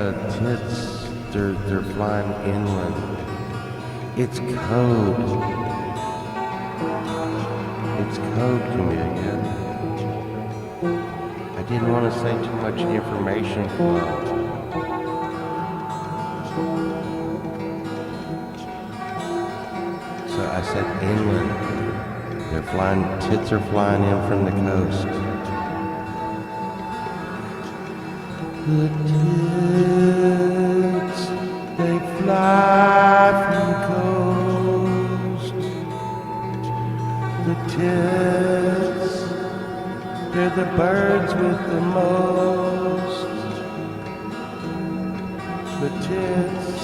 Tits, they're flying inland. It's code. It's code, Camellia. I didn't want to say too much information flow. So I said inland. They're flying, tits are flying in from the coast. The tits, they fly from the coast. The tits, they're the birds with the most. The tits,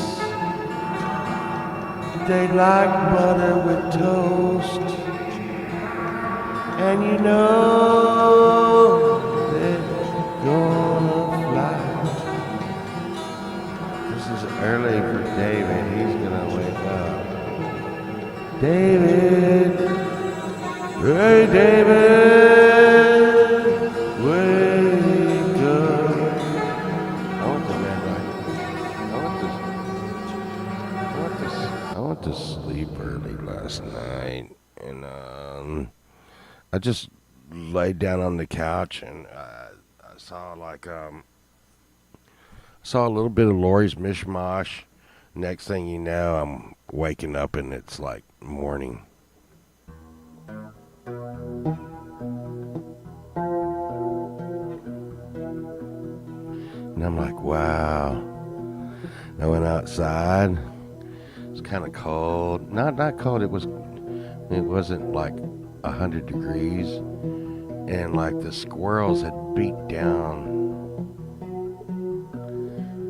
they like butter with toast. And you know they're gonna fly. This is early for David. He's gonna wake up. David! Hey, David! Wake up! I want the man right. I went to sleep early last night, and I just laid down on the couch and I saw a little bit of Lori's Mishmash. Next thing you know, I'm waking up and it's like morning. And I'm like, wow. I went outside. It's kind of cold. Not cold. It wasn't like 100 degrees. And like the squirrels had beat down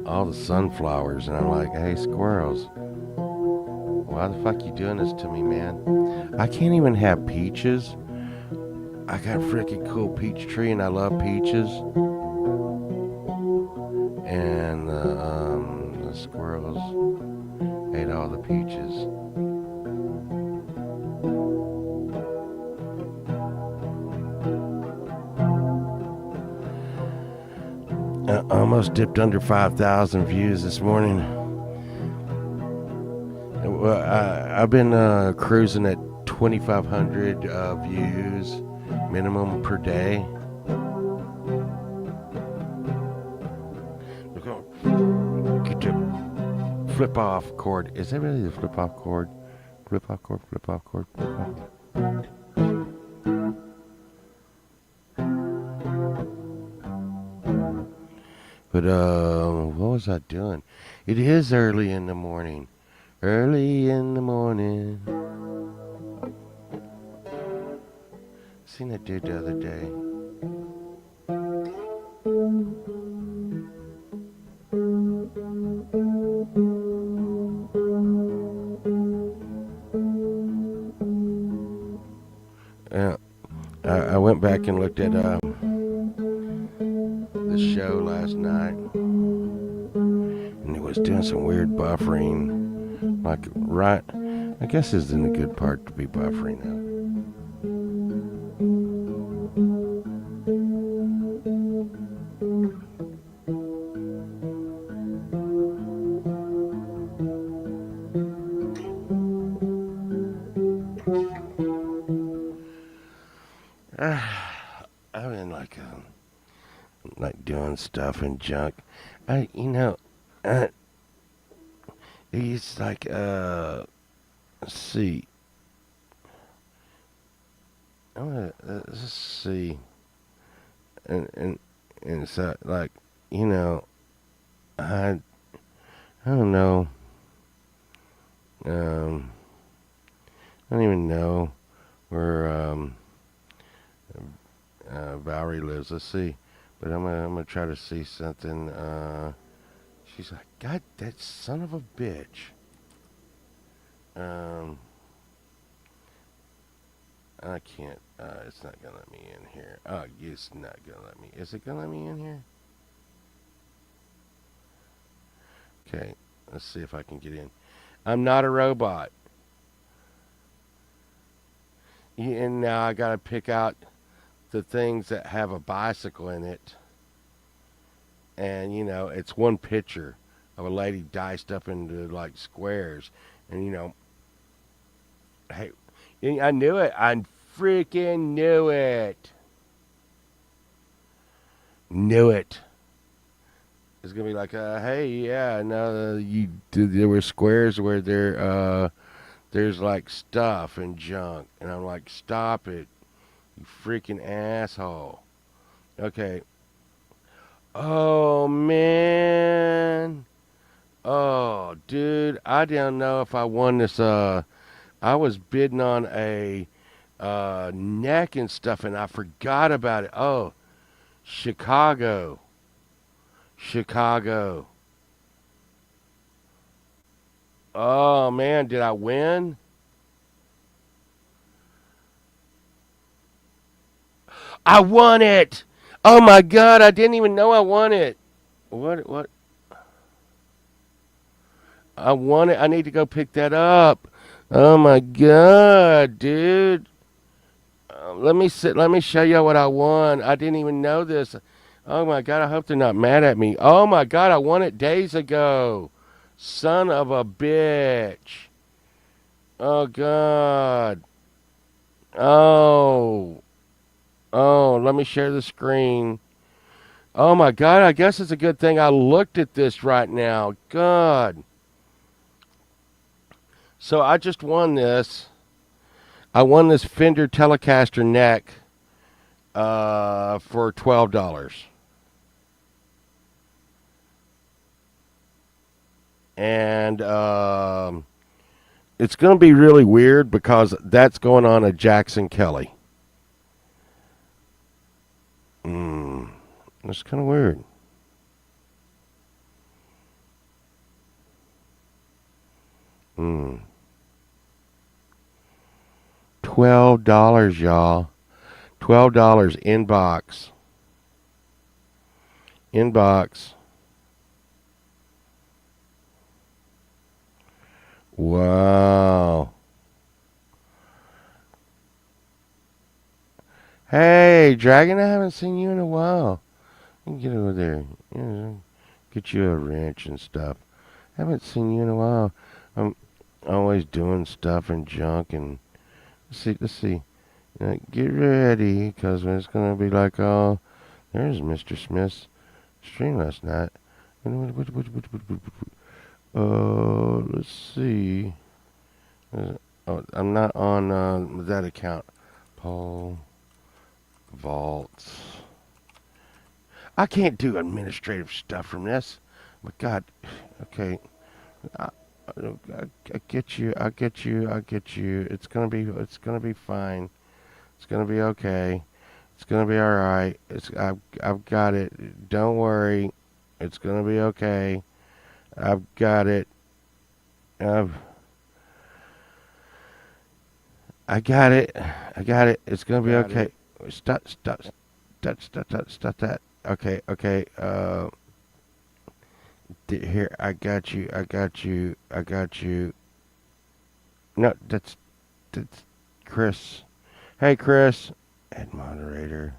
all the sunflowers. And I'm like, hey, squirrels, why the fuck you doing this to me, man? I can't even have peaches. I got a freaking cool peach tree and I love peaches. And the squirrels ate all the peaches. I almost dipped under 5,000 views this morning. Well, I've been cruising at 2,500 views minimum per day. Get your flip off cord. Is that really the flip off cord? Flip off cord, flip off cord, flip off. But what was I doing? It is early in the morning. Early in the morning. Seen that dude the other day. Yeah, I went back and looked at the show last night, and it was doing some weird buffering. Like, right, I guess this isn't a good part to be buffering now. I've been like doing stuff and junk. It's like let's see. Let's see. And so like I don't know. I don't even know where Valerie lives. Let's see. But I'm gonna try to see something. She's like, God, that son of a bitch. I can't. It's not gonna let me in here. Oh, it's not gonna let me. Is it gonna let me in here? Okay, let's see if I can get in. I'm not a robot. And now I gotta pick out the things that have a bicycle in it. and it's one picture of a lady diced up into like squares, and hey, I knew it. I freaking knew it. Knew it. It's gonna be like, hey, yeah, no, there were squares where there's like stuff and junk, and I'm like, stop it, you freaking asshole. Okay. Oh man. Oh, dude, I don't know if I won this. I was bidding on a neck and stuff, and I forgot about it. Oh, Chicago, Chicago. Oh man, did I win? I won it. Oh my god, I didn't even know I won it. What? I won it. I need to go pick that up. Oh my god, dude. Let me show you what I won. I didn't even know this. Oh my god, I hope they're not mad at me. Oh my god, I won it days ago. Son of a bitch. Oh god. Oh. Oh, let me share the screen. Oh my god, I guess it's a good thing I looked at this right now. God. So I just won this. I won this Fender Telecaster neck for $12. And it's going to be really weird because that's going on a Jackson Kelly. That's kind of weird. $12, y'all. $12 inbox. Inbox. Wow. Hey, Dragon, I haven't seen you in a while. You can get over there. Get you a wrench and stuff. Haven't seen you in a while. I'm always doing stuff and junk and let's see. Get ready, because it's gonna be like, oh, there's Mr. Smith's stream last night. Let's see. Oh, I'm not on that account. Paul Vaults. I can't do administrative stuff from this. But God, okay. I, I get you. I get you. I get you. It's gonna be fine. It's gonna be okay. It's gonna be all right. I've got it. Don't worry. It's gonna be okay. I've got it. I've I got it. I got it. It's gonna be okay. Stop that. Okay, okay. Here, I got you. I got you. I got you. No, that's Chris. Hey, Chris. Add moderator.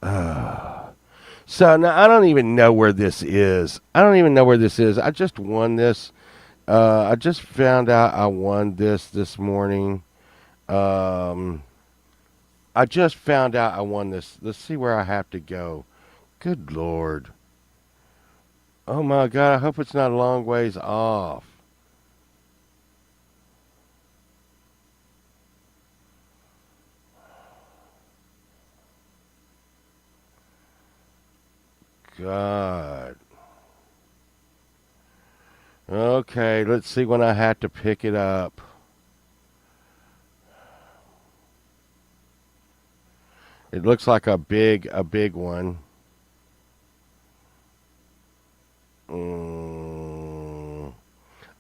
So now I don't even know where this is. I don't even know where this is. I just won this. I just found out I won this morning. Um, I just found out I won this. Let's see where I have to go. Good Lord. Oh my God, I hope it's not a long ways off. God. Okay, let's see when I had to pick it up. It looks like a big one.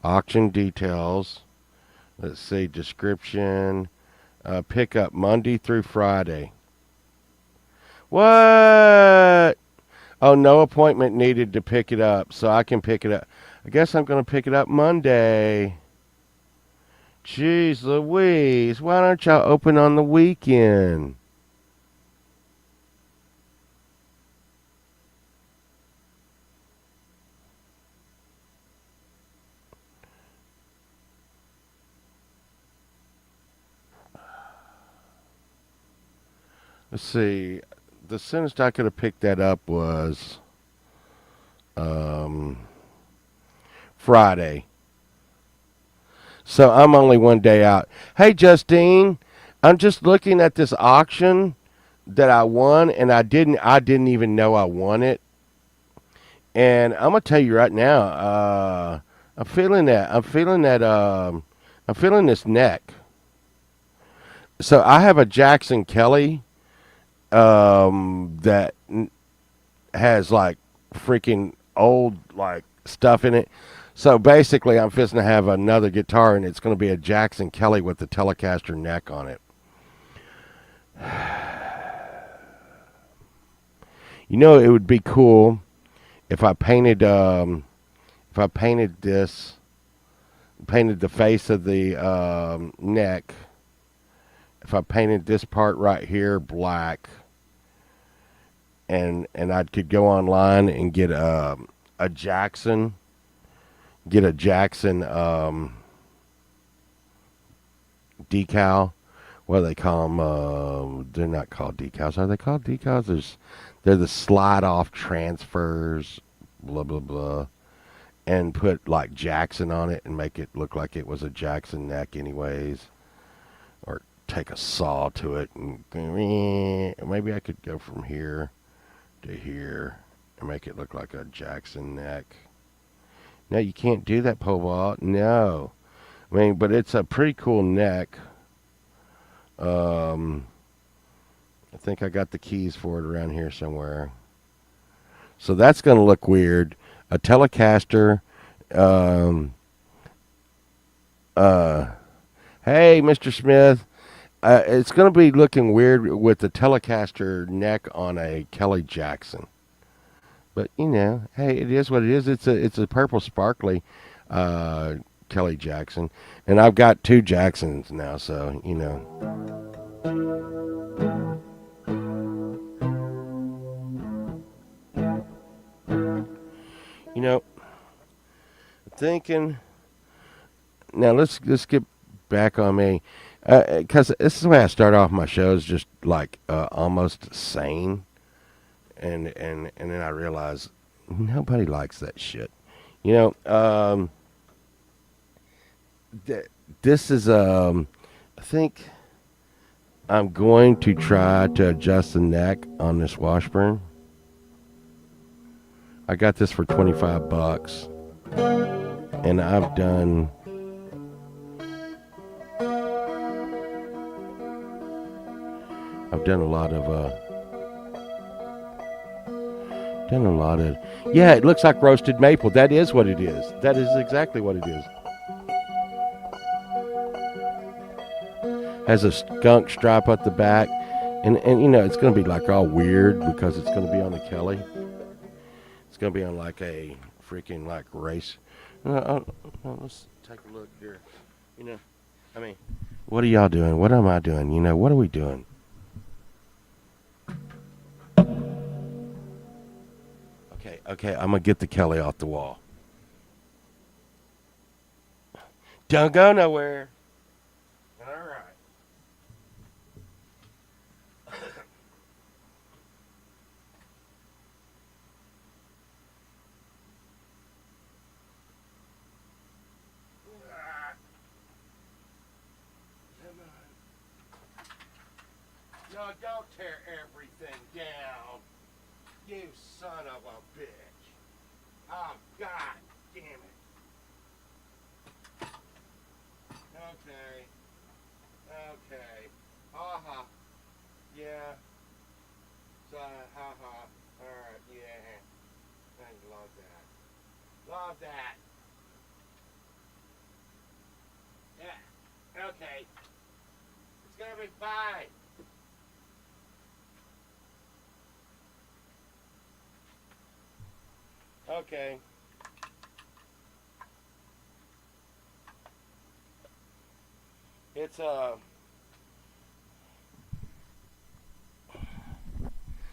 Auction details. Let's see, description. Pick up Monday through Friday. What? Oh, no appointment needed to pick it up, so I can pick it up. I guess I'm going to pick it up Monday. Jeez Louise, why don't y'all open on the weekend? Let's see. The soonest I could have picked that up was um, Friday. So I'm only one day out. Hey, Justine, I'm just looking at this auction that I won, and I didn't even know I won it. And I'm gonna tell you right now, I'm feeling that. I'm feeling this neck. So I have a Jackson Kelly that has like freaking old like stuff in it. So basically, I'm fixing to have another guitar, and it's going to be a Jackson Kelly with the Telecaster neck on it. You know, it would be cool if I painted this, painted the face of the neck. If I painted this part right here black, and I could go online and get a Jackson, get a Jackson decal. What do they call them? They're not called decals. Are they called decals? They're the slide off transfers. Blah blah blah. And put like Jackson on it and make it look like it was a Jackson neck, anyways. Or take a saw to it and maybe I could go from here to here and make it look like a Jackson neck. No, you can't do that, Pobalt. No. I mean, but it's a pretty cool neck. Um, I think I got the keys for it around here somewhere. So that's going to look weird. A Telecaster. Um, uh, hey, Mr. Smith. It's going to be looking weird with the Telecaster neck on a Kelly Jackson. But you know, hey, it is what it is. It's a purple sparkly uh, Kelly Jackson, and I've got two Jacksons now, so you know. You know, thinking now. Let's get back on me, because this is the way I start off my shows, just like almost sane, and then I realize nobody likes that shit. You know, this is I think I'm going to try to adjust the neck on this Washburn. I got this for $25, and I've done a lot of. Yeah, it looks like roasted maple. That is what it is. That is exactly what it is. Has a skunk stripe at the back, and you know it's going to be like all weird because it's going to be on the Kelly. It's going to be on like a freaking like race. Let's take a look here. You know, I mean, what are y'all doing? What am I doing? You know, what are we doing? Okay, I'm gonna get the Kelly off the wall. Don't go nowhere. All right. No, don't tear everything down. You son of a bitch. Oh, God damn it. Okay. Okay. Ha. Yeah. So, ha. Alright, yeah. I love that. Love that. Yeah. Okay. It's gonna be fine. Okay. It's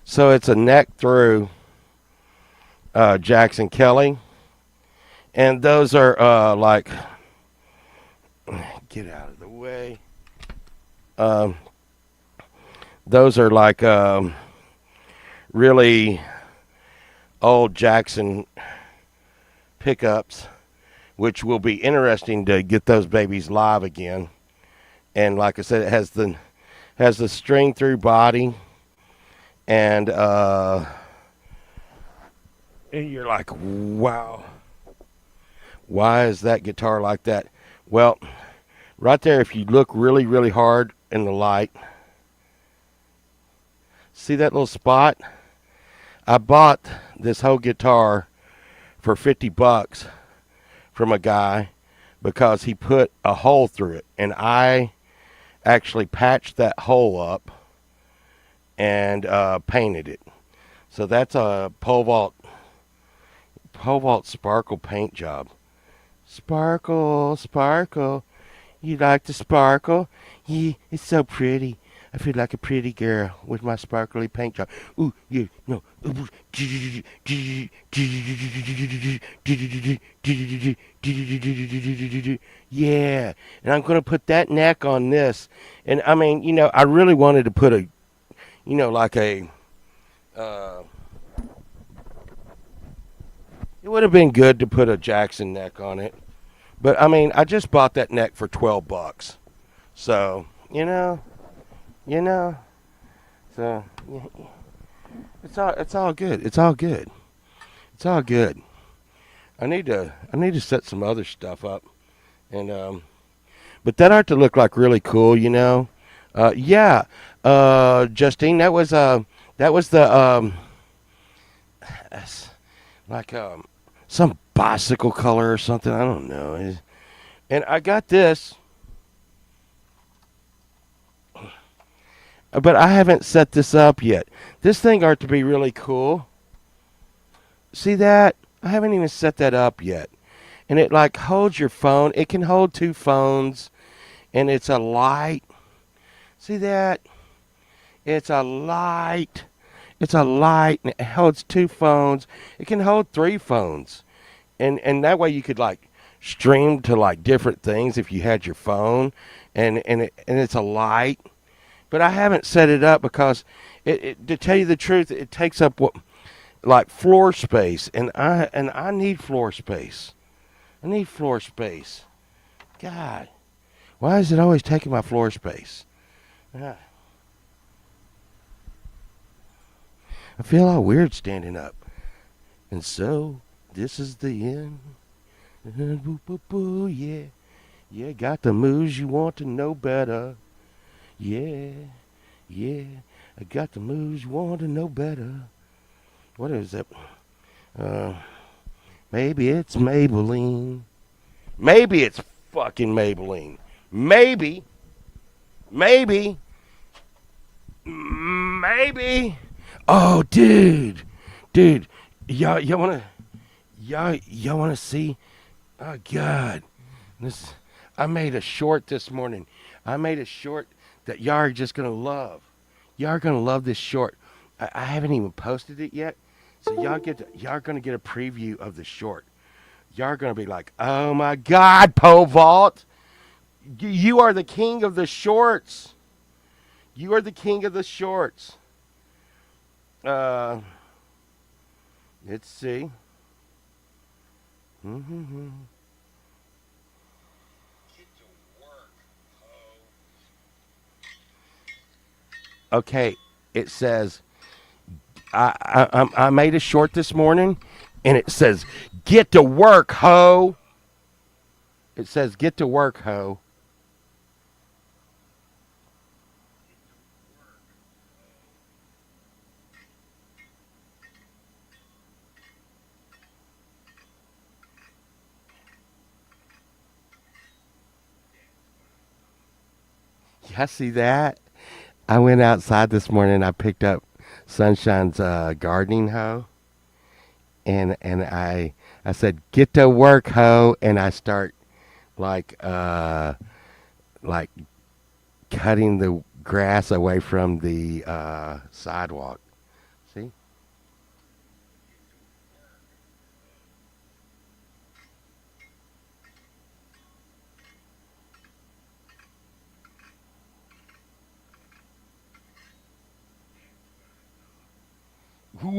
so it's a neck through Jackson Kelly, and those are like get out of the way. Um, those are like really old Jackson pickups, which will be interesting to get those babies live again. And like I said, it has the string through body, and you're like, wow, why is that guitar like that? Well, right there, if you look really, really hard in the light, see that little spot? I bought this whole guitar for $50 from a guy because he put a hole through it, and I actually patched that hole up and painted it. So that's a pole vault sparkle paint job. Sparkle, sparkle. You like to sparkle? Yeah, it's so pretty. I feel like a pretty girl with my sparkly paint job. Ooh, yeah, no. Yeah, and I'm gonna put that neck on this. And I mean, I really wanted to put a, like a. Uh, it would have been good to put a Jackson neck on it, but I mean, I just bought that neck for $12. So you know. So it's all good. It's all good. It's all good. I need to set some other stuff up, and but that ought to look like really cool. Yeah. Justine, that was the like some bicycle color or something. I don't know. And I got this, but I haven't set this up yet. This thing ought to be really cool. See that? I haven't even set that up yet. And it like holds your phone. It can hold two phones, and it's a light. See that? It's a light. It's a light, and it holds two phones. It can hold three phones, and that way you could like stream to like different things if you had your phone, and it's a light. But I haven't set it up because to tell you the truth, it takes up what like floor space, and I need floor space. I need floor space. God, why is it always taking my floor space? Ah, I feel all weird standing up. And so this is the end. Boo, boo, boo, yeah, yeah. Got the moves you want to know better. Yeah, yeah. I got the moves you want to know better. What is it? Uh, maybe it's Maybelline. Maybe it's fucking Maybelline. Maybe, maybe, maybe. Oh, dude, y'all y'all wanna see? Oh God, this. I made a short this morning. I made a short that y'all are just gonna love. Y'all are gonna love this short. I haven't even posted it yet, so y'all are gonna get a preview of the short. Y'all are gonna be like, "Oh my God, Pole Vault, you are the king of the shorts. You are the king of the shorts." Uh, let's see. Mm-hmm. Okay, it says I made a short this morning, and it says "Get to work, ho." It says "Get to work, ho." Y'all see that? I went outside this morning. I picked up Sunshine's gardening hoe, and I said, "Get to work, hoe," and I start like like cutting the grass away from the sidewalk. See?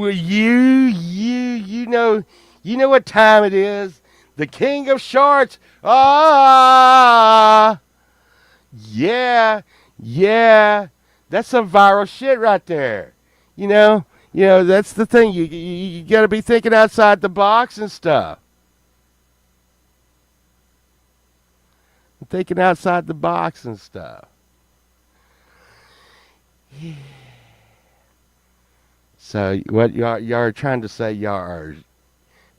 you know what time it is. The king of shorts. Ah, yeah, yeah. That's some viral shit right there. You know, that's the thing. You got to be thinking outside the box and stuff. Thinking outside the box and stuff. So what y'all are trying to say? Y'all are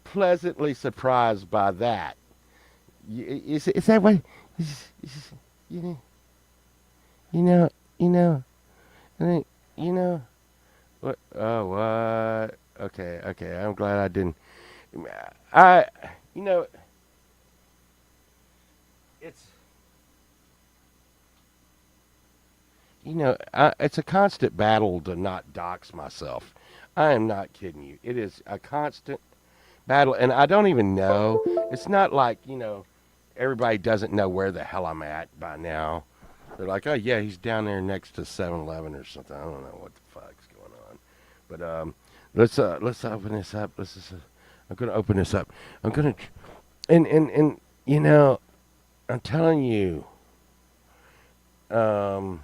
pleasantly surprised by that. Is that what? Is, you know, you know, you know, I think, you know. What? Oh, what? Okay, okay. I'm glad I didn't. I, you know, it's, it's a constant battle to not dox myself. I am not kidding you. It is a constant battle, and I don't even know. It's not like everybody doesn't know where the hell I'm at by now. They're like, oh yeah, he's down there next to 7-Eleven or something. I don't know what the fuck's going on, but let's open this up. I'm gonna open this up. I'm gonna and I'm telling you, um,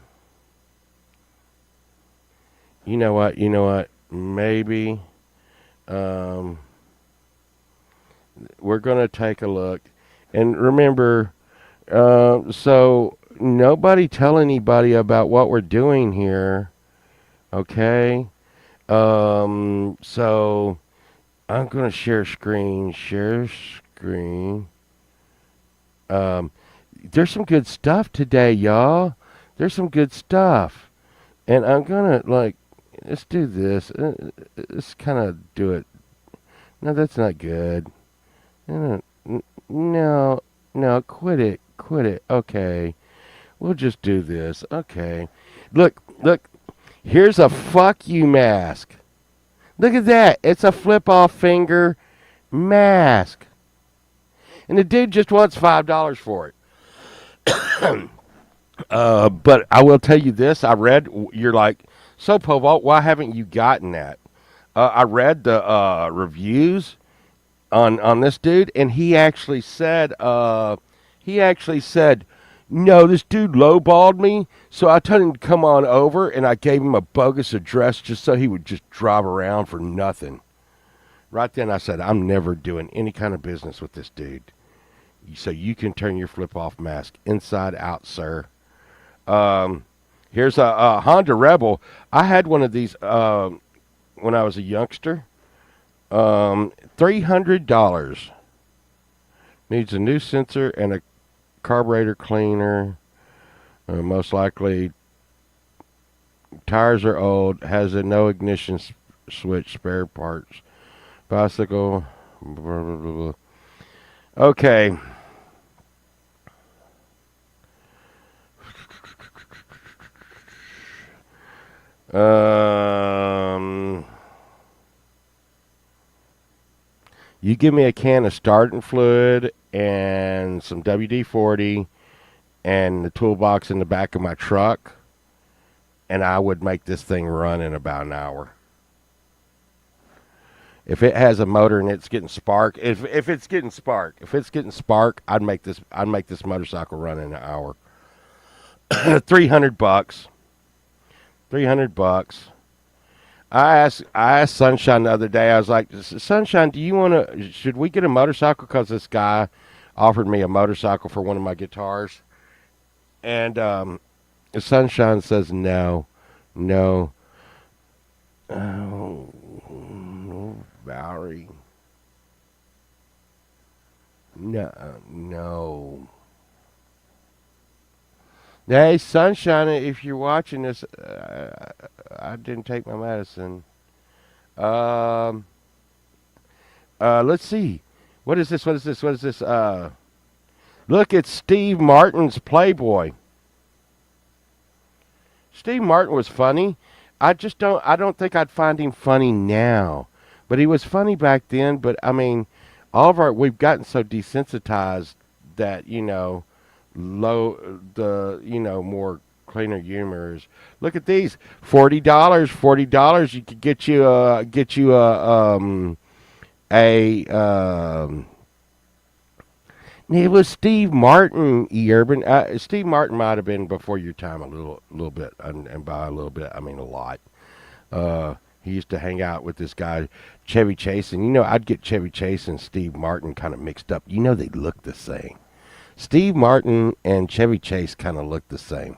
you know what, maybe um, we're gonna take a look, and remember, so nobody tell anybody about what we're doing here, okay? So I'm gonna share screen. Share screen. Um, there's some good stuff today, y'all. There's some good stuff, and I'm gonna let's do this. Let's kind of do it. No, that's not good. No, no, no, quit it, quit it. Okay, we'll just do this. Okay, look, look. Here's a fuck you mask. Look at that. It's a flip off finger mask. And the dude just wants $5 for it. But I will tell you this. I read, you're like, so Povalt, why haven't you gotten that? I read the reviews on this dude, and he actually said, no, this dude lowballed me, so I told him to come on over, and I gave him a bogus address just so he would just drive around for nothing. Right then I said, I'm never doing any kind of business with this dude. So you can turn your flip-off mask inside out, sir. Here's a Honda Rebel. I had one of these when I was a youngster. $300. Needs a new sensor and a carburetor cleaner. Most likely, tires are old. Has a no ignition switch, spare parts. Bicycle. Blah, blah, blah, blah. Okay. You give me a can of starting fluid and some WD-40 and the toolbox in the back of my truck, and I would make this thing run in about an hour. If it has a motor and it's getting spark, if it's getting spark, I'd make this motorcycle run in an hour. $300. $300. I asked Sunshine the other day. I was like, Sunshine, should we get a motorcycle? Because this guy offered me a motorcycle for one of my guitars. And Sunshine says, no. Oh, Valerie. No. Hey, Sunshine, if you're watching this, I didn't take my medicine. Let's see. What is this? Look, it's Steve Martin's Playboy. Steve Martin was funny. I don't think I'd find him funny now. But he was funny back then. But, I mean, we've gotten so desensitized that, more cleaner humors. Look at these, $40. $40. You could get you a. It was Steve Martin, Urban. Steve Martin might have been before your time a little bit, and by a little bit I mean a lot. He used to hang out with this guy, Chevy Chase, and I'd get Chevy Chase and Steve Martin kind of mixed up. They look the same. Steve Martin and Chevy Chase kind of look the same.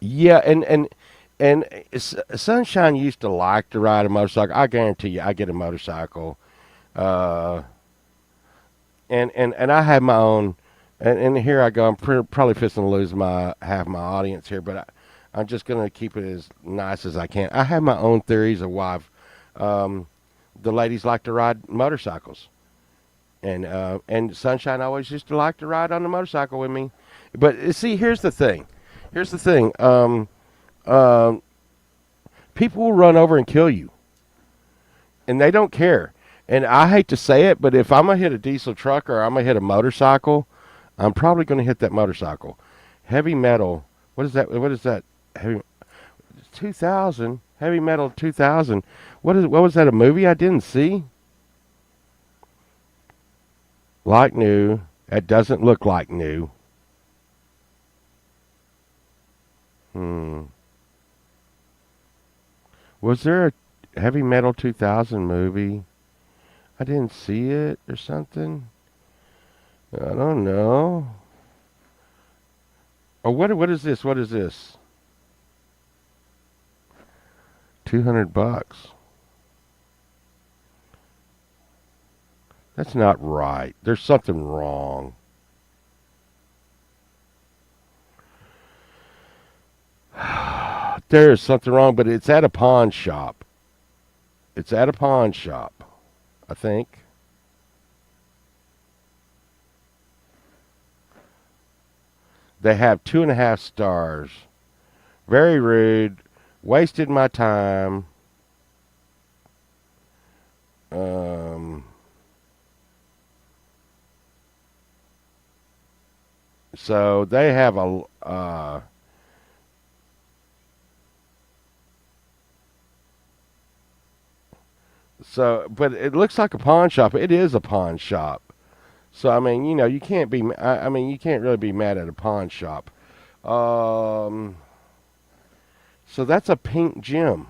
Yeah, and Sunshine used to like to ride a motorcycle. I guarantee you, I get a motorcycle. Uh, and I have my own, and here I go. I'm probably fixing to lose my half my audience here, but I'm just gonna keep it as nice as I can. I have my own theories of why the ladies like to ride motorcycles, and Sunshine always used to like to ride on the motorcycle with me. But see, here's the thing. Here's the thing. Um, People will run over and kill you, and they don't care. And I hate to say it, but if I'm gonna hit a diesel truck or I'm gonna hit a motorcycle, I'm probably gonna hit that motorcycle. Heavy metal. What is that? What is that? Heavy 2000. Heavy metal 2000. What is? What was that? A movie I didn't see? Like new. That doesn't look like new. Hmm. Was there a heavy metal 2000 movie? I didn't see it or something. I don't know. Oh, what is this? What is this? $200. That's not right. There's something wrong. There is something wrong, but it's at a pawn shop. It's at a pawn shop, I think. They have 2.5 stars. Very rude. Wasted my time. Um, so they have a. But it looks like a pawn shop. It is a pawn shop. So I mean, you can't be. I mean, you can't really be mad at a pawn shop. Um, so that's a pink gem.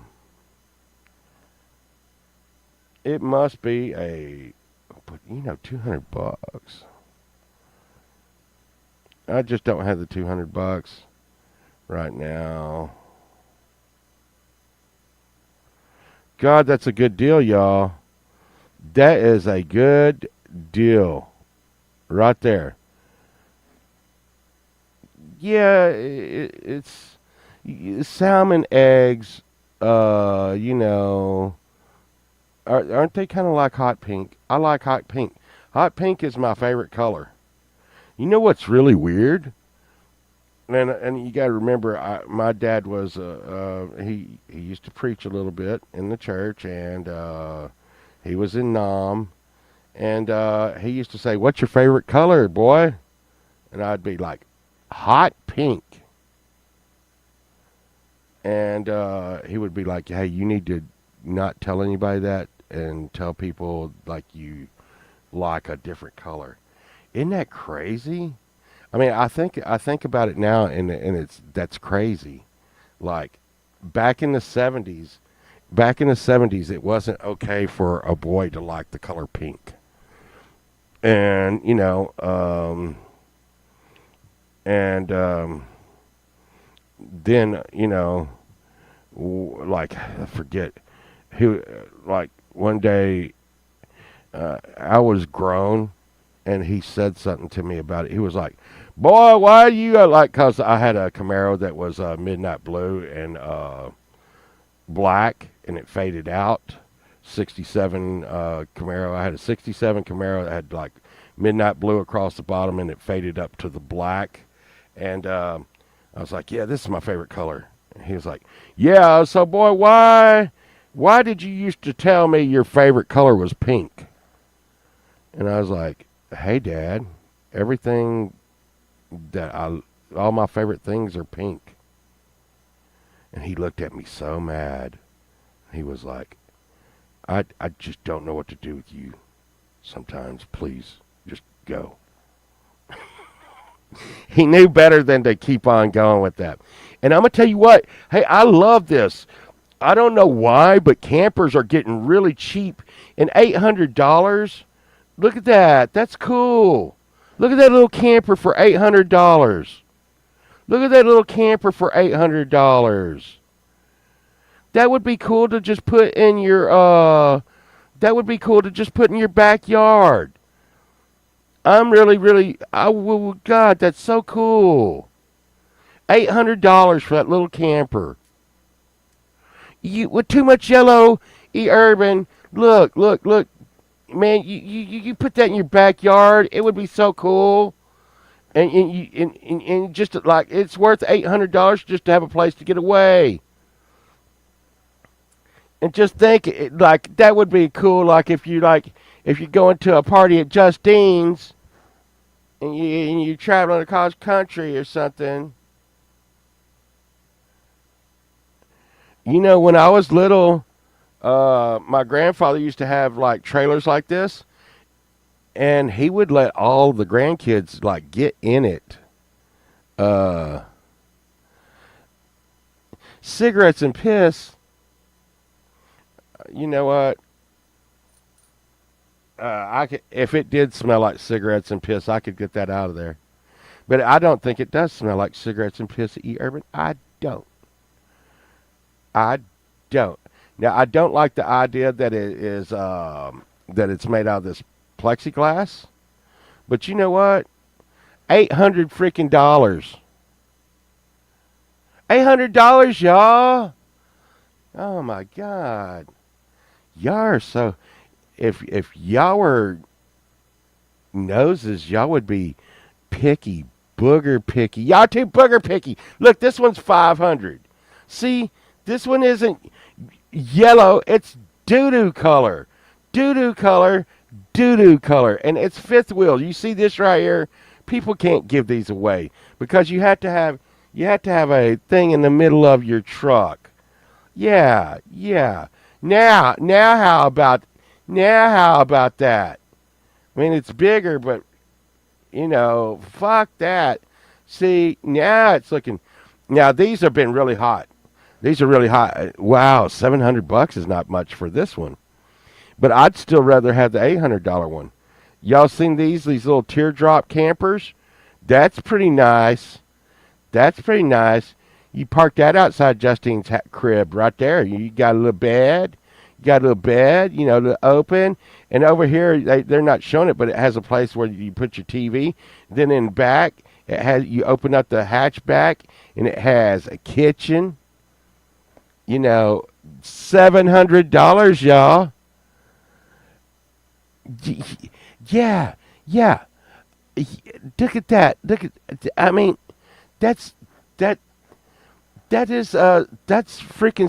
It must be a, but $200. I just don't have the $200 right now. God, that's a good deal, y'all. That is a good deal right there. Yeah, it's salmon eggs. Uh, you know, aren't they kind of like hot pink? I like hot pink. Hot pink is my favorite color. You know what's really weird? And you got to remember, my dad was he used to preach a little bit in the church, and he was in Nam, and he used to say, "What's your favorite color, boy?" And I'd be like, "Hot pink." And he would be like, "Hey, you need to not tell anybody that, and tell people like you like a different color." Isn't that crazy? I mean, I think about it now, and that's crazy. Like back in the 70s, it wasn't okay for a boy to like the color pink, and and then like I forget who, like one day I was grown, and he said something to me about it. He was like, "Boy, why you like?" Cause I had a Camaro that was midnight blue and black, and it faded out. 67 Camaro. I had a 67 Camaro that had like midnight blue across the bottom, and it faded up to the black. And I was like, "Yeah, this is my favorite color." And he was like, "Yeah, so boy, why did you used to tell me your favorite color was pink?" And I was like, "Hey, Dad, everything that all my favorite things are pink." And he looked at me so mad. He was like, I just don't know what to do with you sometimes. Please, just go. He knew better than to keep on going with that. And I'm going to tell you what. Hey, I love this. I don't know why, but campers are getting really cheap. And $800. Look at that. That's cool. Look at that little camper for $800. Look at that little camper for $800. That would be cool to just put in your that would be cool to just put in your backyard. I'm really God, that's so cool. $800 for that little camper. You with too much yellow, Urban. Look. Man, you put that in your backyard. It would be so cool. And just like it's worth $800 just to have a place to get away. And just think, like that would be cool. If you go into a party at Justine's and you traveling across country or something. You know, when I was little, my grandfather used to have like trailers like this, and he would let all the grandkids like get in it. Uh, Cigarettes and piss. You know what? I could, if it did smell like cigarettes and piss, I could get that out of there. But I don't think it does smell like cigarettes and piss. Urban. I don't. I don't. Now I don't like the idea that it is that it's made out of this plexiglass. But you know what? $800 freaking. $800, y'all. Oh my God. Y'all are so. If y'all were noses, y'all would be picky, booger picky. Y'all too booger picky. Look, this one's 500. See, this one isn't yellow. It's doo-doo color. Doo-doo color. Doo-doo color. And it's fifth wheel. You see this right here? People can't give these away because you have to have a thing in the middle of your truck. Yeah. Now how about that? I mean, it's bigger, but fuck that. See, now it's looking. Now these have been really hot. These are really hot. Wow, $700 is not much for this one. But I'd still rather have the $800 one. Y'all seen these little teardrop campers? That's pretty nice. You park that outside Justine's crib right there. You got a little bed. To open. And over here, they're not showing it, but it has a place where you put your TV. Then in back, you open up the hatchback, and it has a kitchen. $700, y'all. Yeah. Look at that. I mean, that's freaking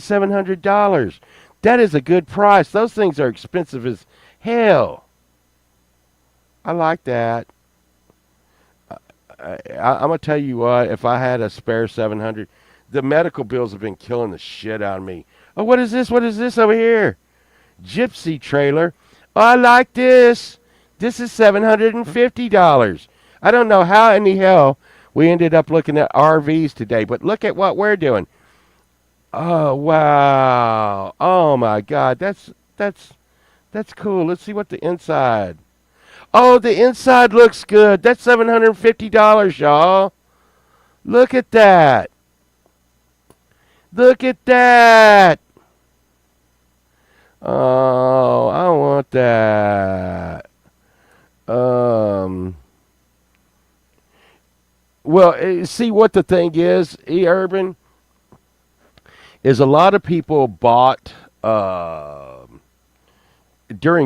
$700. That is a good price. Those things are expensive as hell. I like that. I'm gonna tell you what. If I had a spare 700, the medical bills have been killing the shit out of me. Oh, what is this? What is this over here? Gypsy trailer. Oh, I like this. This is $750. I don't know how in the hell we ended up looking at RVs today, but look at what we're doing. Oh wow! Oh my God, that's cool. Let's see what the inside. Oh, the inside looks good. That's $750, y'all. Look at that. Look at that. Oh, I want that. Well, see what the thing is, Urban, is a lot of people bought during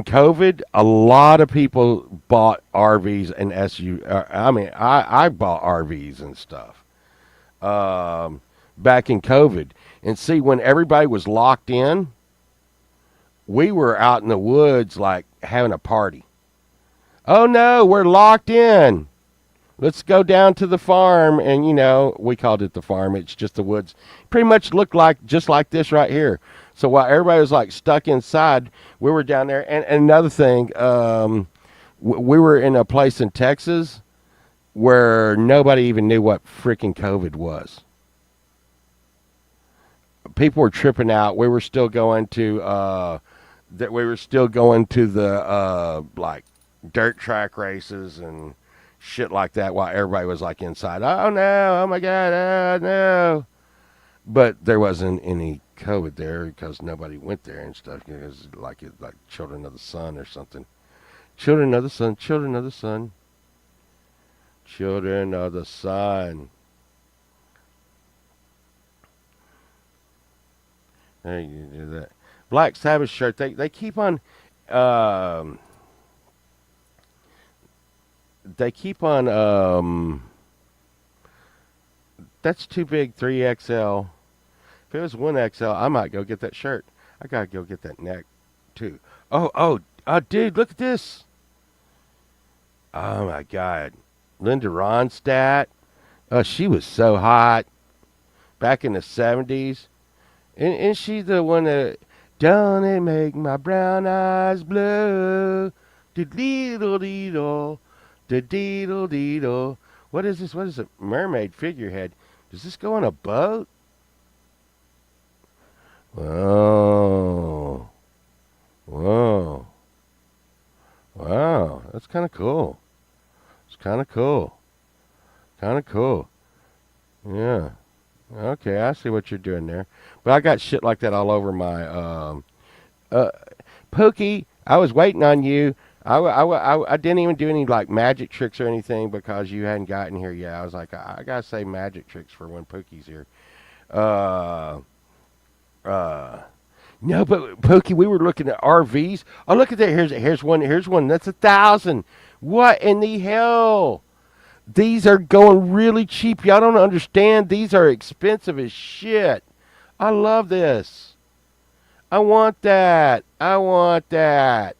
COVID. A lot of people bought RVs and SUVs. I mean, I bought RVs and stuff back in COVID. And see, when everybody was locked in, we were out in the woods like having a party. Oh no, we're locked in. Let's go down to the farm, and we called it the farm. It's just the woods. Pretty much looked like just like this right here. So while everybody was like stuck inside, we were down there. And another thing, we were in a place in Texas where nobody even knew what freaking COVID was. People were tripping out. We were still going to that. We were still going to the like dirt track races and shit like that while everybody was like inside. Oh no! Oh my god! Oh no! But there wasn't any COVID there because nobody went there and stuff. It was like Children of the Sun or something. Children of the Sun. Children of the Sun. Children of the Sun. There you do that. Black Sabbath shirt. They keep on. Um, they keep on. That's too big. 3XL. If it was 1XL, I might go get that shirt. I gotta go get that neck too. Oh, dude, look at this. Oh my God, Linda Ronstadt. Oh, she was so hot back in the '70s. And she the one that don't it make my brown eyes blue? The deedle deedle, the deedle deedle. What is this? What is a mermaid figurehead? Does this go on a boat? Whoa, whoa, wow! That's kind of cool. It's kind of cool. Kind of cool. Yeah. Okay, I see what you're doing there. But I got shit like that all over my uh Pookie, I was waiting on you. I didn't even do any like magic tricks or anything because you hadn't gotten here yet. I was like, I gotta say magic tricks for when Pookie's here. Uh, uh, no, but Pookie, we were looking at RVs. Oh, look at that. Here's one. Here's one. That's 1,000. What in the hell? These are going really cheap. Y'all don't understand. These are expensive as shit. I love this. I want that. I want that.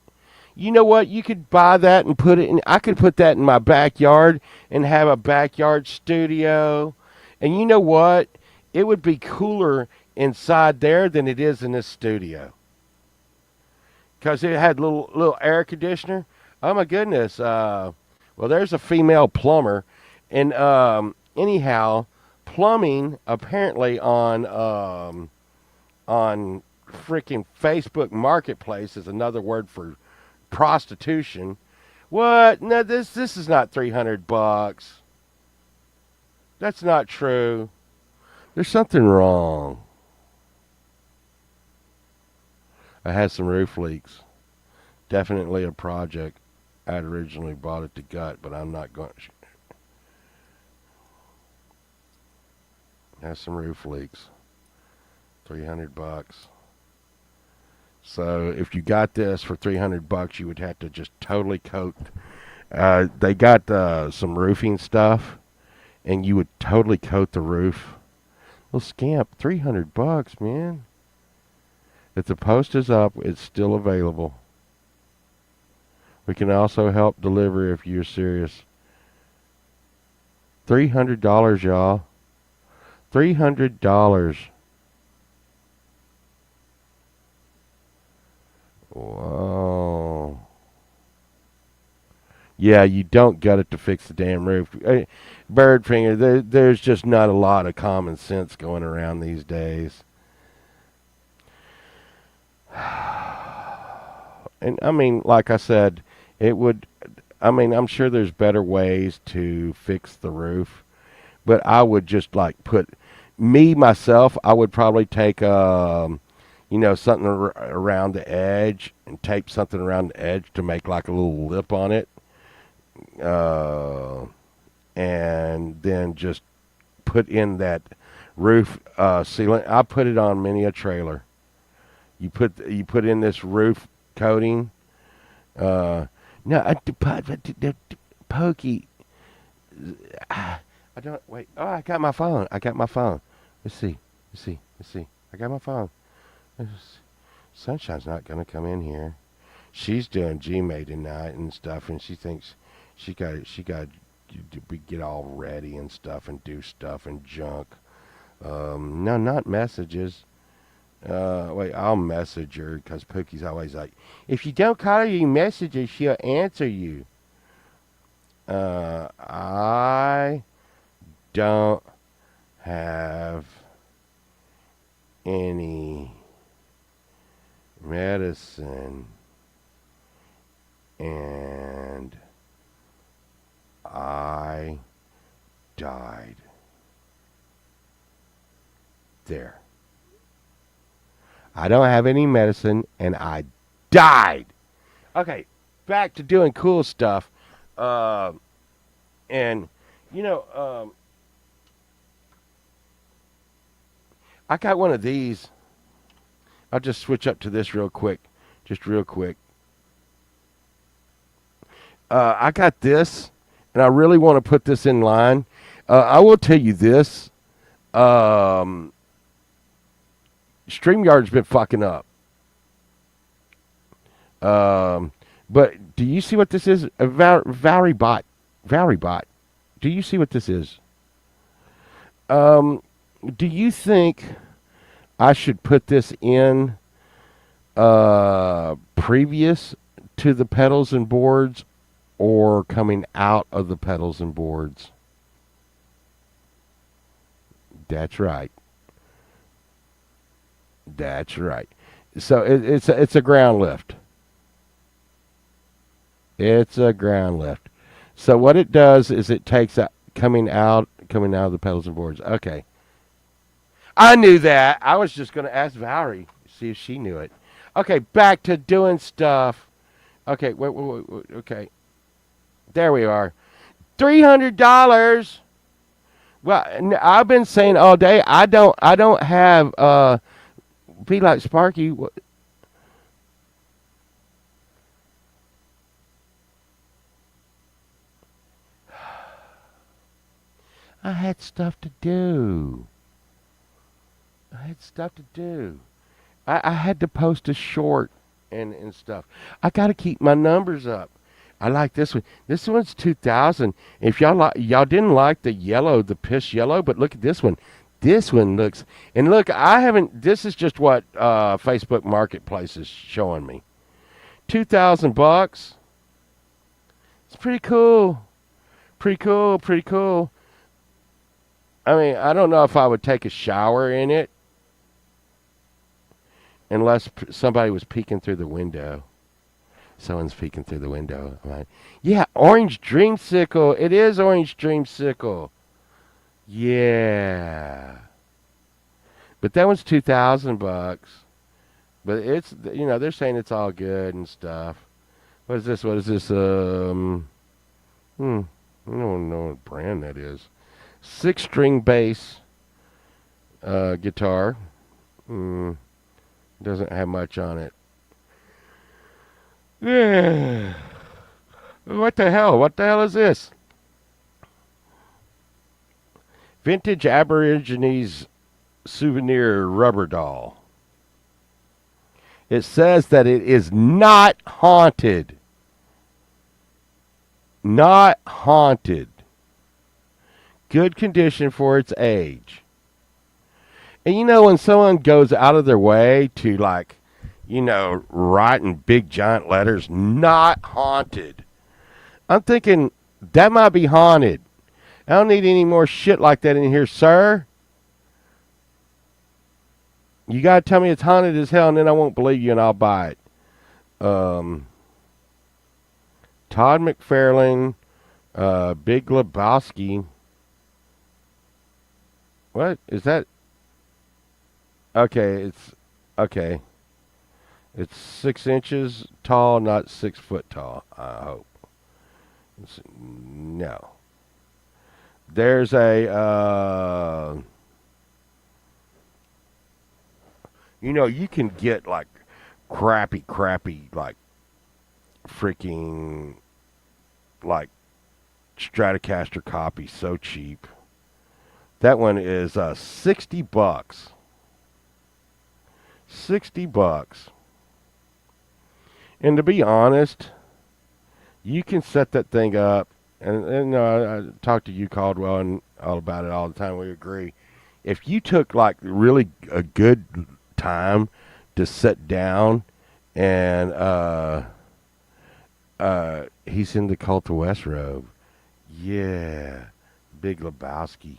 You know what? You could buy that and put it in. I could put that in my backyard and have a backyard studio. And you know what? It would be cooler inside there than it is in this studio because it had little air conditioner. Oh my goodness. Well, there's a female plumber, and anyhow, plumbing apparently on freaking Facebook Marketplace is another word for prostitution. What? No, this is not $300. That's not true. There's something wrong. I had some roof leaks. Definitely a project. I'd originally bought it to gut, but I'm not going. Has some roof leaks. $300. So if you got this for $300, you would have to just totally coat. They got some roofing stuff, and you would totally coat the roof. Well, scamp, $300, man. If the post is up, it's still available. We can also help deliver if you're serious. $300, y'all. $300. Whoa. Yeah, you don't gut it to fix the damn roof. Birdfinger, there's just not a lot of common sense going around these days. And I mean, like I said, it would. I mean, I'm sure there's better ways to fix the roof, but I would just like put me myself. I would probably take something around the edge and tape something around the edge to make like a little lip on it, uh, and then just put in that roof sealant. I put it on many a trailer. You put in this roof coating. No, Pokey. I don't wait. Oh, I got my phone. I got my phone. Let's see. Let's see. Let's see. I got my phone. Sunshine's not gonna come in here. She's doing GMA tonight and stuff, and she thinks she got we get all ready and stuff and do stuff and junk. No, not messages. Wait, I'll message her because Pookie's always like, if you don't call her your messages, she'll answer you. I don't have any medicine and I died. There. I don't have any medicine and I died. Okay, back to doing cool stuff. And, you know, I got one of these. I'll just switch up to this real quick. Just real quick. I got this, and I really want to put this in line. I will tell you this. StreamYard's been fucking up. But do you see what this is? A Varibot. Varibot. Do you see what this is? Do you think I should put this in previous to the pedals and boards or coming out of the pedals and boards? That's right. That's right. So it's a ground lift. It's a ground lift. So what it does is it takes coming out of the pedals and boards. Okay. I knew that. I was just going to ask Valerie, see if she knew it. Okay, back to doing stuff. Okay, wait, okay. There we are. $300. Well, I've been saying all day I don't have be like Sparky. I had stuff to do. I had to post a short and stuff. I got to keep my numbers up. I like this one. This one's 2000. If y'all didn't like the yellow, the piss yellow, but look at this one. This one looks, and look, I haven't. This is just what Facebook Marketplace is showing me. $2,000. It's pretty cool. Pretty cool. I mean, I don't know if I would take a shower in it unless somebody was peeking through the window. Someone's peeking through the window. I'm like, yeah, Orange Dreamsicle. It is Orange Dreamsicle. Yeah. But that one's $2,000. But it's, they're saying it's all good and stuff. What is this? I don't know what brand that is. 6-string bass guitar. Doesn't have much on it. Yeah. What the hell? What the hell is this? Vintage Aborigines souvenir rubber doll. It says that it is not haunted. Not haunted. Good condition for its age. And when someone goes out of their way to write in big giant letters, not haunted. I'm thinking that might be haunted. I don't need any more shit like that in here, sir. You gotta tell me it's haunted as hell, and then I won't believe you, and I'll buy it. Todd McFarlane, Big Lebowski. What is that? Okay, it's 6 inches tall, not 6 foot tall. I hope. No. There's a. You can get crappy, freaking, Stratocaster copy so cheap. That one is $60. $60. And to be honest, you can set that thing up and I talk to you, Caldwell, and all about it all the time. We agree. If you took like really a good time to sit down and he's in the Cult of West Robe. Yeah, Big Lebowski.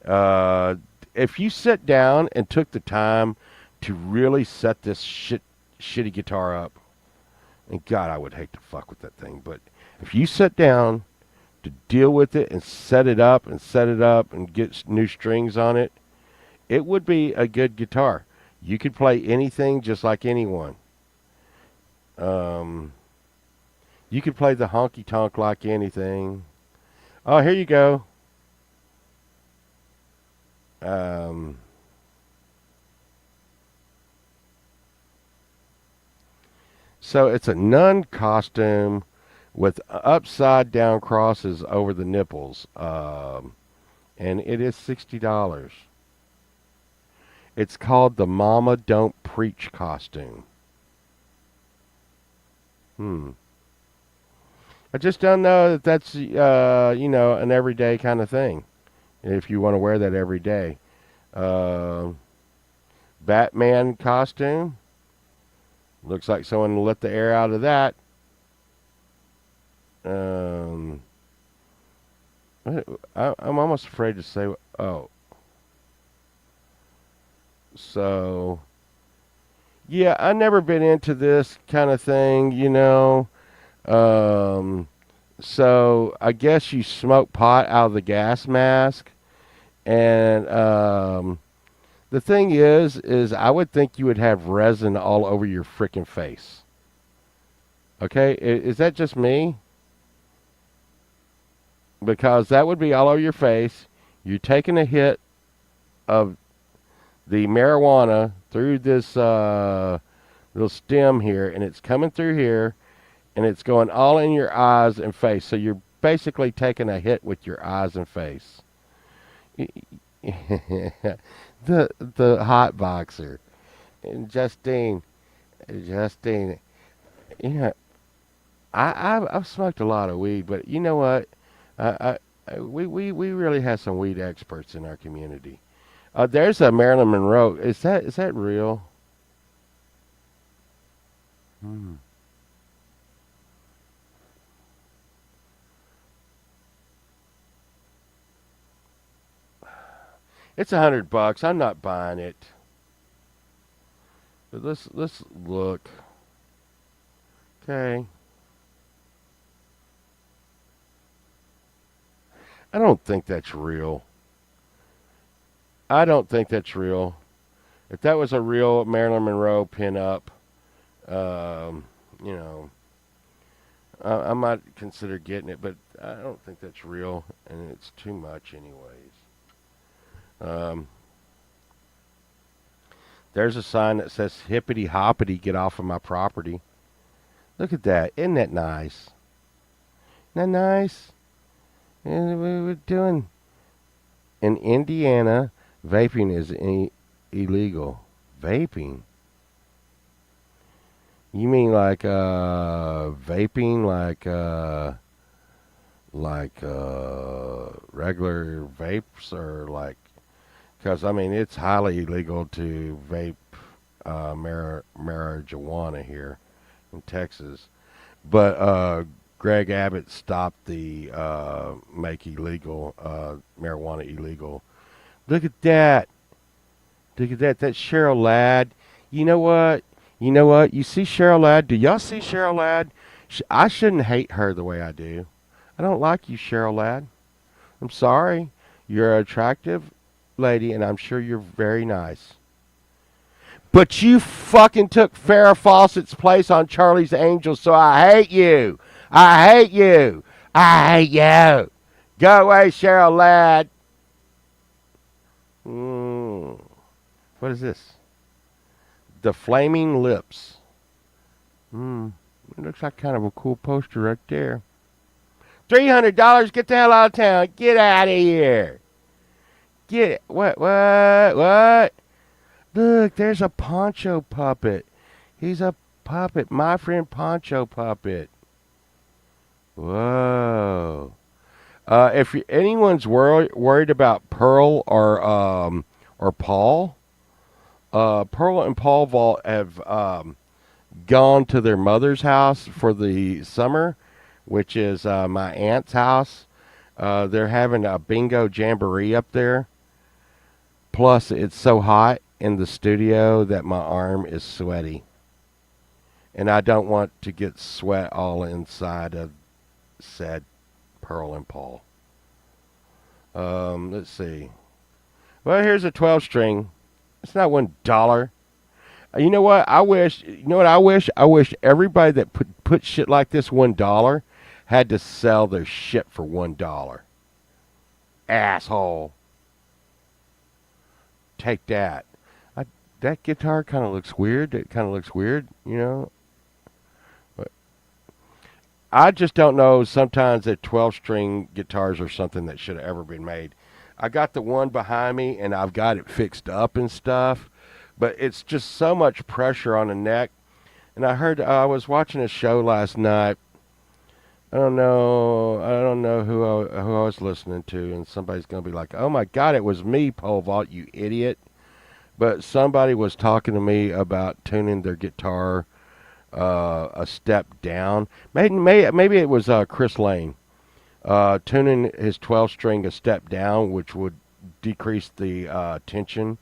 Uh, if you sit down and took the time to really set this shitty guitar up, and God, I would hate to fuck with that thing, but if you sit down to deal with it and set it up and get new strings on it, it would be a good guitar. You could play anything just like anyone. Um, you could play the honky tonk like anything. Oh, here you go. Um, so it's a nun costume with upside down crosses over the nipples, and it is $60. It's called the Mama Don't Preach costume. Hmm. I just don't know that that's an everyday kind of thing. If you want to wear that every day, uh, Batman costume looks like someone let the air out of that. Um, I'm almost afraid to say. Oh, so yeah, I never been into this kind of thing. Um, so I guess you smoke pot out of the gas mask, and the thing is I would think you would have resin all over your freaking face. Okay, is that just me? Because that would be all over your face. You're taking a hit of the marijuana through this little stem here, and it's coming through here, and it's going all in your eyes and face. So you're basically taking a hit with your eyes and face. The hot boxer, and Justine. You know, I've smoked a lot of weed, but you know what? We really have some weed experts in our community. There's a Marilyn Monroe. Is that real? Hmm. It's $100. I'm not buying it. But let's look. Okay. I don't think that's real. I don't think that's real. If that was a real Marilyn Monroe pinup, um, you know, I might consider getting it, but I don't think that's real, and it's too much, anyways. Um, there's a sign that says "Hippity hoppity, get off of my property." Look at that! Isn't that nice? Isn't that nice? And we were doing in Indiana, vaping is illegal. Vaping? You mean like vaping, regular vapes, or like? Because I mean, it's highly illegal to vape marijuana here in Texas. But Greg Abbott stopped the make illegal marijuana illegal. Look at that! Look at that! That's Cheryl Ladd. You know what? You know what? You see Cheryl Ladd? Do y'all see Cheryl Ladd? I shouldn't hate her the way I do. I don't like you, Cheryl Ladd. I'm sorry. You're an attractive lady, and I'm sure you're very nice. But you fucking took Farrah Fawcett's place on Charlie's Angels, so I hate you. I hate you. I hate you. Go away, Cheryl Ladd. Mm. What is this? The Flaming Lips. Hmm. It looks like kind of a cool poster right there. $300. Get the hell out of town. Get out of here. Get it. What? What? What? Look, there's a Poncho puppet. He's a puppet. My friend Poncho puppet. Whoa. If anyone's worried about Pearl or Paul, Pearl and Paul Vault have gone to their mother's house for the summer, which is my aunt's house. They're having a bingo jamboree up there. Plus, it's so hot in the studio that my arm is sweaty, and I don't want to get sweat all inside of said Pearl and Paul. Let's see. Well, here's a 12 string. It's not $1. You know what? I wish. You know what I wish? I wish everybody that put shit like this $1 had to sell their shit for $1. Asshole. Take that. That guitar kind of looks weird. It kind of looks weird, you know. But I just don't know. Sometimes that 12-string guitars are something that should have ever been made. I got the one behind me, and I've got it fixed up and stuff. But it's just so much pressure on the neck. And I was watching a show last night. I don't know who I was listening to, and somebody's gonna be like, "Oh my God, it was me, Pole Vault, you idiot!" But somebody was talking to me about tuning their guitar a step down. Maybe it was Chris Lane tuning his 12 string a step down, which would decrease the tension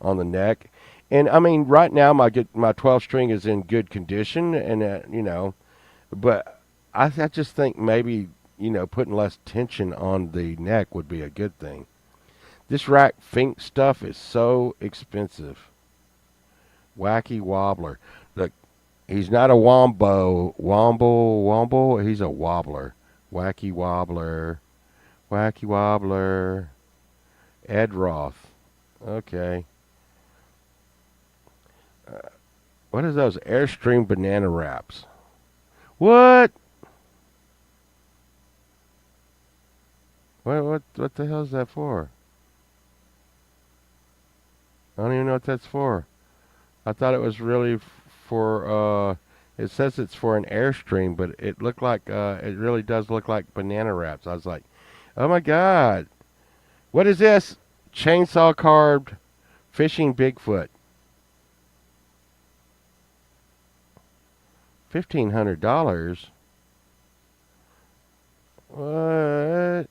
on the neck. And I mean, right now my 12 string is in good condition, and but I just think maybe putting less tension on the neck would be a good thing. This Rack Fink stuff is so expensive. Wacky Wobbler. Look, he's not a womble. He's a wobbler. Wacky Wobbler. Wacky Wobbler. Ed Roth. Okay. What is those Airstream banana wraps? What? What the hell is that for? I don't even know what that's for. I thought it was really for. It says it's for an Airstream, but it looked like it really does look like banana wraps. I was like, oh my God, what is this? Chainsaw carved fishing Bigfoot. $1,500. What?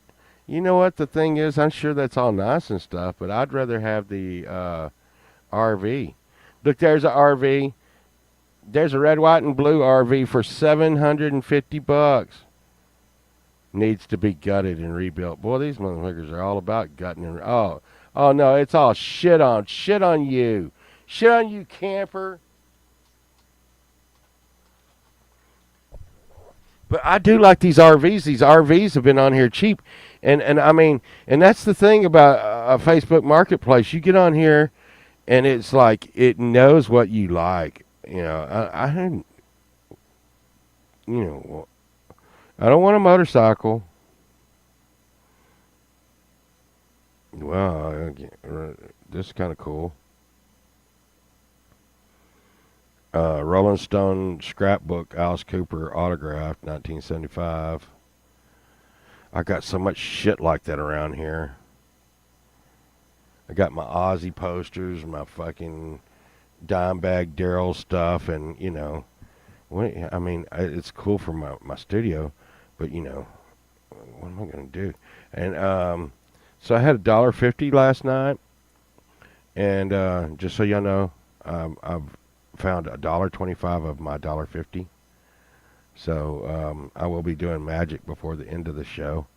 You know what the thing is? I'm sure that's all nice and stuff, but I'd rather have the RV. Look, there's a RV. There's a red, white, and blue RV for $750. Needs to be gutted and rebuilt. Boy, these motherfuckers are all about gutting and oh no, it's all shit on you, shit on you, camper. But I do like these RVs. These RVs have been on here cheap, and I mean, and that's the thing about a Facebook Marketplace. You get on here, and it's like it knows what you like. You know, I don't want a motorcycle. Well, this is kind of cool. Rolling Stone scrapbook, Alice Cooper autographed, 1975. I got so much shit like that around here. I got my Ozzy posters, my fucking Dimebag Daryl stuff, and I mean, it's cool for my studio, but what am I gonna do? And so I had $1.50 last night, and just so y'all know, I've found $1.25 of my $1.50. So I will be doing magic before the end of the show.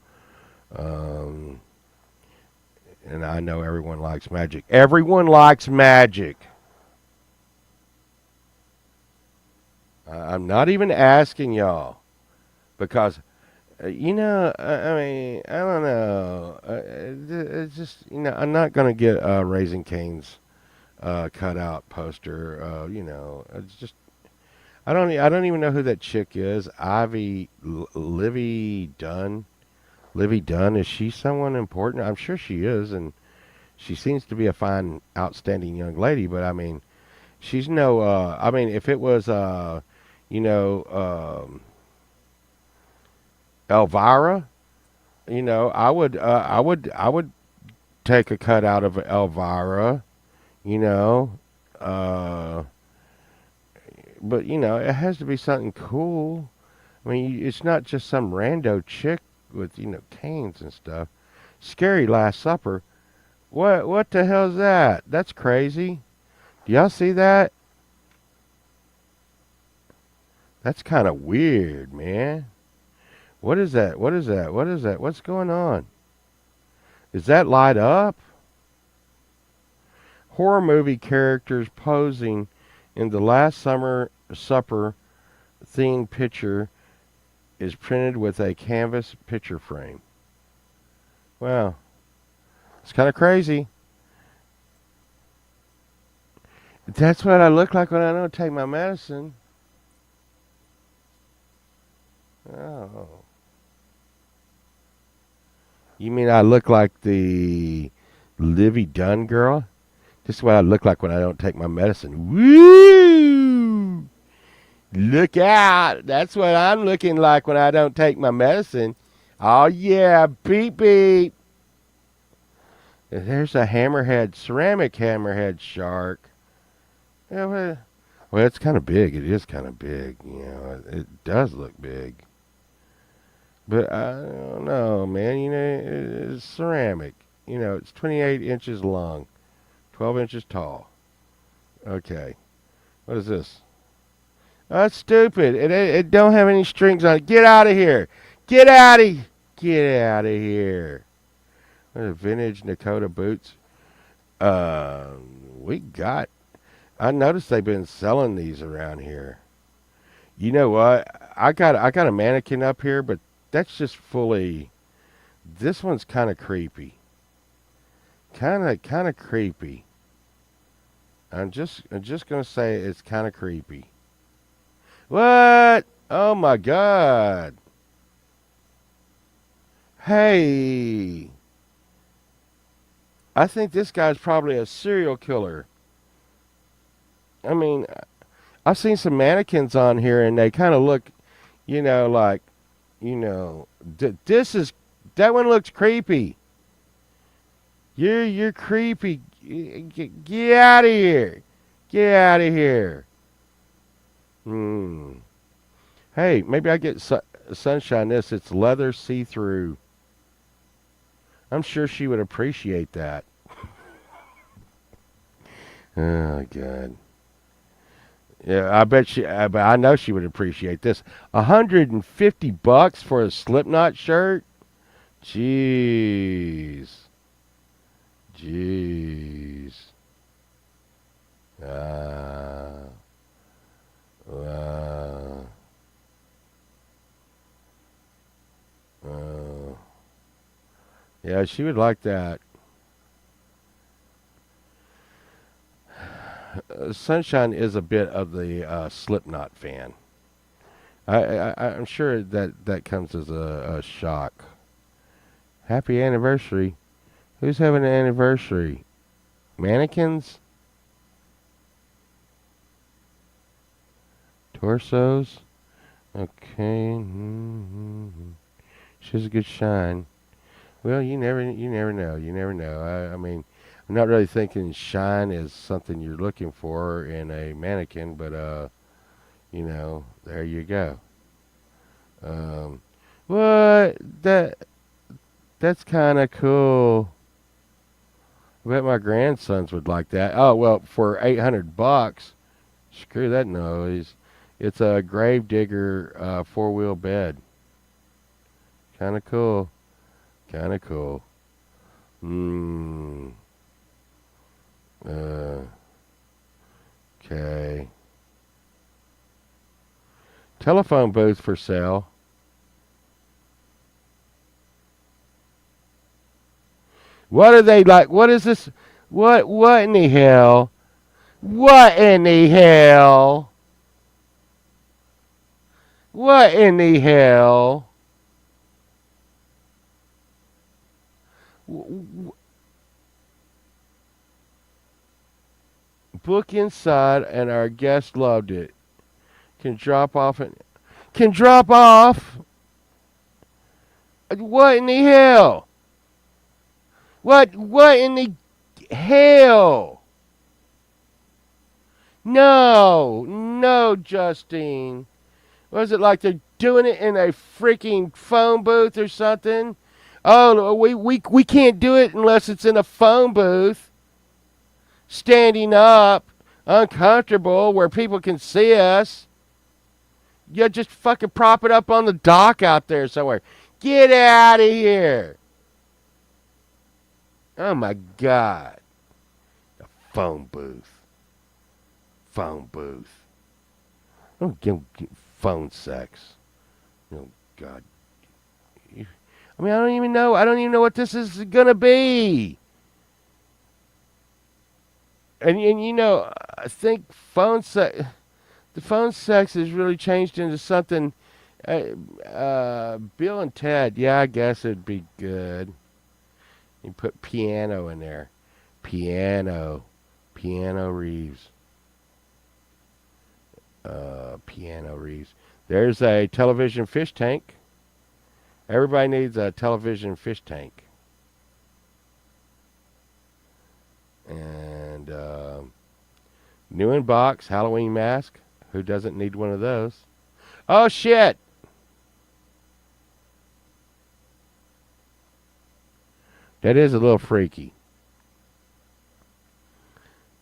Um, and I know everyone likes magic. Everyone likes magic. I'm not even asking y'all because I mean, I don't know. It's just I'm not gonna get Raising Cane's cutout poster. It's just I don't even know who that chick is. Livy Dunn. Livy Dunn, is she someone important? I'm sure she is, and she seems to be a fine, outstanding young lady. But I mean, she's no. I mean, if it was you know, Elvira, I would take a cut out of Elvira. You know, uh, but it has to be something cool. I mean, it's not just some rando chick with canes and stuff. Scary Last Supper. What the hell's that? That's crazy. Do y'all see that? That's kind of weird, man. What is that? What is that? What is that? What's going on? Is that light up? Horror movie characters posing in the Last Summer Supper themed picture is printed with a canvas picture frame. Wow, it's kind of crazy. That's what I look like when I don't take my medicine. Oh, you mean I look like the Livy Dunn girl? This is what I look like when I don't take my medicine. Woo! Look out! That's what I'm looking like when I don't take my medicine. Oh yeah, beep beep. There's a hammerhead, ceramic hammerhead shark. Yeah, well, it's kind of big. It is kind of big. It does look big. But I don't know, man. It's ceramic. It's 28 inches long, 12 inches tall. Okay. What is this? Oh, that's stupid. It don't have any strings on it. Get out of here. Get out of Get out of here. What are vintage Nakota boots? Uh, we got. I noticed they've been selling these around here. You know what? I got a mannequin up here, but that's just fully. This one's kind of creepy. Kind of creepy. I'm just gonna say it's kind of creepy. What? Oh my God! Hey, I think this guy's probably a serial killer. I mean, I've seen some mannequins on here, and they kind of look, like, this is that one looks creepy. You're creepy. Get out of here. Get out of here. Hmm. Hey, maybe I get sunshine. This it's leather see through. I'm sure she would appreciate that. Oh God. Yeah, I bet but I know she would appreciate this. $150 for a Slipknot shirt. Jeez. Jeez. Ah. Uh, uh, yeah, she would like that. Sunshine is a bit of the Slipknot fan. I'm sure that comes as a shock. Happy anniversary. Who's having an anniversary? Mannequins? Torsos? Okay. She has a good shine. Well, you never know. You never know. I mean, I'm not really thinking shine is something you're looking for in a mannequin, but there you go. Um, what that's kind of cool. I bet my grandsons would like that. Oh well, for $800, screw that noise. It's a Gravedigger 4-wheel bed. Kind of cool. Kind of cool. Hmm. Uh. Okay. Telephone booth for sale. What are they like? What is this? What in the hell? What in the hell? What in the hell? Book inside, and our guest loved it. Can drop off. What in the hell? What in the hell? No, no, Justine. Was it like they're doing it in a freaking phone booth or something? Oh, we can't do it unless it's in a phone booth, standing up, uncomfortable, where people can see us. You just fucking prop it up on the dock out there somewhere. Get out of here. Oh my God. A phone booth. Phone booth. Don't get phone sex. Oh God. I mean, I don't even know. I don't even know what this is gonna be. And you know, I think phone sex. The phone sex has really changed into something. Bill and Ted. Yeah, I guess it'd be good. You put piano in there. Piano. Piano Reeves. Piano Reeves. There's a television fish tank. Everybody needs a television fish tank. And new in box Halloween mask. Who doesn't need one of those? Oh shit! That is a little freaky.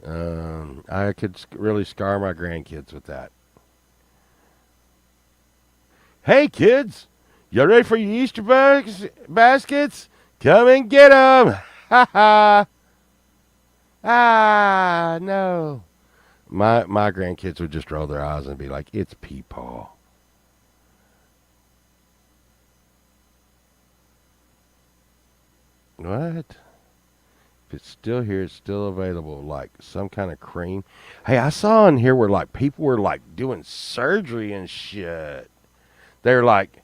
I could really scar my grandkids with that. Hey kids, you ready for your Easter baskets? Come and get them! Ha ha! Ah, no. My grandkids would just roll their eyes and be like, "It's Peepaw." What? If it's still here, it's still available. Like some kind of cream. Hey, I saw in here where like people were like doing surgery and shit. They're like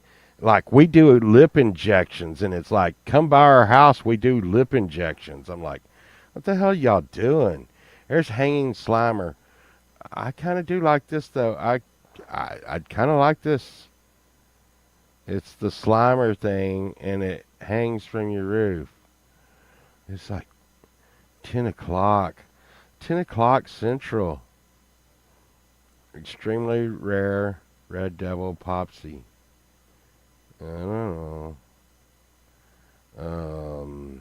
we do lip injections, and it's like, come by our house, we do lip injections. I'm like, what the hell y'all doing? There's hanging Slimer. I kind of do like this though. I kind of like this. It's the Slimer thing, and it hangs from your roof. It's like 10 o'clock. 10 o'clock Central. Extremely rare Red Devil Popsy. I don't know.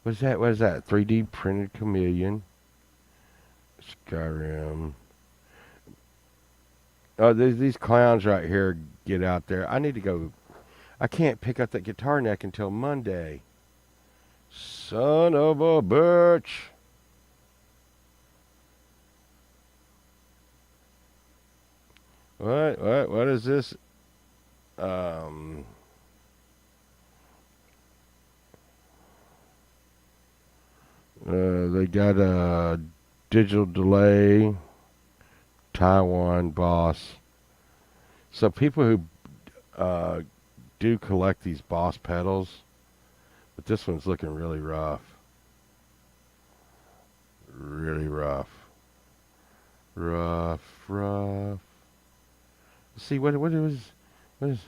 What's that? What is that? 3D printed chameleon. Skyrim. Oh, these clowns right here get out there. I need to go. I can't pick up that guitar neck until Monday. Son of a bitch. What is this? They got a digital delay, Taiwan Boss. So people who do collect these Boss pedals, but this one's looking really rough. Really rough. Rough. See what it was. What is?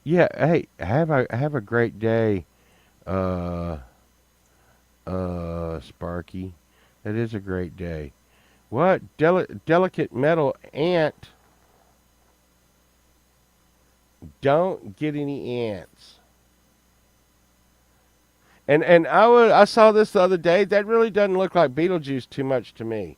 Yeah. Hey, have a great day, uh, Sparky. That is a great day. What delicate metal ant? Don't get any ants. And I saw this the other day. That really doesn't look like Beetlejuice too much to me.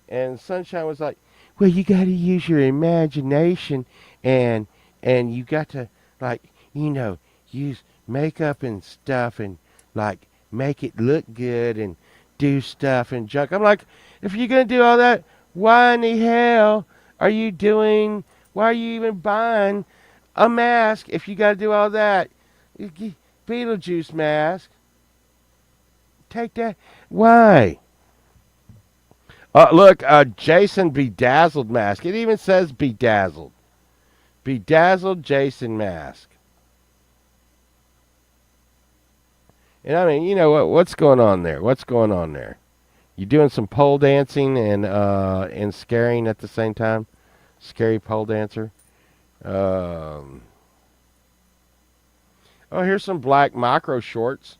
And Sunshine was like, "Well, you got to use your imagination, and you got to like, use makeup and stuff, and like make it look good and do stuff and junk." I'm like, if you're gonna do all that, why in the hell are you doing? Why are you even buying a mask if you got to do all that? Beetlejuice mask. Take that. Why? Look, Jason Bedazzled mask. It even says Bedazzled. Bedazzled Jason mask. And I mean, what's going on there? What's going on there? You doing some pole dancing and scaring at the same time? Scary pole dancer. Um, Oh, here's some black micro shorts.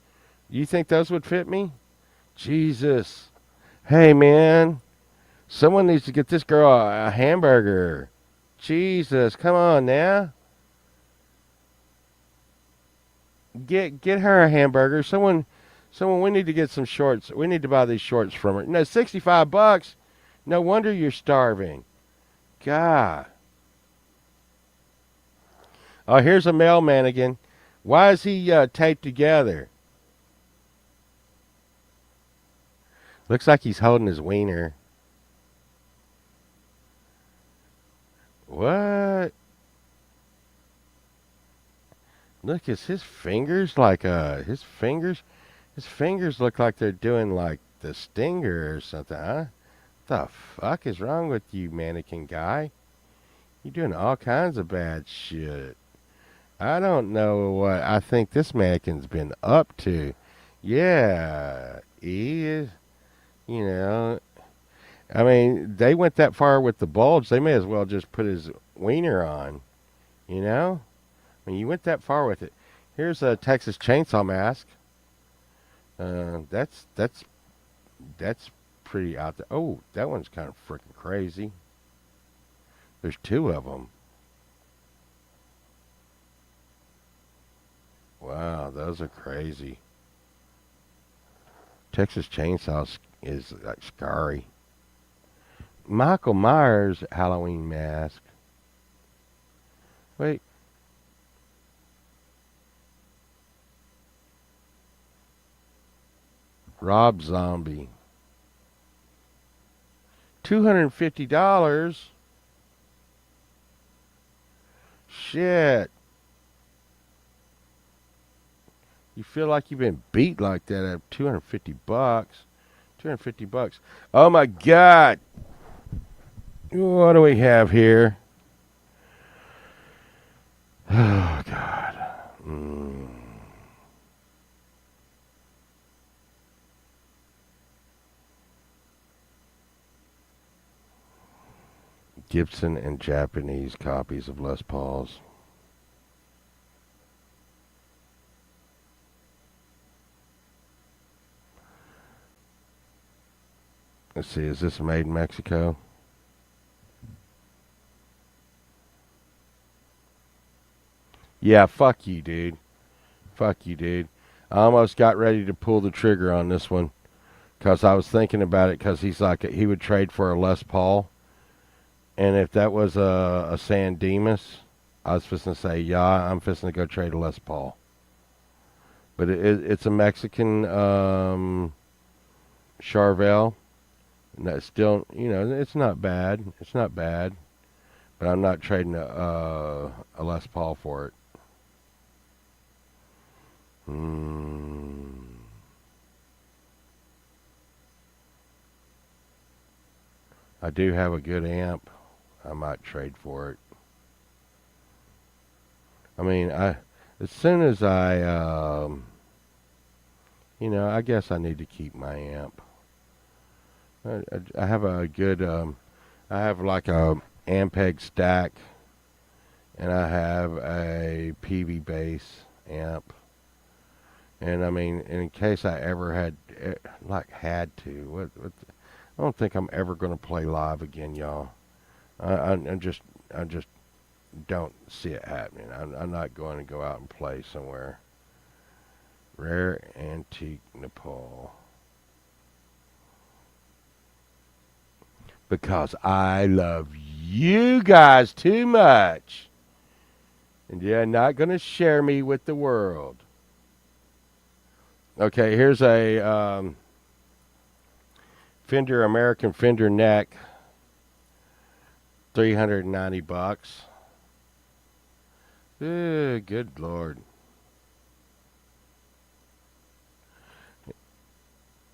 You think those would fit me? Jesus. Hey, man. Someone needs to get this girl a hamburger. Jesus, come on now. Get her a hamburger. Someone we need to get some shorts. We need to buy these shorts from her. No, $65. No wonder you're starving. God. Oh, here's a male mannequin. Why is he taped together? Looks like he's holding his wiener. What? Look, is his fingers like his fingers look like they're doing like the stinger or something, huh? The fuck is wrong with you, mannequin guy? You're doing all kinds of bad shit. I don't know what I think this mannequin's been up to. Yeah, he is, you know. I mean, they went that far with the bulge. They may as well just put his wiener on, you know? I mean, you went that far with it. Here's a Texas Chainsaw Mask. That's pretty out there. Oh, that one's kind of freaking crazy. There's two of them. Wow, those are crazy. Texas Chainsaw is like scary. Michael Myers Halloween mask. Wait. Rob Zombie. $250. Shit. You feel like you've been beat like that at $250. $250. Oh my God. What do we have here? Oh God. Gibson and Japanese copies of Les Pauls. Let's see, is this made in Mexico? Yeah, fuck you, dude. Fuck you, dude. I almost got ready to pull the trigger on this one because I was thinking about it because he's like, he would trade for a Les Paul. And if that was a San Dimas, I was fixing to say, yeah, I'm fixing to go trade a Les Paul. But it's a Mexican Charvel. And that's still, it's not bad. It's not bad. But I'm not trading a Les Paul for it. I do have a good amp. I might trade for it. I mean, as soon as I guess I need to keep my amp. I have a good, I have like a Ampeg stack, and I have a PV bass amp. And I mean, in case I ever had to, I don't think I'm ever going to play live again, y'all. I just don't see it happening. I'm not going to go out and play somewhere. Rare Antique Nepal. Because I love you guys too much. And you're not going to share me with the world. Okay, here's a American Fender neck. $390. Good Lord.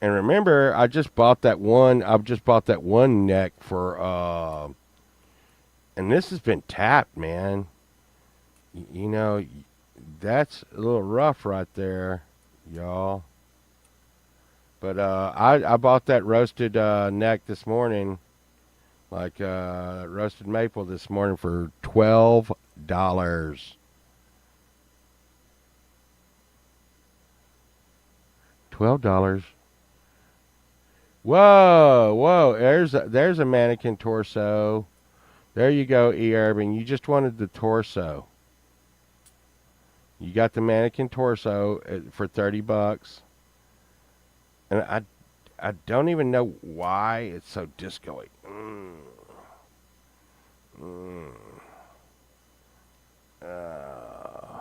And remember, I just bought that one neck for and this has been tapped, man. That's a little rough right there, y'all. But I bought that roasted neck this morning, like roasted maple this morning for $12. $12. Whoa, whoa! There's a mannequin torso. There you go, E. Urban. You just wanted the torso. You got the mannequin torso for $30, and I don't even know why it's so disco-y. Mm. Uh,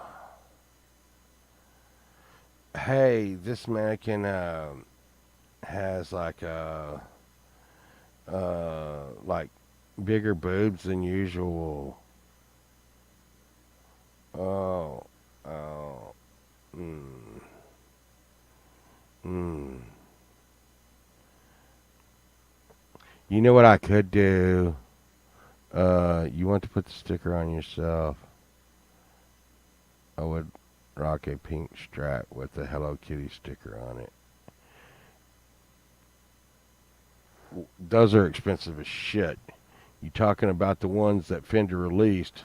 hey, this mannequin has like bigger boobs than usual. Oh, oh, mm, mm. You know what I could do? You want to put the sticker on yourself? I would rock a pink strap with the Hello Kitty sticker on it. Those are expensive as shit. You talking about the ones that Fender released?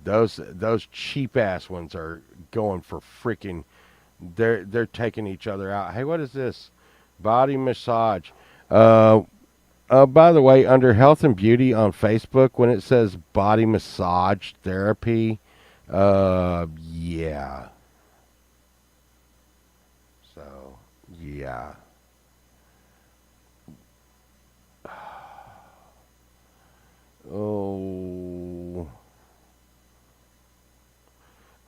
Those cheap ass ones are going for freaking. They're taking each other out. Hey, what is this? Body massage. Uh, by the way, under health and beauty on Facebook, when it says body massage therapy, yeah. So, yeah. Oh,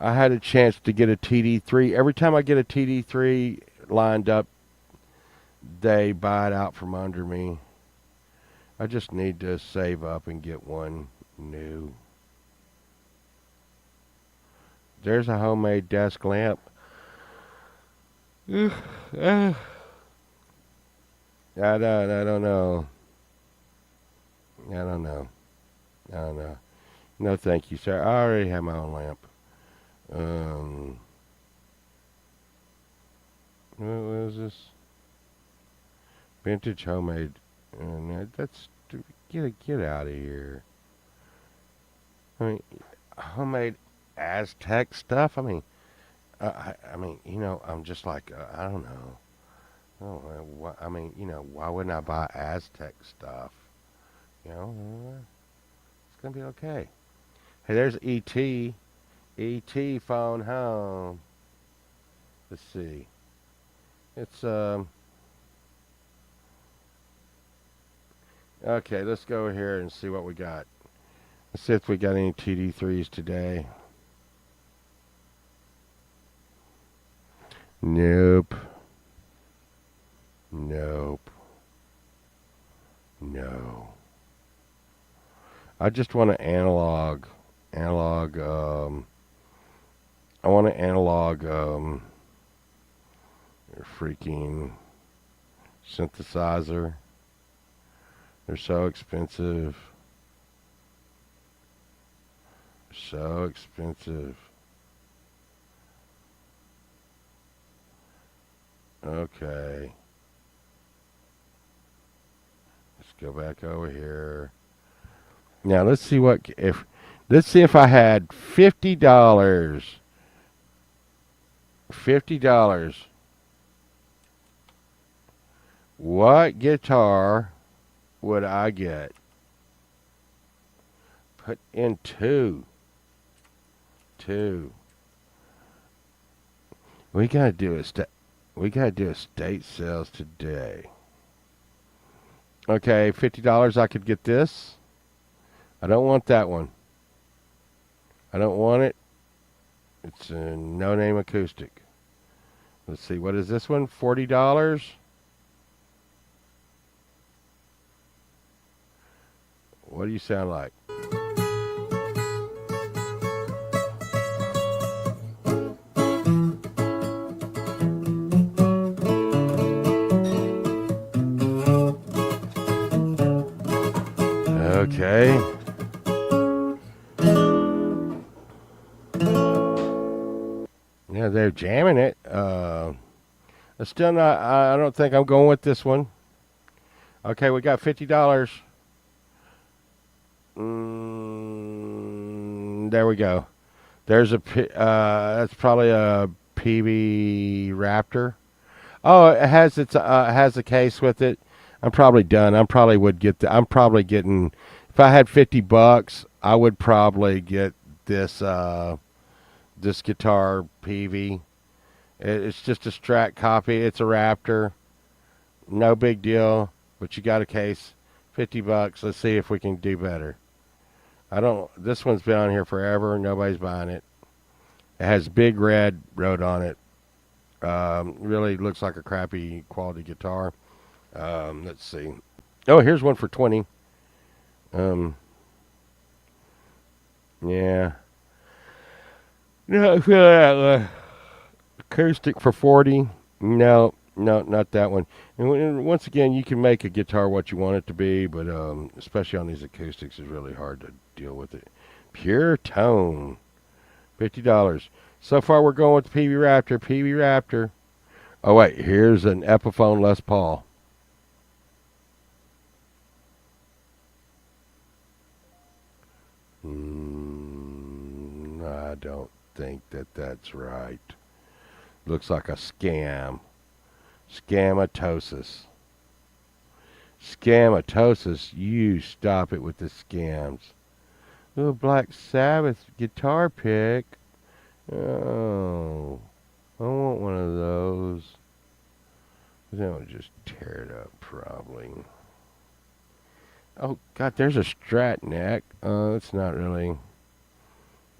I had a chance to get a TD3. Every time I get a TD3 lined up, they buy it out from under me. I just need to save up and get one new. There's a homemade desk lamp. I don't know. I don't know. I don't know. No, thank you, sir. I already have my own lamp. Um, what is this? Vintage homemade. That's get out of here. I mean, homemade Aztec stuff. I mean, I'm just like, I don't know. I mean, why wouldn't I buy Aztec stuff? It's gonna be okay. Hey, there's ET. ET phone home. Let's see. It's okay. Let's go here and see what we got. Let's see if we got any TD3s today. Nope. Nope. No. I just want an analog. Analog. I want an analog. Freaking synthesizer. They're so expensive. So expensive. Okay. Let's go back over here. Now let's see let's see if I had $50. $50. What guitar would I get? Put in two. We gotta do estate sales today. Okay, $50. I could get this. I don't want that one. I don't want it. It's a no-name acoustic. Let's see. What is this one? $40. What do you sound like? Okay. Yeah, they're jamming it. Still not. I don't think I'm going with this one. Okay, we got $50. There we go. There's that's probably a PB Raptor. Oh, it has a case with it. I'm probably done. I'm probably would get I'm probably getting if I had $50, I would probably get this this guitar PV. It's just a Strat copy. It's a Raptor. No big deal, but you got a case. $50. Let's see if we can do better. I don't. This one's been on here forever. Nobody's buying it. It has big red wrote on it. Really looks like a crappy quality guitar. Let's see. Oh, here's one for 20. Um, yeah. No, I feel that acoustic for 40. No, no, not that one. And once again, you can make a guitar what you want it to be, but especially on these acoustics, it's really hard to deal with it. Pure tone, $50. So far, we're going with the PV Raptor. PV Raptor. Oh wait, here's an Epiphone Les Paul. I don't think that that's right. Looks like a scam. Scamatosis. Scamatosis. You stop it with the scams. Little Black Sabbath guitar pick. Oh, I want one of those. That would just tear it up, probably. Oh, God, there's a Strat neck. It's not really.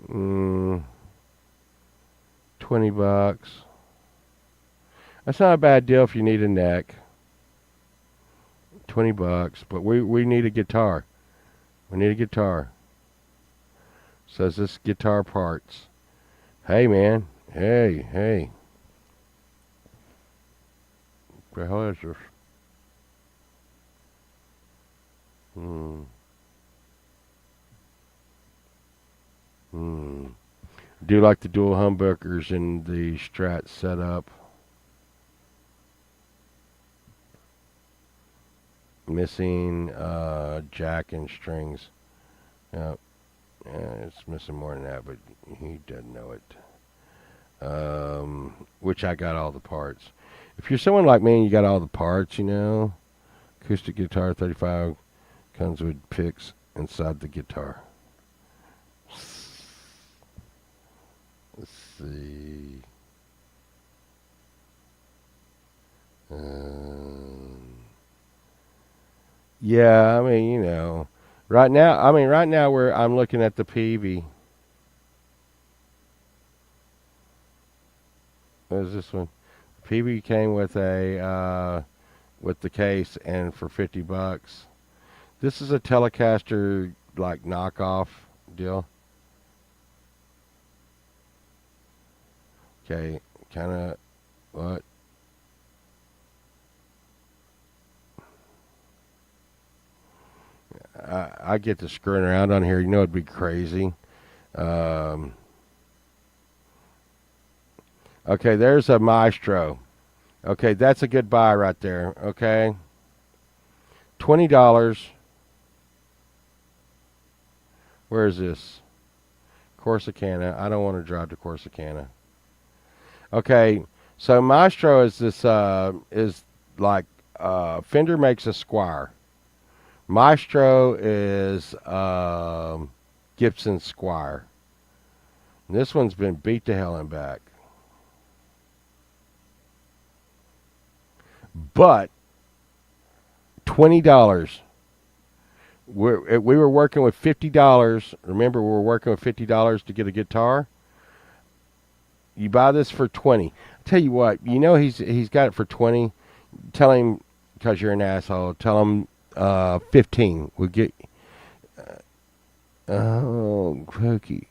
$20. That's not a bad deal if you need a neck. $20, but we need a guitar. We need a guitar. Says this guitar parts. Hey, man. Hey. What the hell is this? Do like the dual humbuckers and the Strat setup. Missing jack and strings. Yep. Yeah, it's missing more than that, but he doesn't know it. Which I got all the parts. If you're someone like me and you got all the parts, acoustic guitar 35 comes with picks inside the guitar. Let's see. Yeah, right now where I'm looking at the PV. What is this one? PV came with a with the case and for $50. This is a Telecaster like knockoff deal. Okay, kind of what? I get to screwing around on here. It'd be crazy. Um, okay, there's a Maestro. Okay, that's a good buy right there. Okay, $20. Where is this? Corsicana. I don't want to drive to Corsicana. Okay, so Maestro is this is like Fender makes a Squire. Maestro is Gibson Squire. And this one's been beat to hell and back. But $20. We were working with $50. Remember, we were working with $50 to get a guitar. You buy this for 20. I tell you what, he's got it for 20. Tell him because you're an asshole. Tell him 15. We'll get. Oh, Cookie.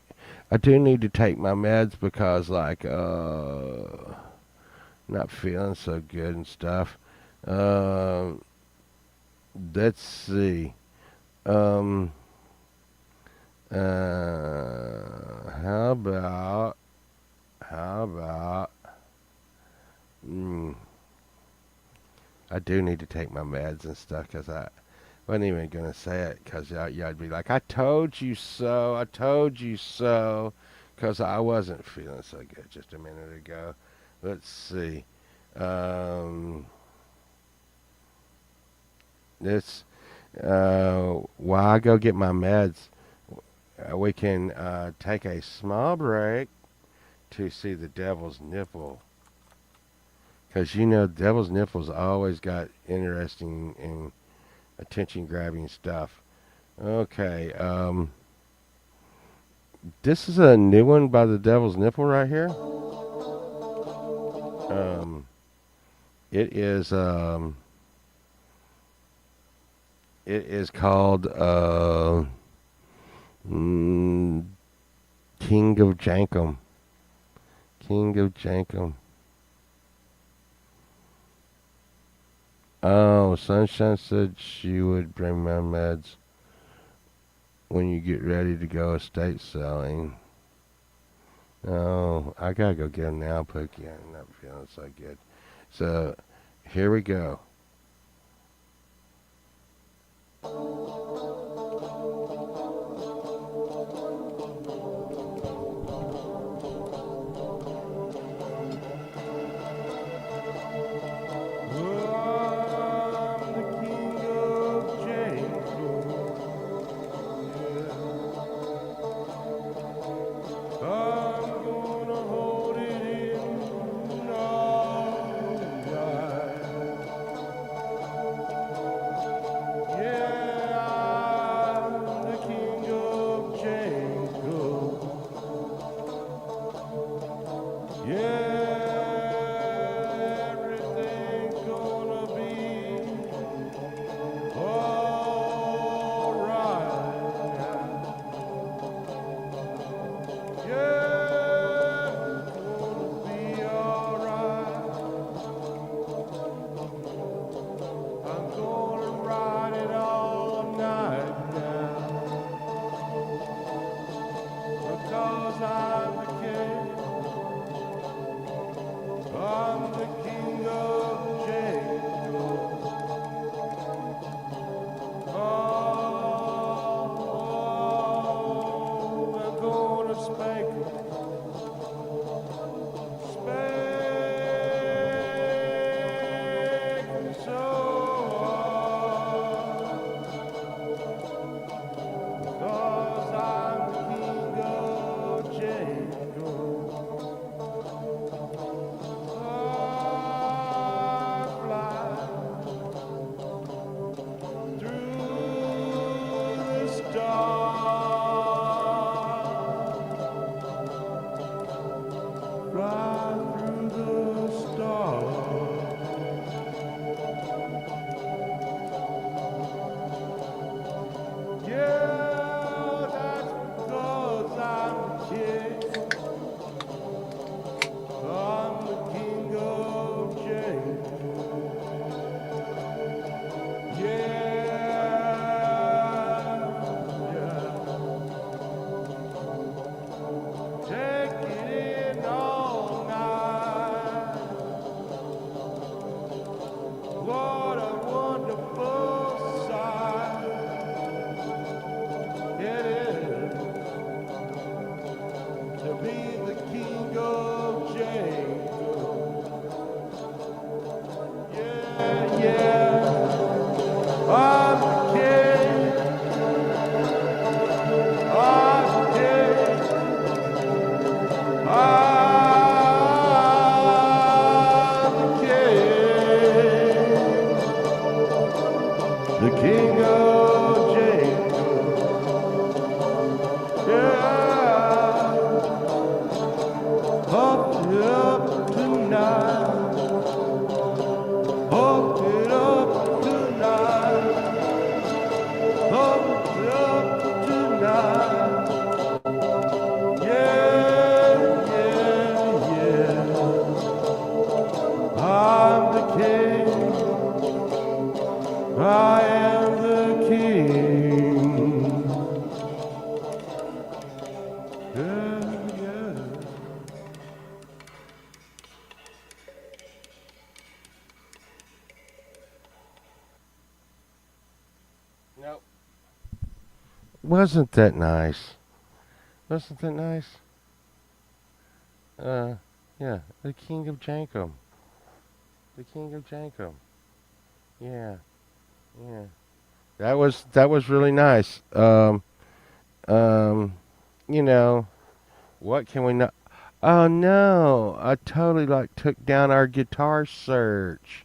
I do need to take my meds because, not feeling so good and stuff. Let's see. How about? I do need to take my meds and stuff because I wasn't even going to say it because y'all be like, I told you so. I told you so. Because I wasn't feeling so good just a minute ago. Let's see. Um, this while I go get my meds, we can take a small break to see the devil's nipple. Because you know, devil's nipple's always got interesting and attention grabbing stuff. Okay, this is a new one by the devil's nipple right here. Um, it is it is called mm, King of Jankum. King of Jankum. Oh, Sunshine said she would bring my meds when you get ready to go estate selling. Oh, I gotta go get them now, Pookie. I'm not feeling so good. So, here we go. Nope. Wasn't that nice? Wasn't that nice? Uh, yeah, the King of Jankum. The King of Jankum. Yeah, yeah. That was really nice. Um, you know, what can we not? Oh no, I totally like took down our guitar search.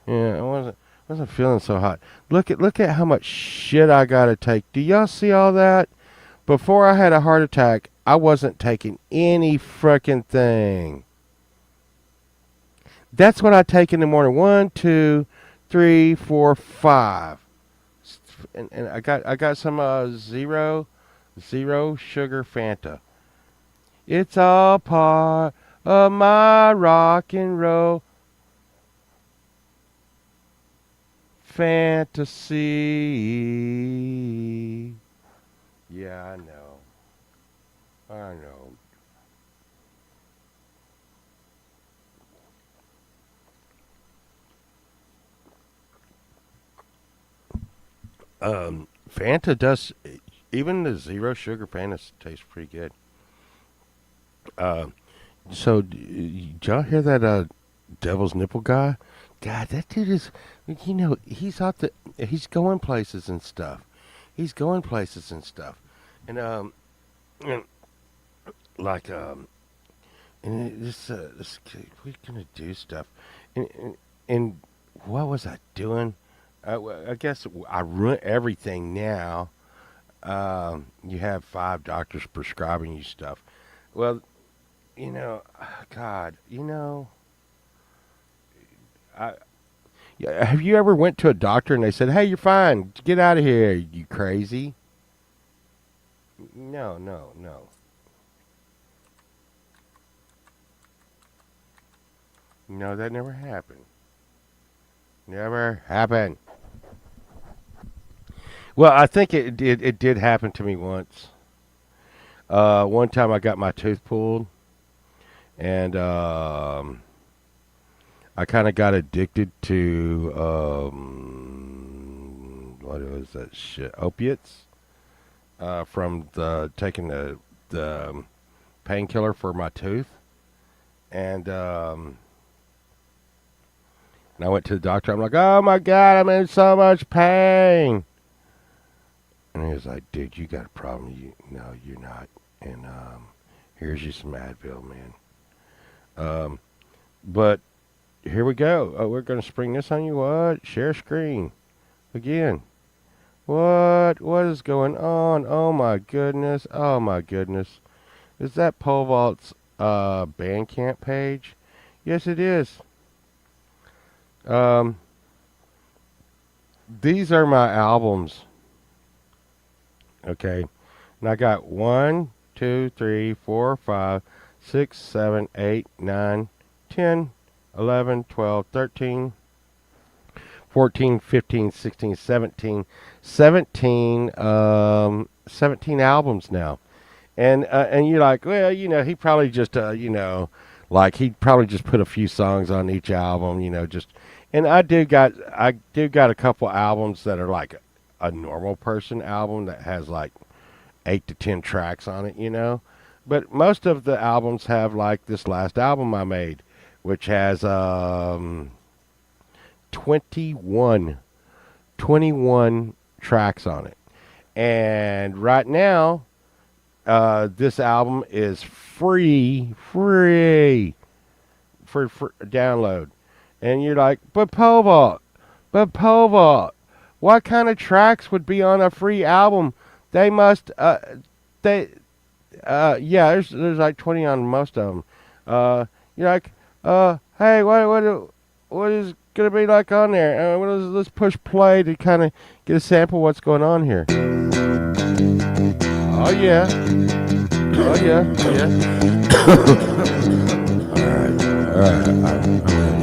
Yeah, I wasn't feeling so hot. Look at how much shit I gotta take. Do y'all see all that? Before I had a heart attack, I wasn't taking any frickin' thing. That's what I take in the morning. One, two, three, four, five. And I got some zero sugar Fanta. It's all part of my rock and roll fantasy. Yeah, I know. I know. Fanta does, even the zero sugar Fanta tastes pretty good. Uh, so did y'all hear that Devil's Nipple guy? God, that dude is, he's out the, he's going places and stuff. He's going places and stuff, and and like this we're gonna do stuff, and what was I doing? I guess I ruin everything now. You have five doctors prescribing you stuff. Well, God, I yeah, have you ever went to a doctor and they said, "Hey, you're fine. Get out of here, you crazy." No, no, no, no. That never happened. Never happened. Well, I think it did. It did happen to me once. One time I got my tooth pulled, and I kind of got addicted to what was that shit? Opiates. From the taking the painkiller for my tooth, and and I went to the doctor. I'm like, "Oh my god, I'm in so much pain." And he was like, "Dude, you got a problem. No, you're not. And here's you some Advil, man." Um, but here we go. Oh, we're gonna spring this on you. What? Share screen again. What? What is going on? Oh my goodness. Oh my goodness. Is that Pole Vault's Bandcamp page? Yes, it is. Um, these are my albums. Okay. And I got 17 albums now. And you're like, well, he probably just like he probably just put a few songs on each album, just and I do got a couple albums that are like a normal person album that has like 8 to 10 tracks on it. But most of the albums have like this last album I made, which has 21 21 tracks on it. And right now, this album is free for download. And you're like, but Povalt, what kind of tracks would be on a free album? They must, they, yeah, there's like 20 on most of them. You're like, hey, what is gonna be like on there? Let's push play to kind of get a sample of what's going on here. Oh yeah, oh yeah, yeah. All right, I'm ready.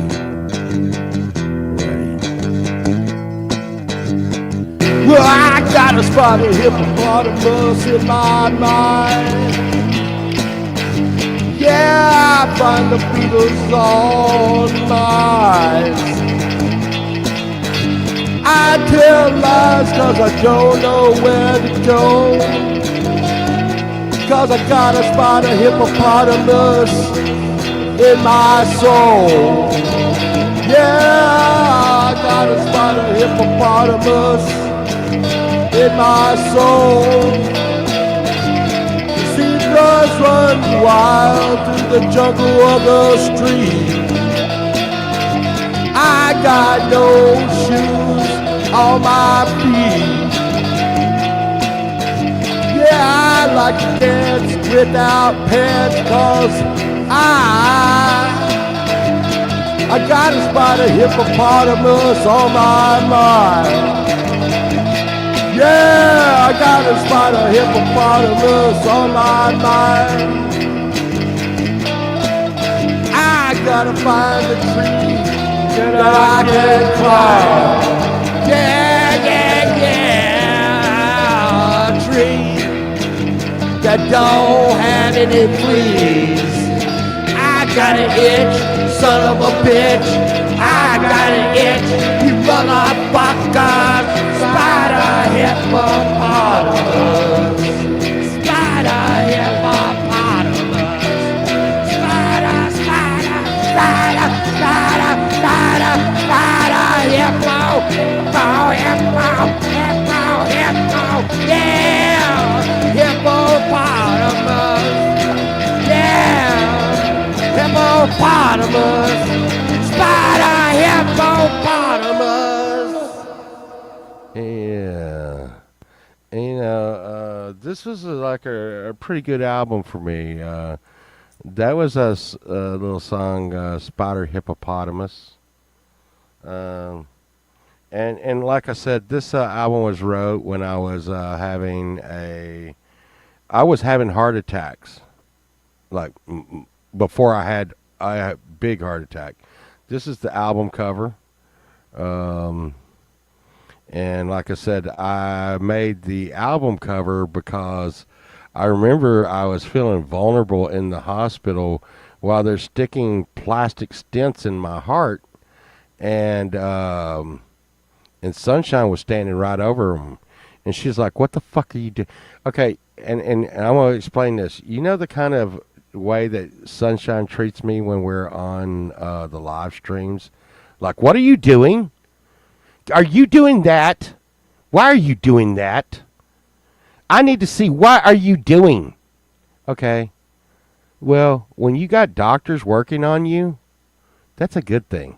Well, I got a spotted hippopotamus in my mind. Yeah, I find the Beatles on mine. I tell lies cause I don't know where to go. Cause I got a spotted hippopotamus in my soul. Yeah, I got a spider hippopotamus in my soul. The zebras run wild through the jungle of the street. I got no shoes on my feet. Yeah, I like to dance without pants, 'cause I got a spider hippopotamus on my mind. Yeah, I got a spider hippopotamus on my mind. I gotta find the tree that I can climb. Yeah, yeah, yeah. A tree that don't have any fleas. I got an itch, son of a bitch. I got an itch, you motherfucker. Spider hippopotamus. Spider hippopotamus. Spider, spider, spider, spider, spider, spider, hippo, hippo, yeah, hippopotamus, yeah, hippopotamus, spider hippopotamus. Yeah. This was like a pretty good album for me. That was a little song, Spider Hippopotamus. And like I said, this album was wrote when I was I was having heart attacks, like before I had big heart attack. This is the album cover, and like I said, I made the album cover because I remember I was feeling vulnerable in the hospital while they're sticking plastic stents in my heart, and Sunshine was standing right over him, and she's like, "What the fuck are you doing?" Okay, and I'm gonna explain this. You know the kind of way that Sunshine treats me when we're on the live streams, like, "What are you doing? Are you doing that? Why are you doing that? I need to see, what are you doing?" Okay, well, when you got doctors working on you, that's a good thing.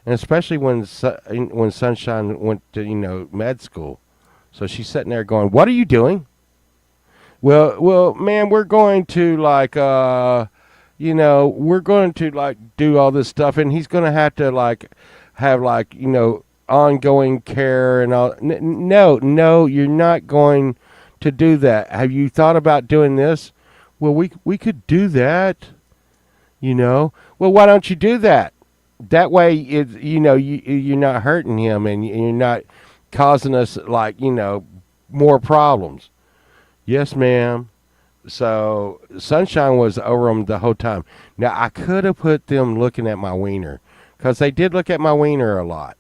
And especially when Sunshine went to med school, so she's sitting there going, "What are you doing?" Well, man, we're going to we're going to do all this stuff, and he's going to have to have ongoing care and all. No, you're not going to do that. Have you thought about doing this? Well, we could do that. Well, why don't you do that? That way, you're not hurting him, and you're not causing us more problems. Yes, ma'am. So Sunshine was over them the whole time. Now I could have put them looking at my wiener, because they did look at my wiener a lot.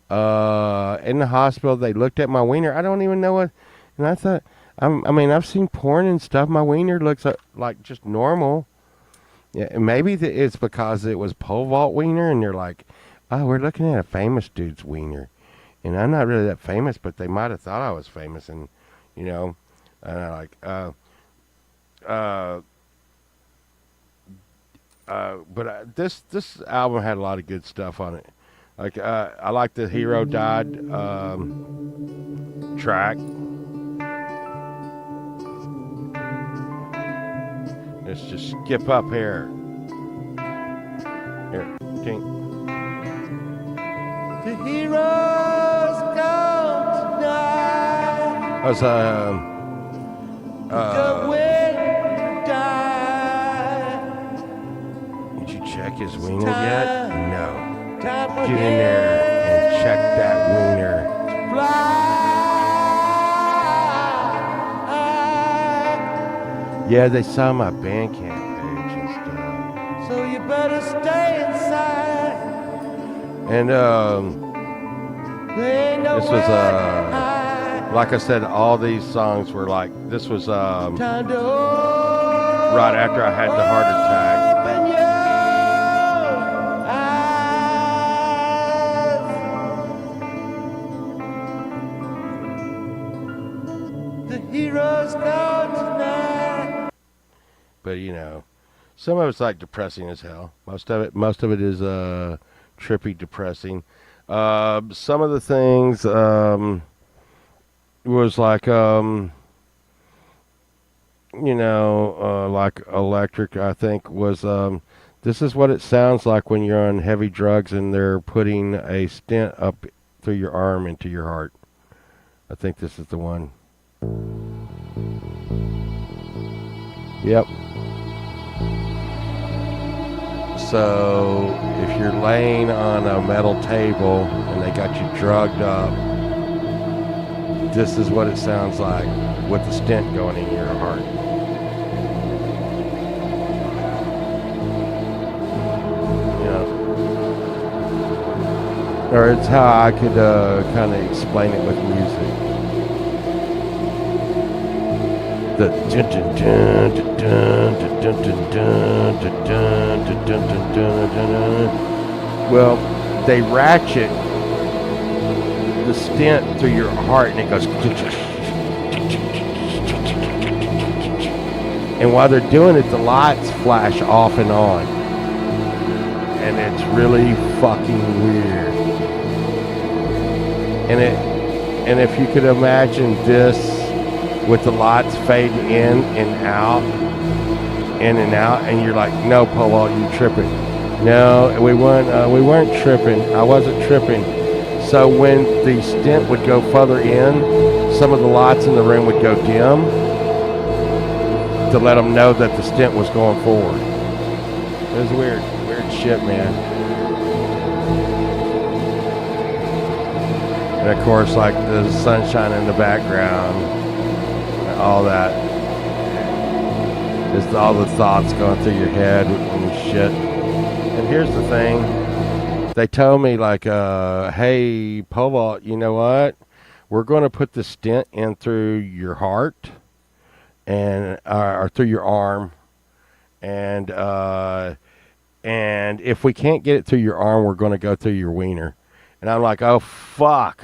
In the hospital, they looked at my wiener. I don't even know what. And I thought, I've seen porn and stuff. My wiener looks like just normal. Yeah, maybe it's because it was pole vault wiener, and they're like, "Oh, we're looking at a famous dude's wiener," and I'm not really that famous, but they might have thought I was famous, and and I but this album had a lot of good stuff on it. I like the Hero Died track. Let's just skip up here. Here, tink. The heroes come tonight. That was did you check his wiener yet? No. Get in there and check that wiener. Yeah, they saw my Bandcamp page and stuff. So you better stay inside. And this was like I said, all these songs were this was right after I had the heart attack. the heroes go tonight. But you know, some of it's like depressing as hell. Most of it is trippy, depressing. Some of the things was like like electric. I think was this is what it sounds like when you're on heavy drugs and they're putting a stent up through your arm into your heart. I think this is the one. Yep. So if you're laying on a metal table and they got you drugged up, this is what it sounds like with the stent going in your heart. Or it's how I could kind of explain it with music. The dun dun dun dun dun dun dun dun dun dun dun dun. Well, they ratchet the stent through your heart, and it goes. And while they're doing it, the lights flash off and on, and it's really fucking weird. And if you could imagine this with the lights fading in and out, and you're like, no, Paul, you tripping? No, we weren't tripping. I wasn't tripping. So when the stent would go further in, some of the lights in the room would go dim to let them know that the stent was going forward. It was weird shit, man. And of course, like the sunshine in the background, all that. Just all the thoughts going through your head and shit. And here's the thing. They told me, like, hey, Povalt, you know what? We're going to put the stent in through your heart and or through your arm. And if we can't get it through your arm, we're going to go through your wiener. And I'm like, oh, fuck.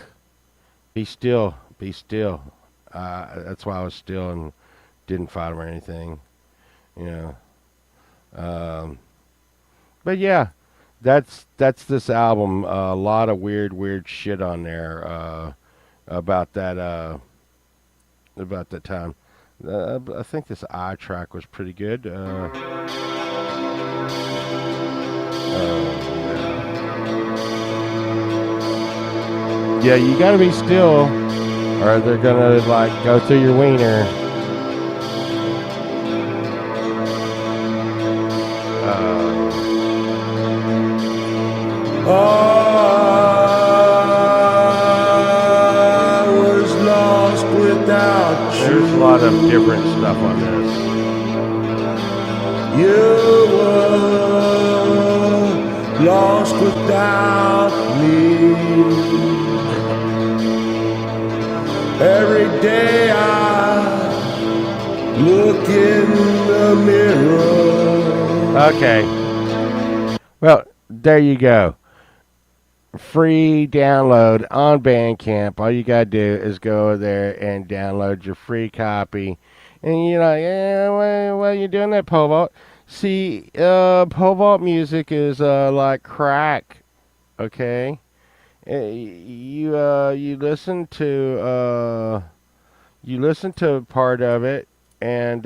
Be still. Be still. That's why I was still and didn't fight him or anything. You know. But yeah, that's this album. A lot of weird shit on there about that time. I think this I track was pretty good. Yeah, you gotta be still, or they're gonna like go through your wiener. I was lost without you. There's a lot of different stuff on this. You were lost without me. Every day I look in the mirror. Okay. Well, there you go. Free download on Bandcamp. All you gotta do is go over there and download your free copy. And you're like, yeah, why are you doing that, Povalt? See, Povalt music is like crack. Okay. You listen to part of it, and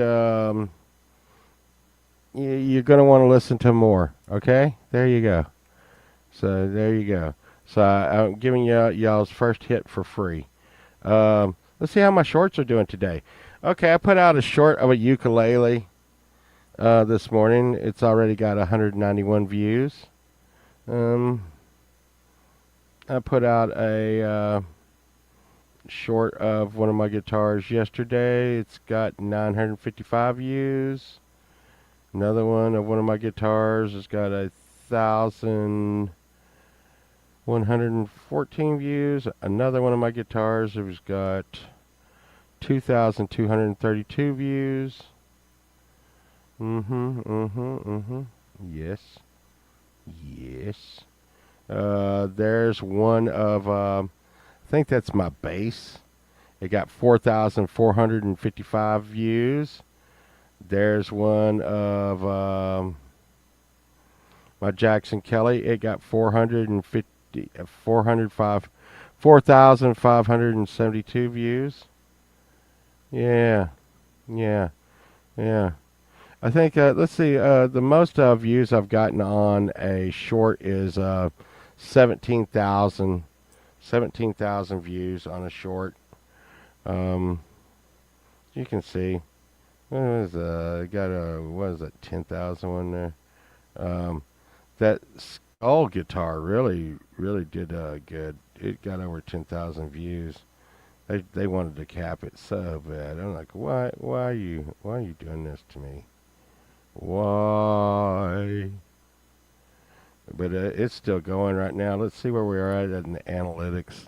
you're gonna want to listen to more. Okay, there you go. So there you go. So I'm giving y'all's first hit for free. Let's see how my shorts are doing today. Okay, I put out a short of a ukulele this morning. It's already got 191 views. I put out a short of one of my guitars yesterday. It's got 955 views. Another one of one of my guitars has got 1,114 views. Another one of my guitars has got 2,232 views. Yes. There's one of, I think that's my bass. It got 4,455 views. There's one of my Jackson Kelly. It got 4,572 views. Yeah, yeah, yeah. I think, let's see, the most views I've gotten on a short is 17,000 views on a short. You can see, got a, what is it, 10,000 one there. That skull guitar really did good. It got over 10,000 views. They wanted to cap it so bad. I'm like, why are you doing this to me? Why? But it's still going right now. Let's see where we are at in the analytics.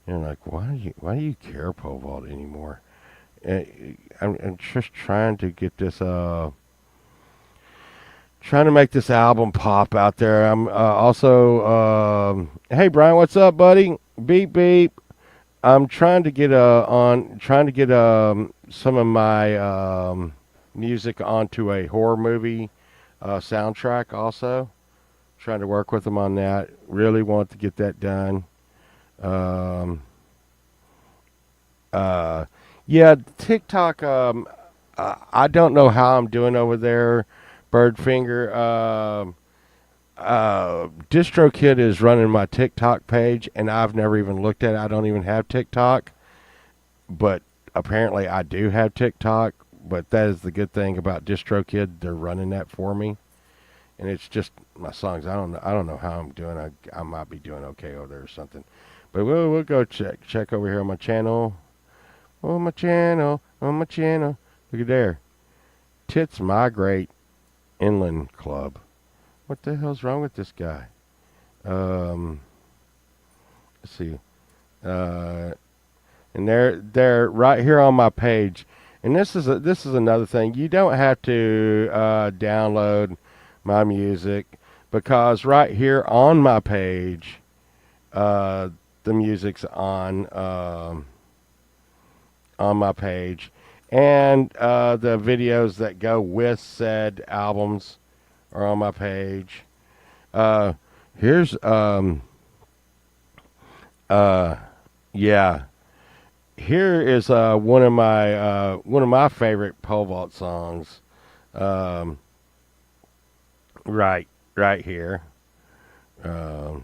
You're like, why do you care, Pole Vault, anymore? I'm just trying to get this trying to make this album pop out there. I'm also hey Brian, what's up, buddy? Beep beep. I'm trying to get some of my music onto a horror movie soundtrack also. Trying to work with them on that. Really want to get that done. Yeah, TikTok. I don't know how I'm doing over there, Birdfinger. DistroKid is running my TikTok page, and I've never even looked at it. I don't even have TikTok, but apparently I do have TikTok. But that is the good thing about DistroKid; they're running that for me, and it's just my songs. I don't know how I'm doing. I might be doing okay over there or something, but we'll go check over here on my channel. On my channel. Look at there, Tits, Migrate, Inland Club. What the hell's wrong with this guy? Let's see. And they're right here on my page. And this is another thing. You don't have to download my music, because right here on my page, the music's on my page, and the videos that go with said albums are on my page. Here's yeah. Here is one of my favorite Pole Vault songs. Right here. Let's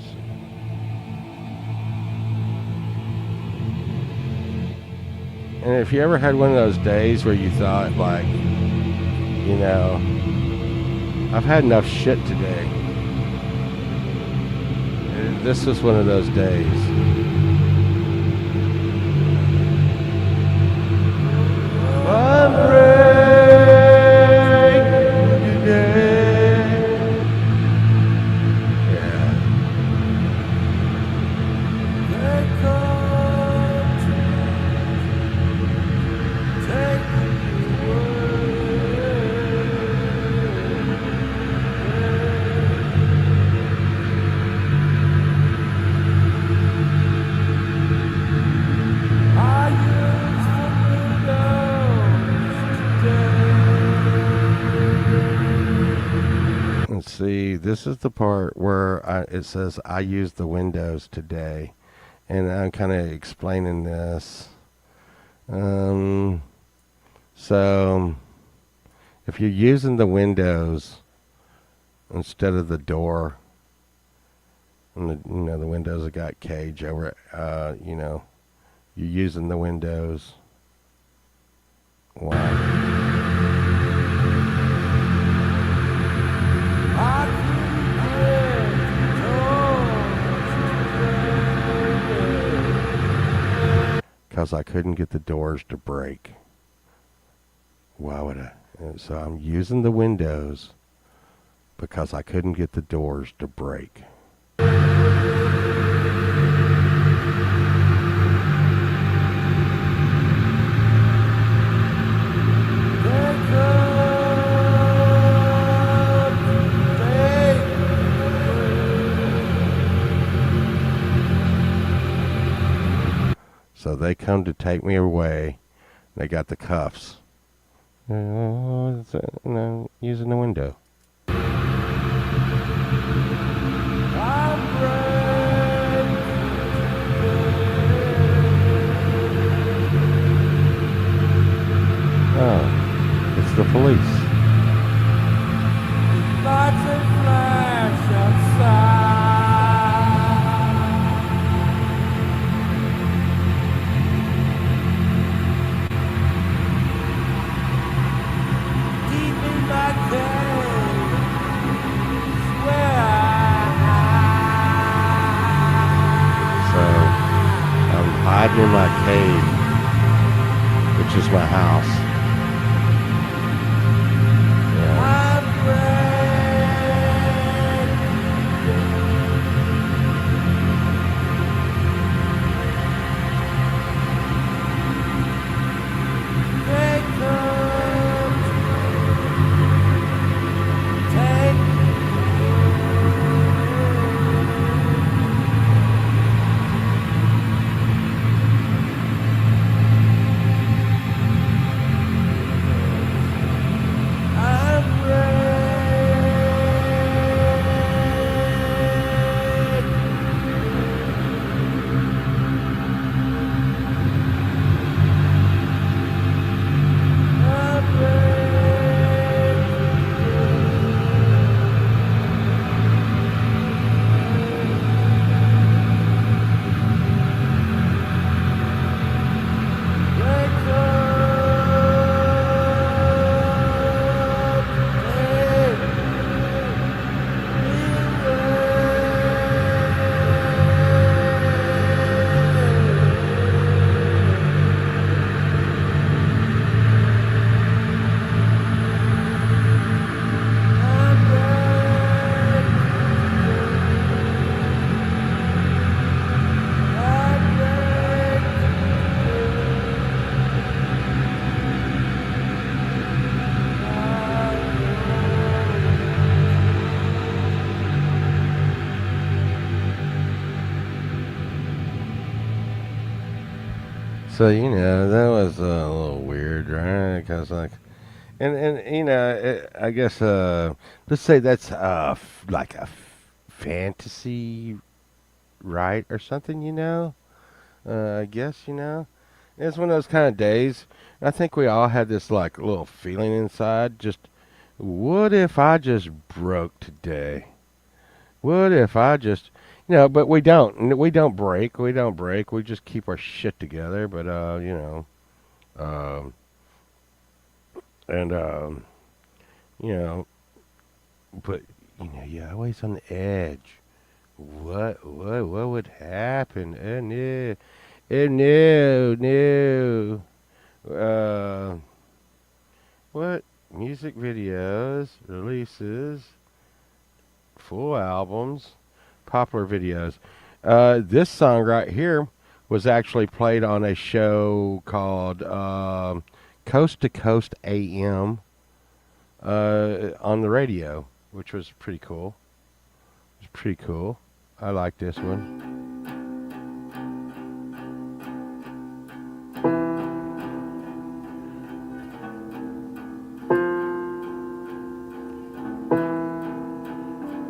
see. And if you ever had one of those days where you thought, like, you know, I've had enough shit today. This is one of those days. One break today. Yeah. Let's see, this is the part where it says I used the windows today, and I'm kind of explaining this. So if you're using the windows instead of the door, and the windows have got cage over it, you're using the windows. Why? Because I couldn't get the doors to break. Why would I? So I'm using the windows because I couldn't get the doors to break. So they come to take me away. They got the cuffs. Using the window. Oh, it's the police. Lights that flash outside. Deep in my cave is where So I'm hiding in my cave, which is my house. I'm So that was a little weird, right? Because I guess let's say that's like a fantasy, right, or something. I guess it's one of those kind of days. I think we all had this like little feeling inside. Just what if I just broke today? What if I just but we don't. We don't break. We don't break. We just keep our shit together. But um, and you know, but you're always on the edge. What would happen? No, no. What music videos, releases, full albums, popular videos. This song right here was actually played on a show called Coast to Coast AM on the radio, which was pretty cool. It was pretty cool. I like this one.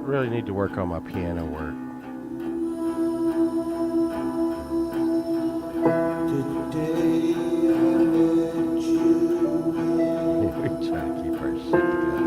Really need to work on my piano work. We try to keep our shit together.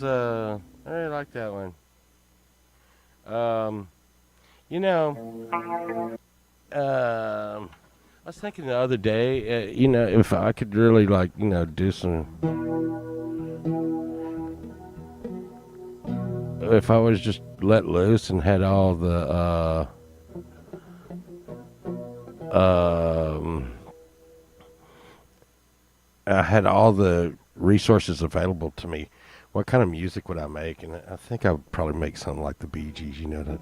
was I really like that one. Um, you know, I was thinking the other day, if I could really like, do some, if I was just let loose and had all the, um, I had all the resources available to me, what kind of music would I make? And I think I would probably make something like the Bee Gees. That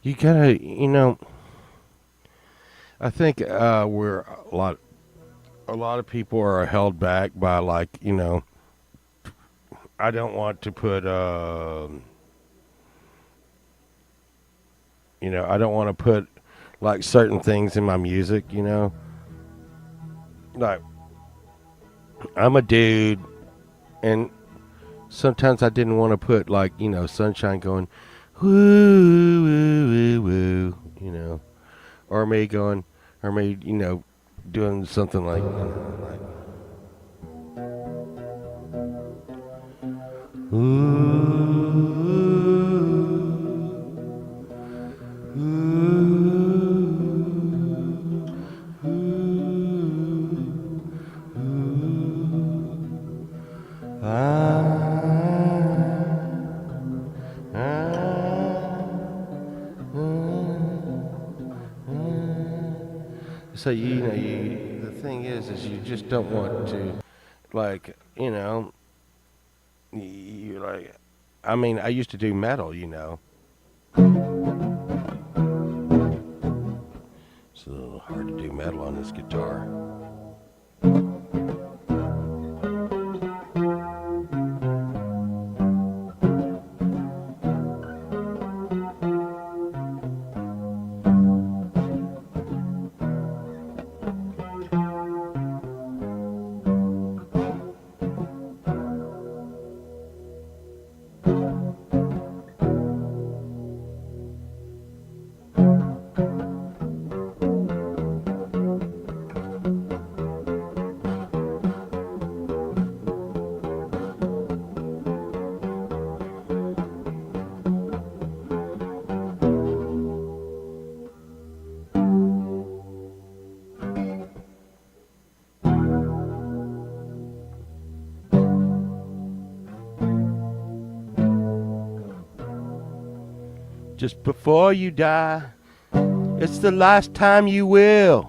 you gotta, I think we're a lot of people are held back by like, I don't want to put, I don't want to put like certain things in my music. Like I'm a dude, and sometimes I didn't want to put like sunshine going woo woo woo woo, or me going, or me doing something like like ooh, ooh, ooh, so the thing is you just don't want to, like, you like. I mean, I used to do metal. It's a little hard to do metal on this guitar. Just before you die, it's the last time you will.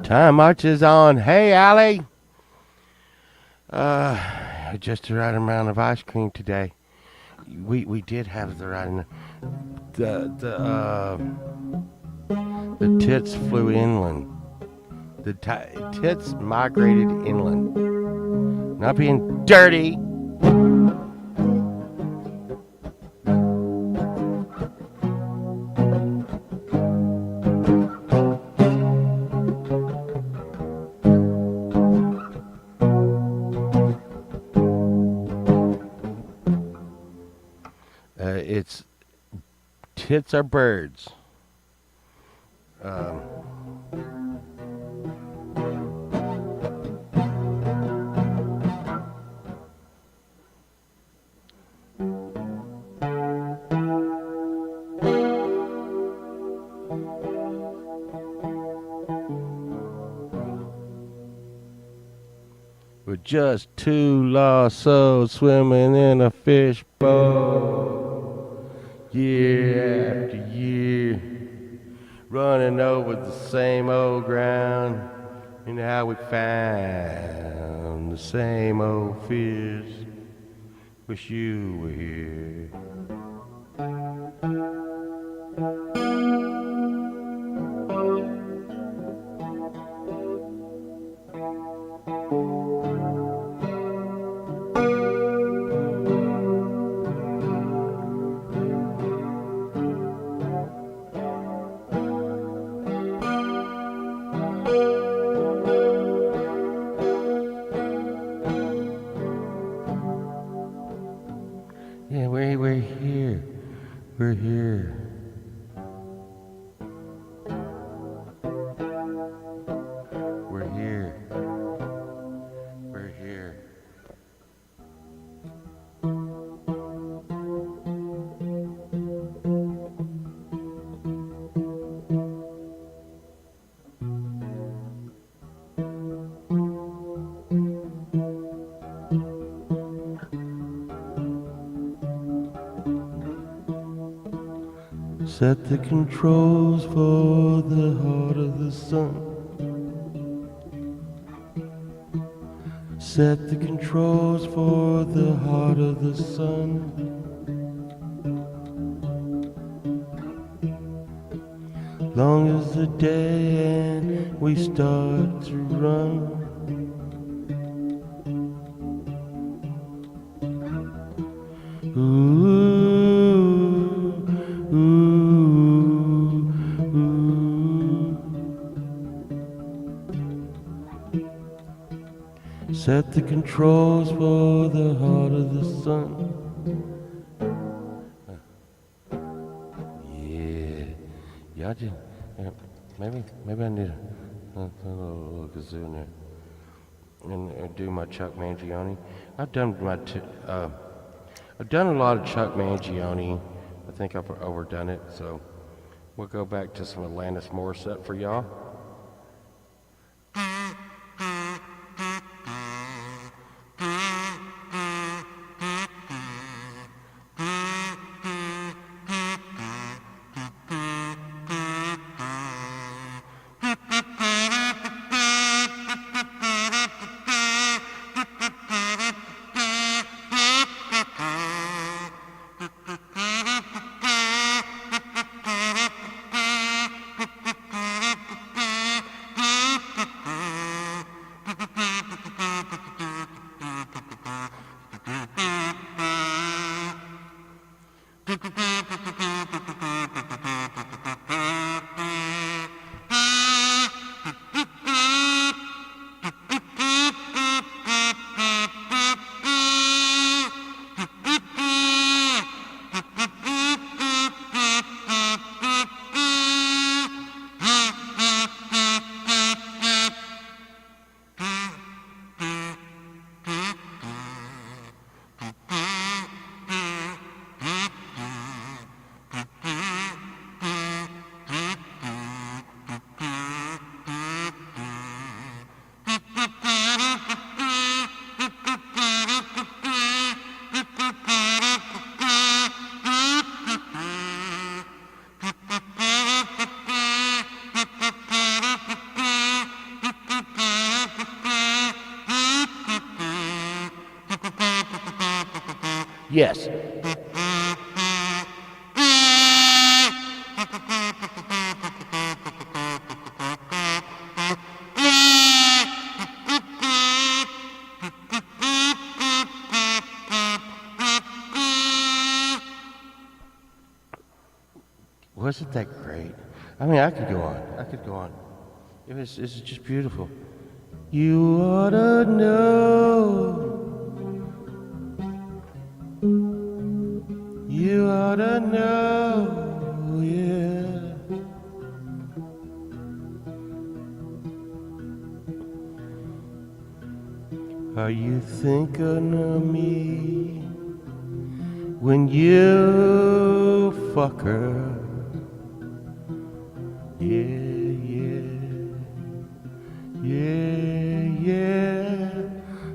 Time marches on. Hey, Allie. Just the right amount of ice cream today. We did have the right amount. The tits flew inland. The tits migrated inland. Not being dirty. It's tits are birds. Um, we're just two lost souls swimming in a fishbowl, year after year, running over the same old ground, and how we found the same old fears. Wish you were here. Yeah, we're here. We're here. We're here. We're here. Set the controls for the heart of the sun. Set the controls for the heart of the sun. Long as the day and we start to run. Set the controls for the heart of the sun. Yeah, y'all just maybe I need a little kazoo in there and do my Chuck Mangione. I've done a lot of Chuck Mangione. I think I've overdone it, so we'll go back to some Alanis Morissette for y'all. Yes. Wasn't that great? I mean, I could go on. It's just beautiful. You ought to know. You ought to know, yeah. Are you thinking of me when you fuck her? Yeah.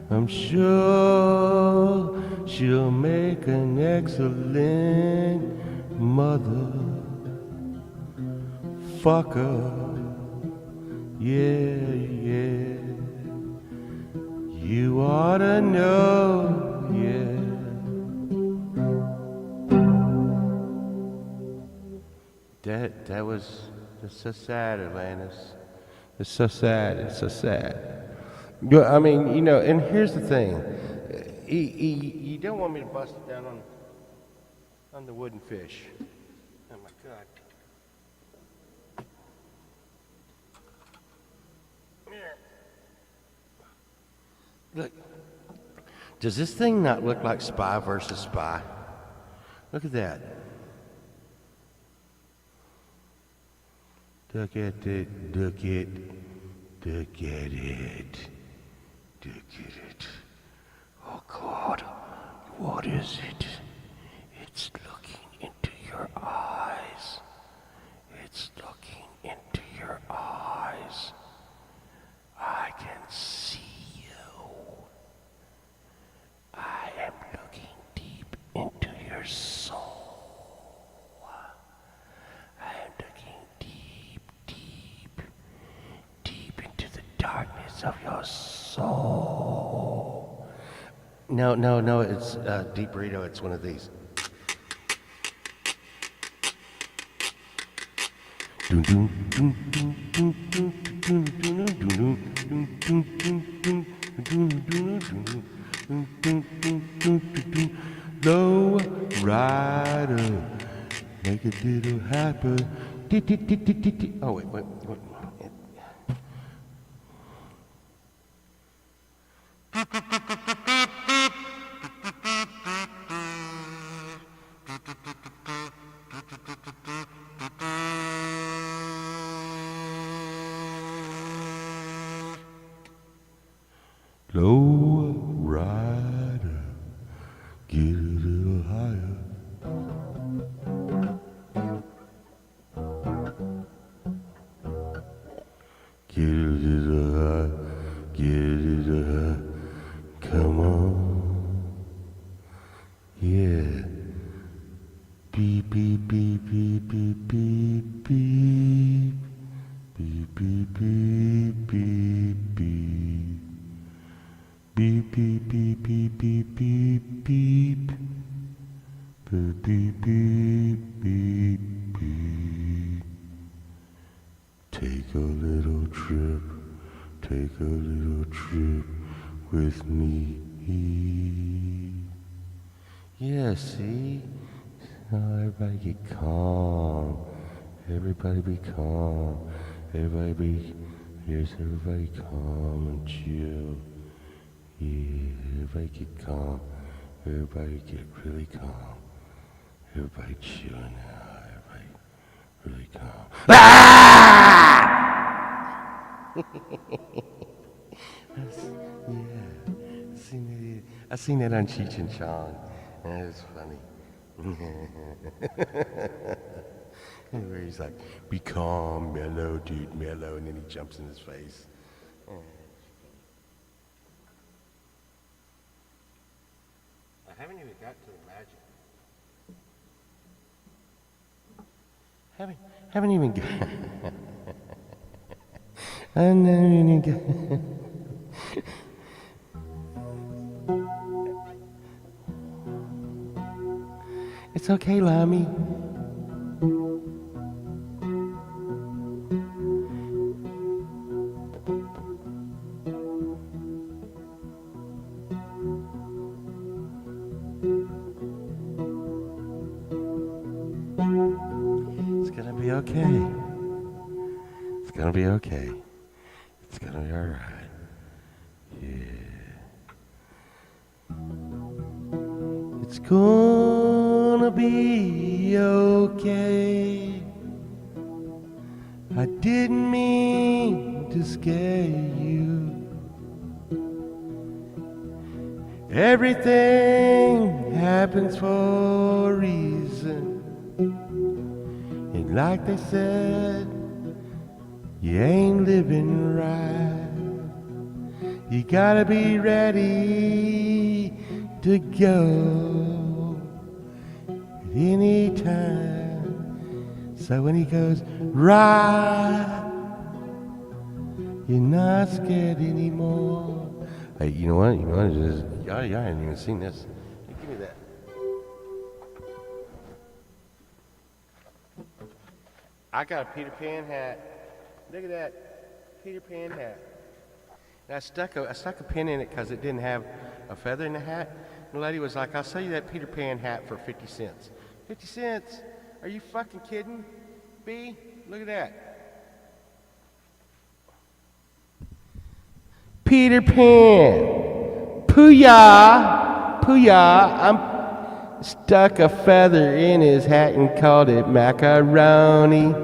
I'm sure she'll make an excellent mother. Fucker. Yeah. You ought to know, yeah. That was just so sad, Atlantis. It's so sad. I mean, you know, and here's the thing. You don't want me to bust it down on the wooden fish. Oh my God. Look, does this thing not look like Spy versus Spy? Look at that. Look at it. Look at. Look at it. Look at it. Oh God, what is it? It's looking into your eyes. It's looking into your eyes. I can see you. I am looking deep into your soul. I am looking deep, deep, deep into the darkness of your soul. No, it's Deep Burrito. It's one of these. Low rider, make a little happy. Oh wait. Low rider, get a little higher. Get a little high, get a little high. Come on, yeah. Beep beep beep beep beep beep beep beep beep beep beep beep. Beep beep beep beep beep beep beep beep beep beep beep beep. Take a little trip with me. Yeah, see? Now everybody get calm. Everybody be calm. Everybody calm and chill. Yeah, everybody get calm. Everybody get really calm. Everybody chill now. Everybody really calm. Yeah, I seen that on Cheech and Chong. And it was funny. Where he's like, be calm, mellow, dude, mellow, and then he jumps in his face. I haven't even got to the magic. Haven't even got. I never even got. It's okay, Lammy. It's gonna be okay. It's gonna be okay. It's gonna be alright. Yeah. It's gonna be okay. I didn't mean to scare you. Everything happens for a reason. And like they said, you ain't living right. You gotta be ready to go at any time. So when he goes, right, you're not scared anymore. Hey, you know what? Y'all haven't even seen this. Hey, give me that. I got a Peter Pan hat. Look at that. Peter Pan hat. And I stuck a pin in it because it didn't have a feather in the hat. And the lady was like, I'll sell you that Peter Pan hat for 50 cents. 50 cents? Are you fucking kidding? B, look at that. Peter Pan. Pooyah. Pooyah. stuck a feather in his hat and called it macaroni.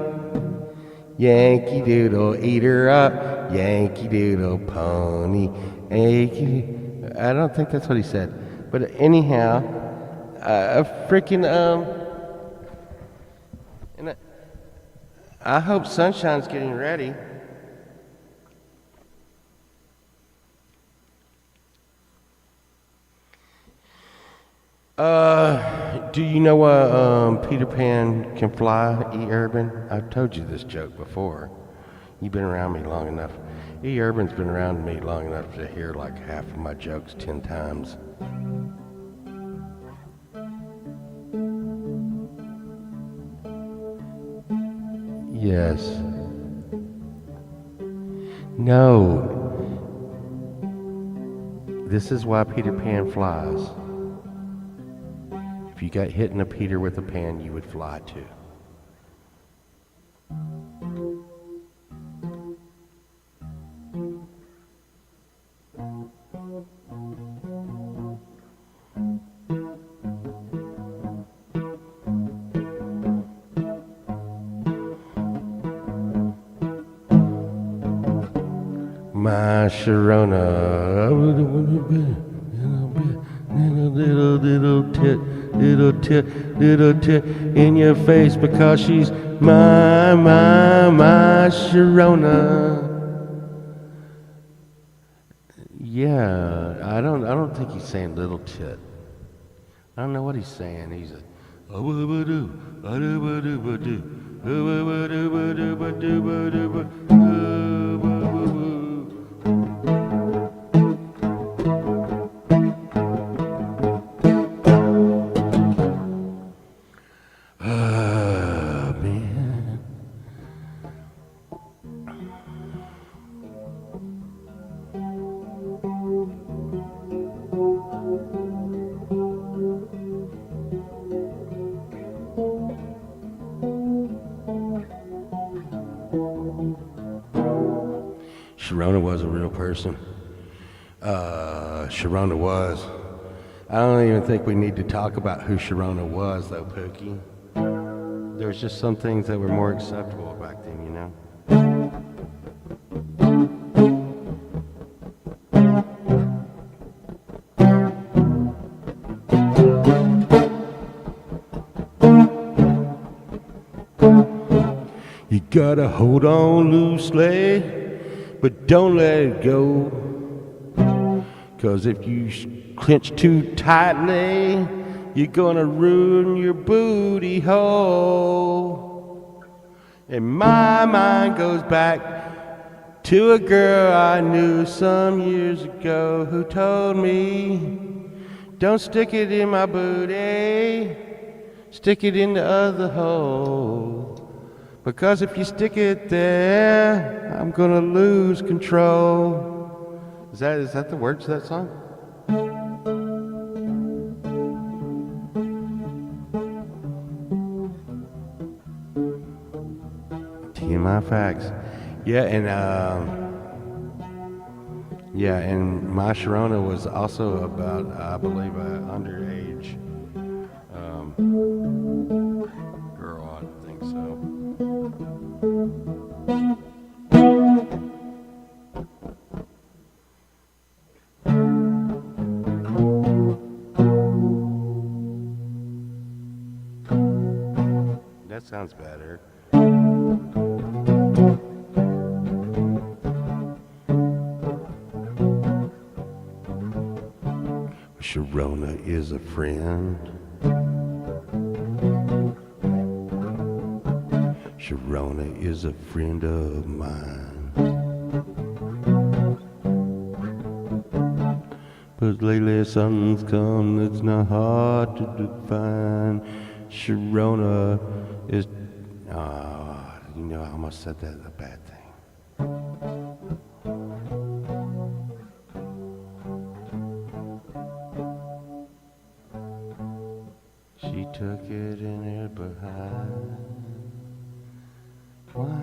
Yankee Doodle, eat her up, Yankee Doodle pony. I don't think that's what he said. But anyhow, freaking, and I hope Sunshine's getting ready. Do you know Peter Pan can fly, E. Urban? I've told you this joke before. You've been around me long enough. E. Urban's been around me long enough to hear like half of my jokes 10 times. Yes. No. This is why Peter Pan flies. If you got hit in a Peter with a pan, you would fly too. My Sharona, little tit in your face because she's my Sharona. Yeah, I don't think he's saying little tit. I don't know what he's saying. He's a man. Sharona was a real person. Sharona was. I don't even think we need to talk about who Sharona was, though, Pookie. There was just some things that were more acceptable back then, you know? You gotta hold on loosely, but don't let it go. 'Cause if you clench too tightly, you're gonna ruin your booty hole. And my mind goes back to a girl I knew some years ago who told me, don't stick it in my booty, stick it in the other hole. Because if you stick it there, I'm gonna lose control. Is that the words to that song? TMI facts. Yeah, and My Sharona was also about, I believe, underage girl. I think so. That sounds better. Sharona is a friend. Sharona is a friend of mine. But lately something's come that's not hard to define. Sharona is... you know, I almost said that a bad thing. She took it in her behind. Why?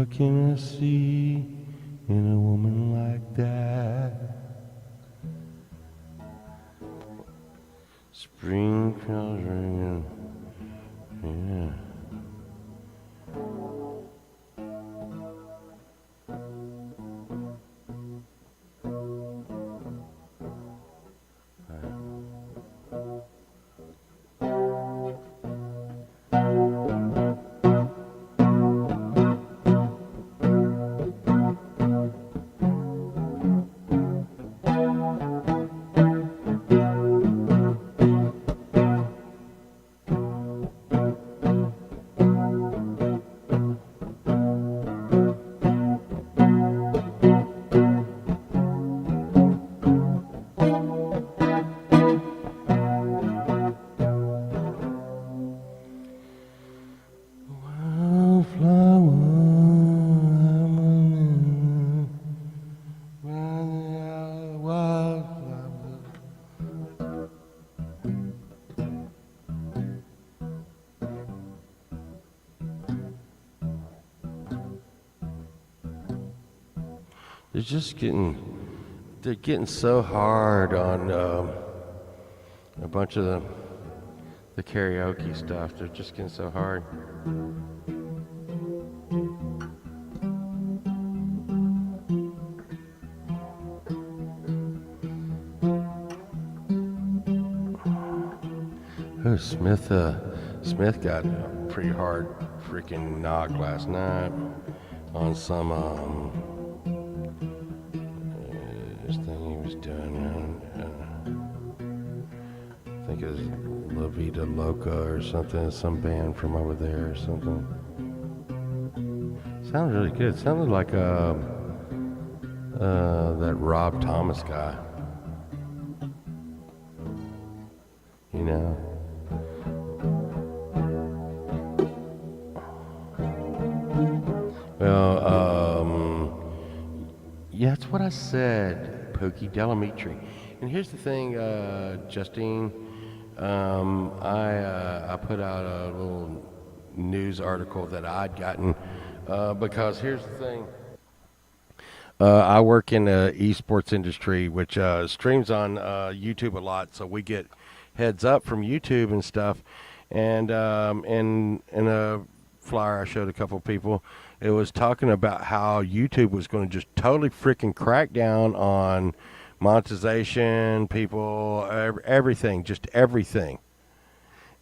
What can I see in a woman like that? Spring bells ringing, yeah. They're getting so hard on a bunch of the karaoke stuff. They're just getting so hard. Oh, Smith got a pretty hard freaking knock last night on some this thing he was doing. I think it was La Vida Loca or something, some band from over there or something. Sounded really good. It sounded like that Rob Thomas guy. You know. Well, yeah, that's what I said, Pokey Delamitri. And here's the thing, Justine. I put out a little news article that I'd gotten because here's the thing. I work in the esports industry, which streams on YouTube a lot, so we get heads up from YouTube and stuff. And in a flyer I showed a couple people, it was talking about how YouTube was going to just totally freaking crack down on monetization, people, everything, just everything.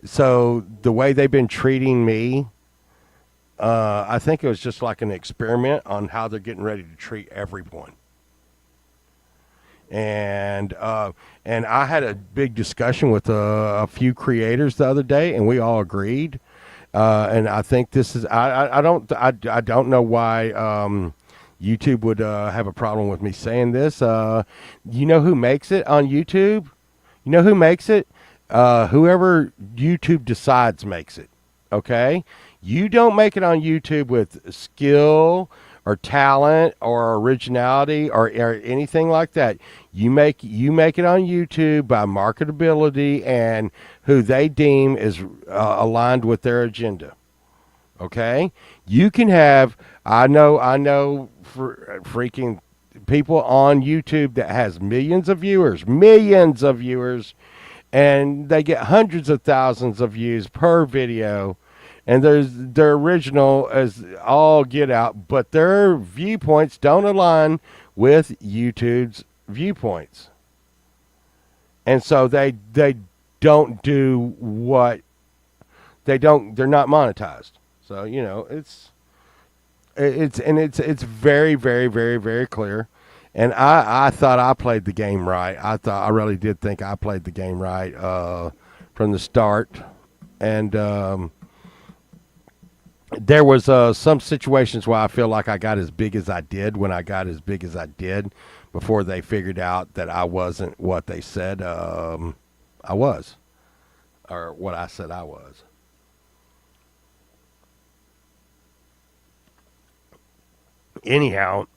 So the way they've been treating me, I think it was just like an experiment on how they're getting ready to treat everyone. And I had a big discussion with a few creators the other day, and we all agreed. And I think this is I don't know why YouTube would have a problem with me saying this. You know who makes it on YouTube? You know who makes it? Whoever YouTube decides makes it. Okay? You don't make it on YouTube with skill or talent or originality or anything like that. You make it on YouTube by marketability and who they deem is aligned with their agenda. Okay? You can have I know for freaking people on YouTube that has millions of viewers, and they get hundreds of thousands of views per video. And their original as all get out, but their viewpoints don't align with YouTube's viewpoints. And so they don't do what they're not monetized. So, you know, it's very, very, very, very clear. And I thought I played the game right. I really did think I played the game right from the start. And there was some situations where I feel like I got as big as I did when I got as big as I did before they figured out that I wasn't what they said I was, or what I said I was. Anyhow,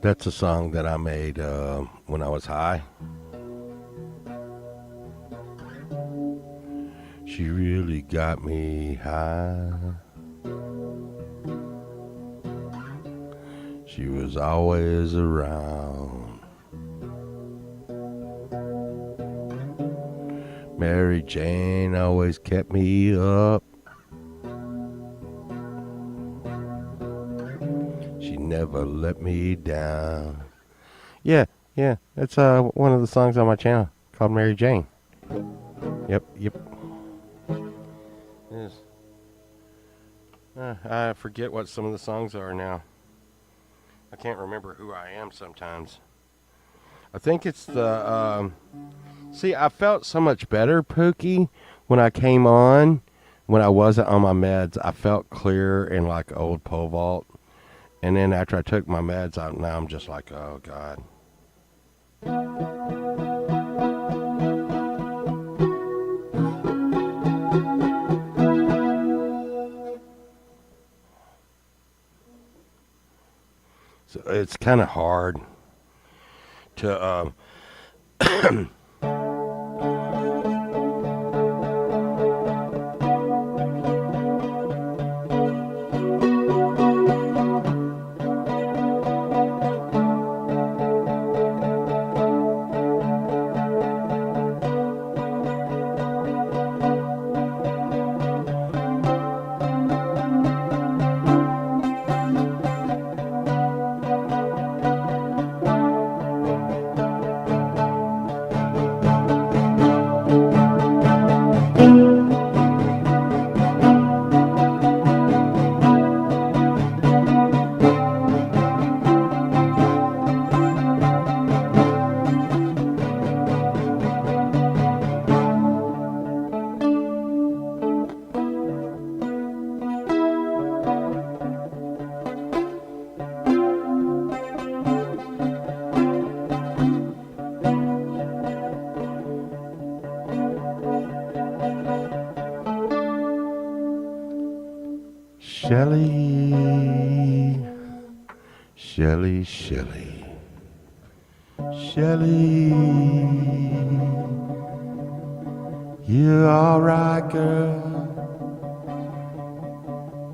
That's a song that I made when I was high. She really got me high. She was always around. Mary Jane always kept me up. She never let me down. Yeah, that's one of the songs on my channel called Mary Jane. Yep. Yes. I forget what some of the songs are now. I can't remember who I am sometimes. I think it's the, see, I felt so much better, Pookie, when I came on. When I wasn't on my meds, I felt clear and like old pole vault. And then after I took my meds, now I'm just like, oh, God. So it's kind of hard to Shelly, you alright, girl?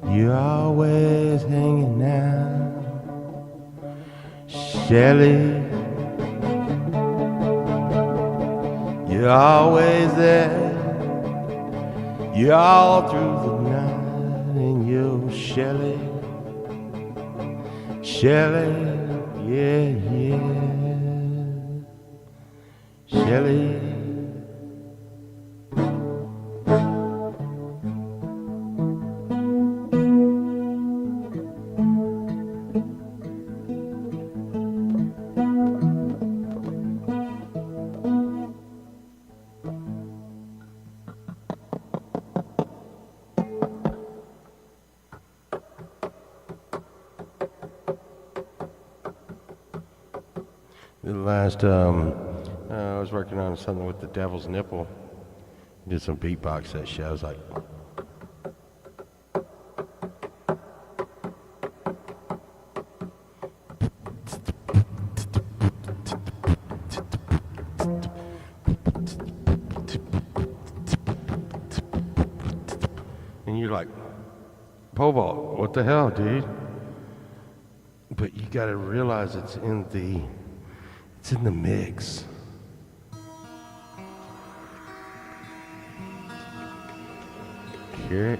You always hanging out, Shelly. You always there, you all through the night, and you, Shelly, yeah, Shelly. The last, I was working on something with the Devil's Nipple. Did some beatbox that shit. I was like, and you're like, Pobalt, what the hell, dude? But you gotta realize it's in the mix. Hear it?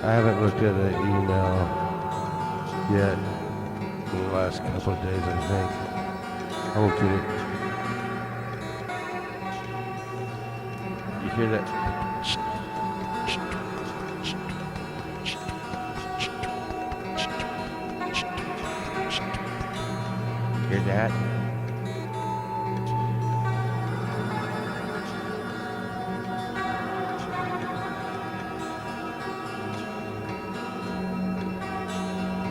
I haven't looked at an email yet in the last couple of days, I think. I won't get it. You hear that? Hear that?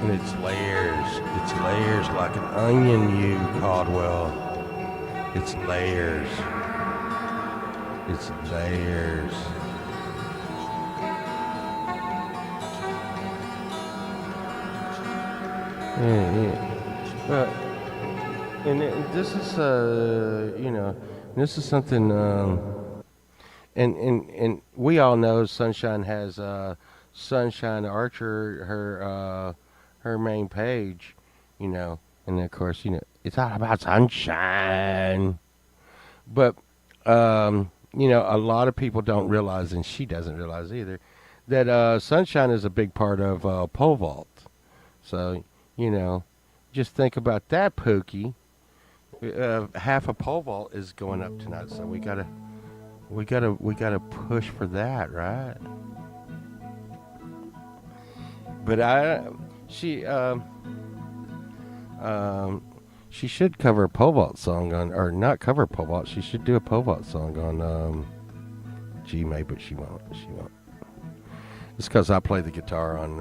And it's layers. It's layers like an onion, you, Caldwell. It's layers. It's layers. Yeah. And this is, this is something, and we all know Sunshine has Sunshine Archer, her main page, and of course, it's all about sunshine. But a lot of people don't realize, and she doesn't realize either, that sunshine is a big part of pole vault. So, you know, just think about that, Pookie. Half a pole vault is going up tonight, so we gotta push for that, right? But um, she should cover a pole vault song on, or not cover pole vault. She should do a pole vault song on G May, but she won't. She won't. It's because I play the guitar on.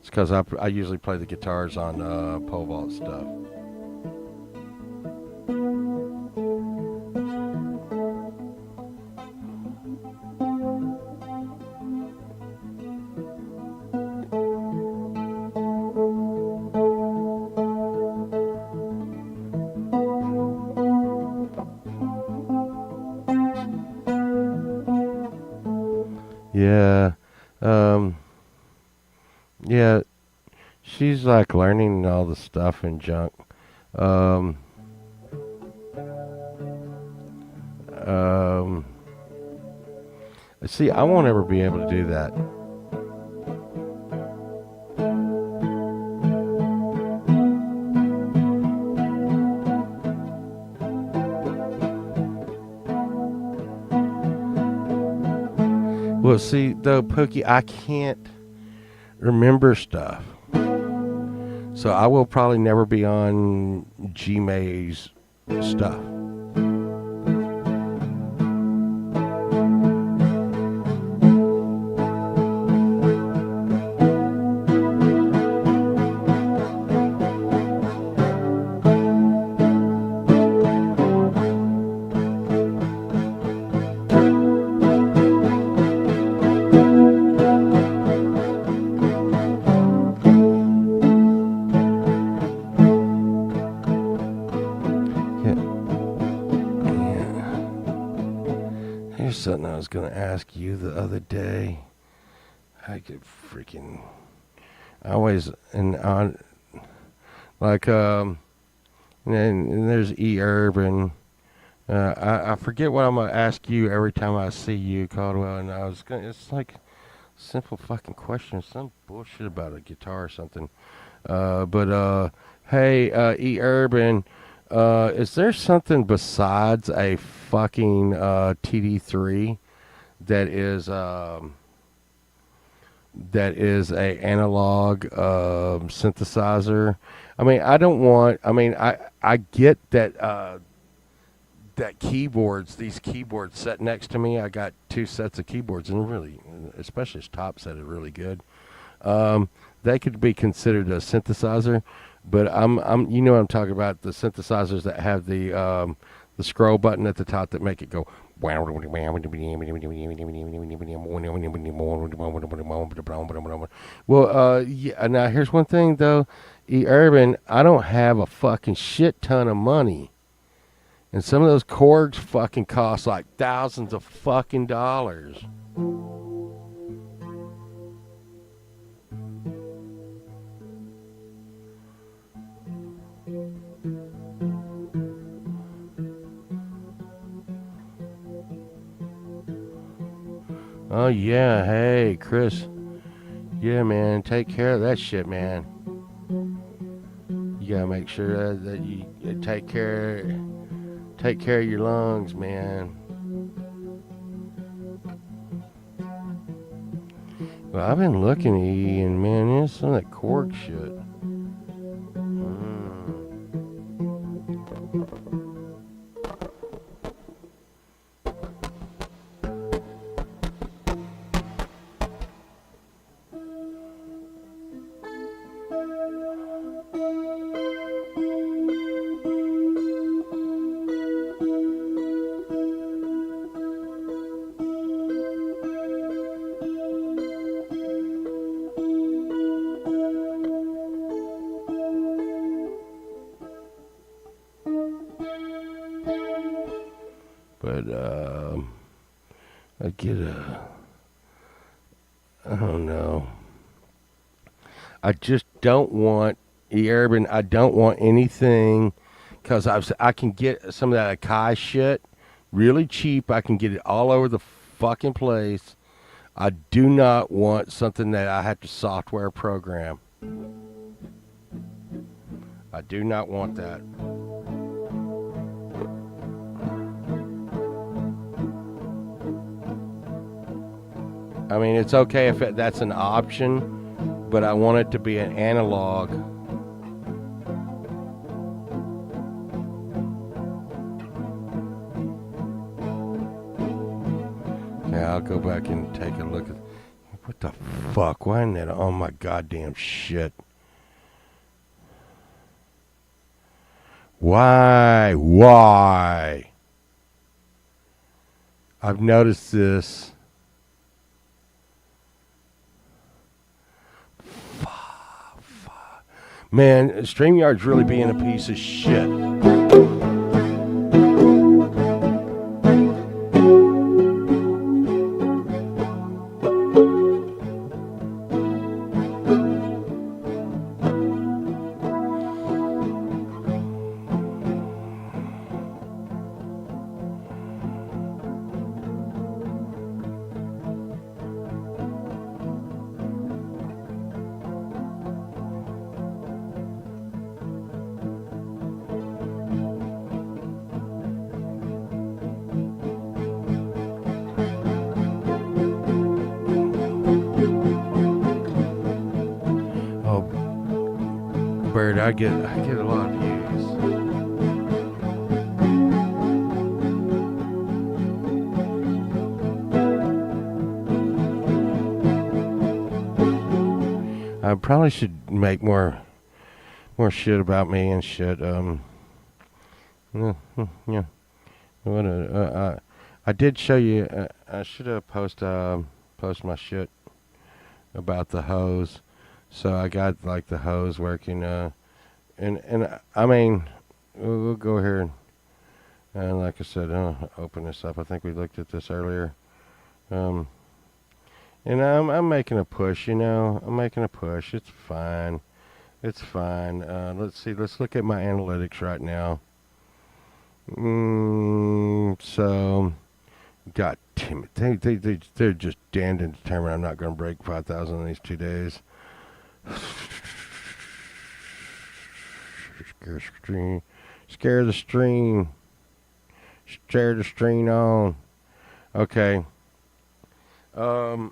It's because I usually play the guitars on pole vault stuff. Yeah. Um, yeah. She's like learning all the stuff and junk. Um, um, See, I won't ever be able to do that. Well, see, though, Pookie, I can't remember stuff. So I will probably never be on G May's stuff. Here's something I was going to ask you the other day. I could freaking. I always. And on. Like, and there's E. Urban. I forget what I'm going to ask you every time I see you, Caldwell. And I was going to. It's like simple fucking question. Some bullshit about a guitar or something. Hey, E. Urban. Is there something besides a fucking TD3 that is a analog synthesizer? I mean, I don't want. I mean, I get that these keyboards set next to me. I got two sets of keyboards, and really, especially this top set, is really good. They could be considered a synthesizer. But you know what I'm talking about, the synthesizers that have the scroll button at the top that make it go. Well, yeah. Now here's one thing though, E. Urban, I don't have a fucking shit ton of money, and some of those cords fucking cost like thousands of fucking dollars. Oh yeah, hey Chris. Yeah, man, take care of that shit, man. You gotta make sure that you take care of your lungs, man. Well, I've been looking at you, and man, there's some of that cork shit. But I don't know. I just don't want Urban. I don't want anything because I can get some of that Akai shit really cheap. I can get it all over the fucking place. I do not want something that I have to software program. I do not want that. I mean, it's okay if that's an option, but I want it to be an analog. Yeah, I'll go back and take a look at... What the fuck? Why isn't that on my goddamn shit? Why? I've noticed this. Man, StreamYard's really being a piece of shit. I get a lot of views. I probably should make more shit about me and shit. Yeah. I did show you. I should have post my shit about the hose. So I got like the hose working. And I mean, we'll go here and like I said, open this up. I think we looked at this earlier. And I'm making a push, I'm making a push. It's fine. Let's see. Let's look at my analytics right now. So, God damn it. They're just damned and determined I'm not going to break 5,000 in these 2 days. Scare the stream on. Okay. For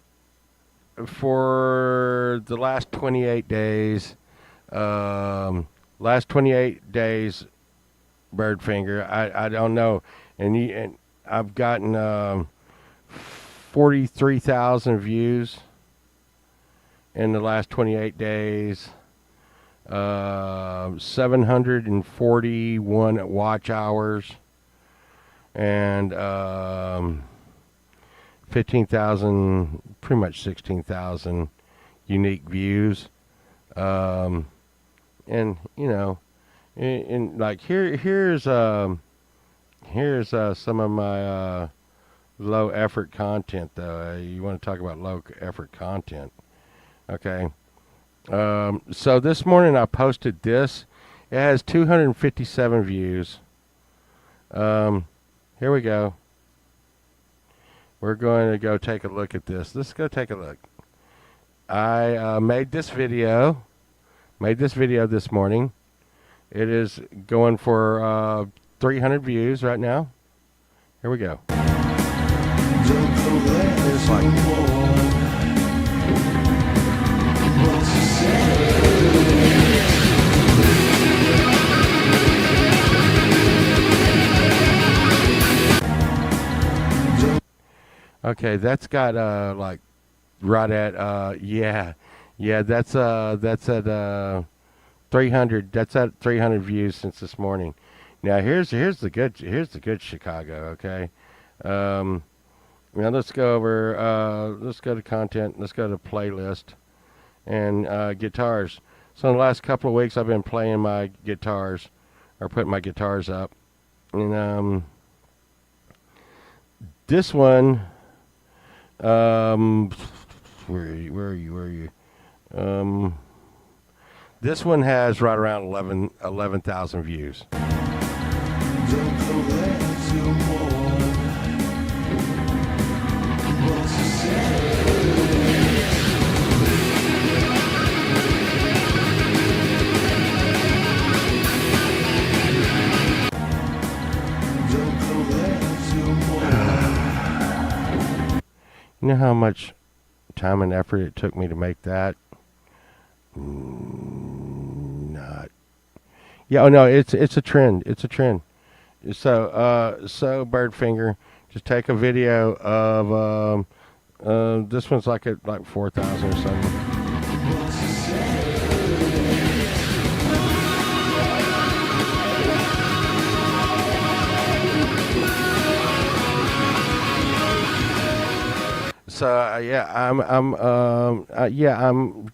the last 28 days, Birdfinger, I don't know, and I've gotten 43,000 views in the last 28 days. 741 watch hours, and 15,000, pretty much 16,000 unique views. And and like here's some of my low effort content though. You want to talk about low effort content? Okay. So this morning I posted this. It has 257 views. Here we go. We're going to go take a look at this. Let's go take a look. I made this video this morning. It is going for 300 views right now. Here we go. It's like, okay, that's got like right at yeah, that's at 300. That's at 300 views since this morning. Now here's the good Chicago. Okay, now let's go over. Let's go to content. Let's go to playlist and guitars. So in the last couple of weeks, I've been playing my guitars or putting my guitars up, and This one, where are you? This one has right around 11,000 views. You know how much time and effort it took me to make that? Not. Yeah, oh no, it's a trend. It's a trend. So Birdfinger, just take a video of this one's like at like 4,000 or something. So I'm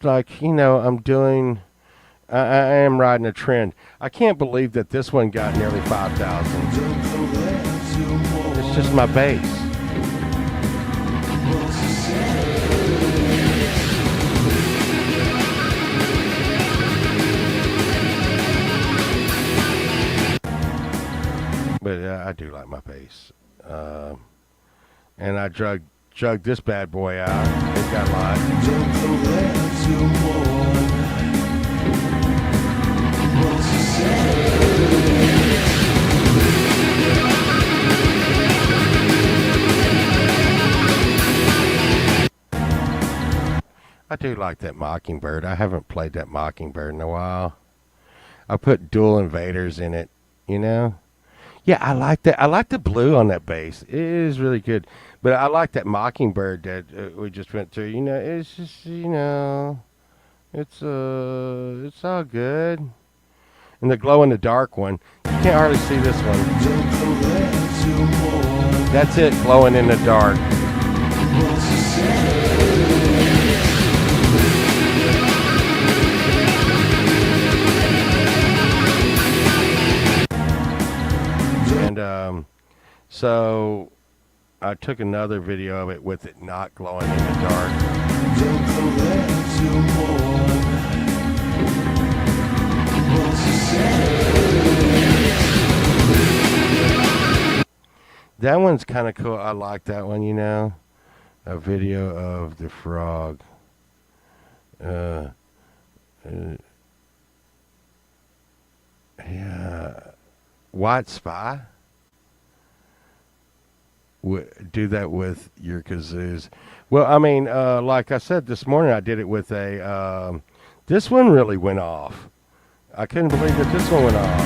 like, I'm doing. I am riding a trend. I can't believe that this one got nearly 5,000. It's just my base. But I do like my bass. And I drug this bad boy out. It got a lot. I do like that Mockingbird. I haven't played that Mockingbird in a while. I put dual invaders in it, Yeah, I like that. I like the blue on that bass. It is really good. But I like that Mockingbird that we just went through. It's just, it's all good. And the glow in the dark one, you can't hardly see this one. That's it, glowing in the dark. And so I took another video of it with it not glowing in the dark. That one's kind of cool. I like that one, A video of the frog. Yeah. White Spy? Do that with your kazoos. Well, I mean, like I said this morning, I did it with a. This one really went off. I couldn't believe that this one went off.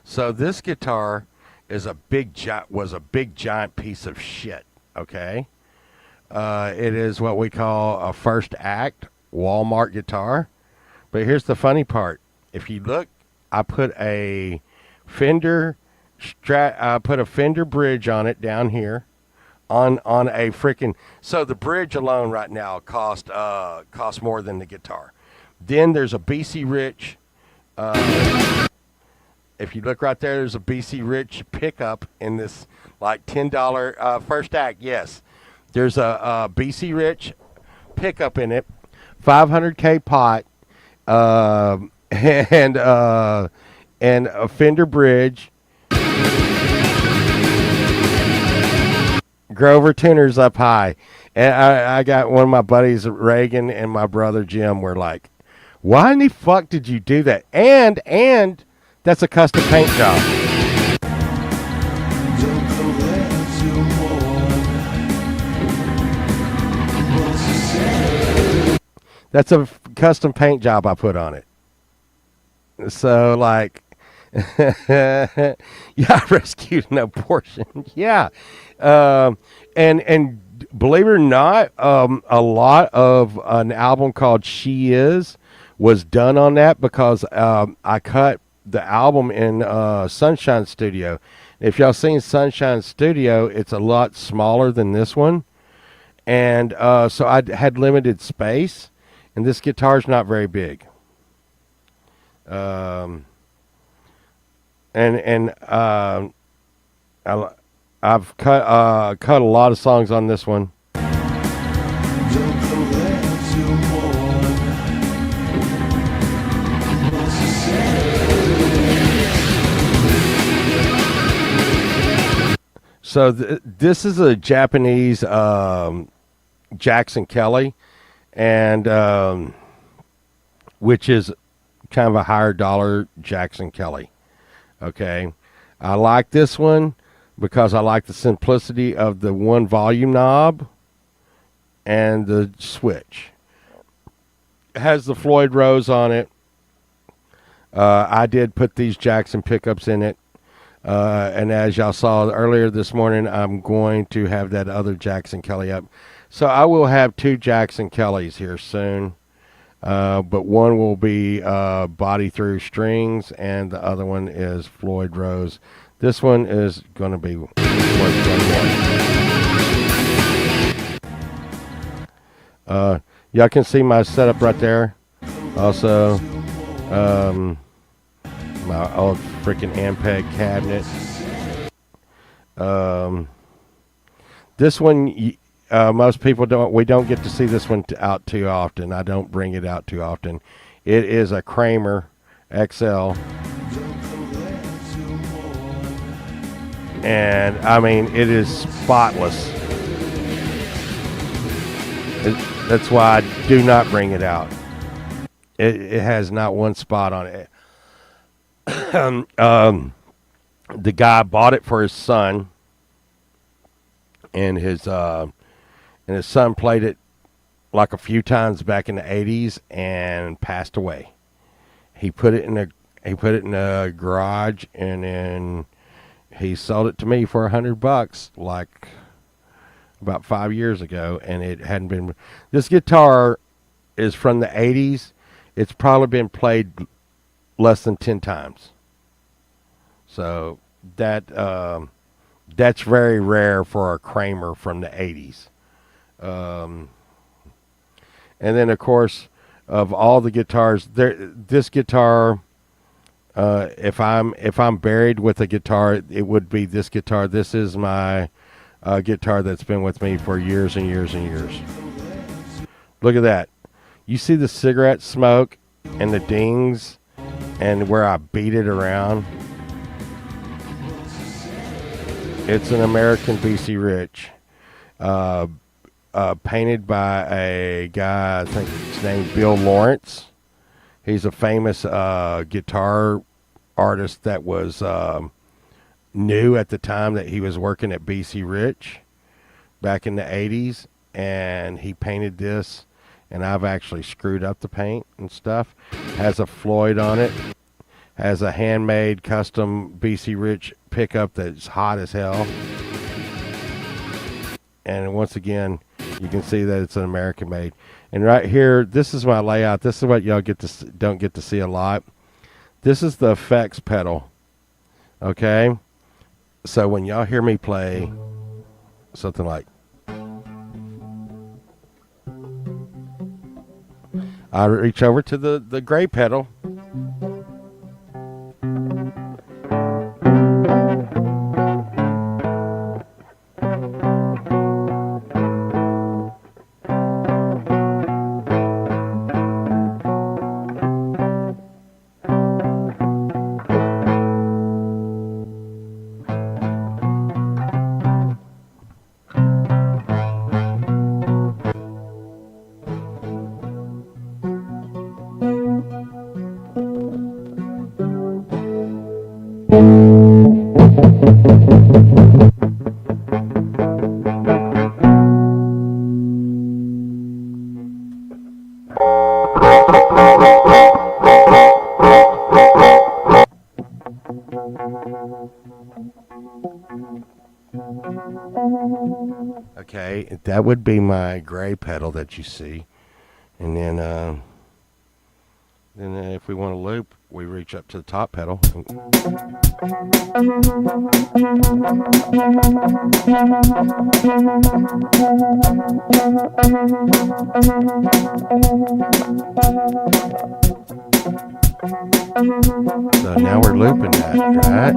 So this guitar was a big giant piece of shit. Okay, it is what we call a first act Walmart guitar. But here's the funny part. If you look, I put a Fender bridge on it down here, on a freaking. So the bridge alone right now cost more than the guitar. Then there's a BC Rich. If you look right there, there's a BC Rich pickup in this like $10 first act. Yes, there's a BC Rich pickup in it, 500K pot. And a Fender bridge, Grover tuners up high, and I got one of my buddies, Reagan, and my brother Jim were like, "Why in the fuck did you do that?" And that's a custom paint job. That's a custom paint job I put on it. So, like, yeah, I rescued an abortion. Yeah. And believe it or not, a lot of an album called She Is was done on that because I cut the album in Sunshine Studio. If y'all seen Sunshine Studio, it's a lot smaller than this one. And so I had limited space. And this guitar's not very big. Um, and I've cut a lot of songs on this one. So this is a Japanese Jackson Kelly, and which is kind of a higher dollar Jackson Kelly. Okay, I like this one because I like the simplicity of the one volume knob and the switch. It has the Floyd Rose on it. I did put these Jackson pickups in it. And as y'all saw earlier this morning, I'm going to have that other Jackson Kelly up. So I will have two Jackson Kellys here soon. But one will be body through strings, and the other one is Floyd Rose. This one is going to be worth one. Y'all can see my setup right there. Also, my old freaking Ampeg cabinet. This one, most people don't get to see this one out too often. I don't bring it out too often. It is a Kramer XL. And I mean, it is spotless. That's why I do not bring it out. It has not one spot on it. The guy bought it for his son, and his son played it like a few times back in the 80s and passed away. He put it in a garage, and then he sold it to me for $100 like about 5 years ago, and it hadn't been. This guitar is from the 80s. It's probably been played less than 10 times. So that's very rare for a Kramer from the 80s. And then, of course, of all the guitars, this guitar, if I'm buried with a guitar, it would be this guitar. This is my guitar that's been with me for years and years and years. Look at that. You see the cigarette smoke and the dings and where I beat it around? It's an American BC Rich. Painted by a guy, I think his name's Bill Lawrence. He's a famous guitar artist that was new at the time that he was working at BC Rich back in the 80s, and he painted this, and I've actually screwed up the paint and stuff. Has a Floyd on it. Has a handmade custom BC Rich pickup that's hot as hell. And once again, you can see that it's an American made. And right here, this is my layout. This is what y'all don't get to see a lot. This is the effects pedal. Okay? So when y'all hear me play something like, I reach over to the gray pedal. Okay, that would be my gray pedal that you see. And then if we want to loop, we reach up to the top pedal. So now we're looping that, right?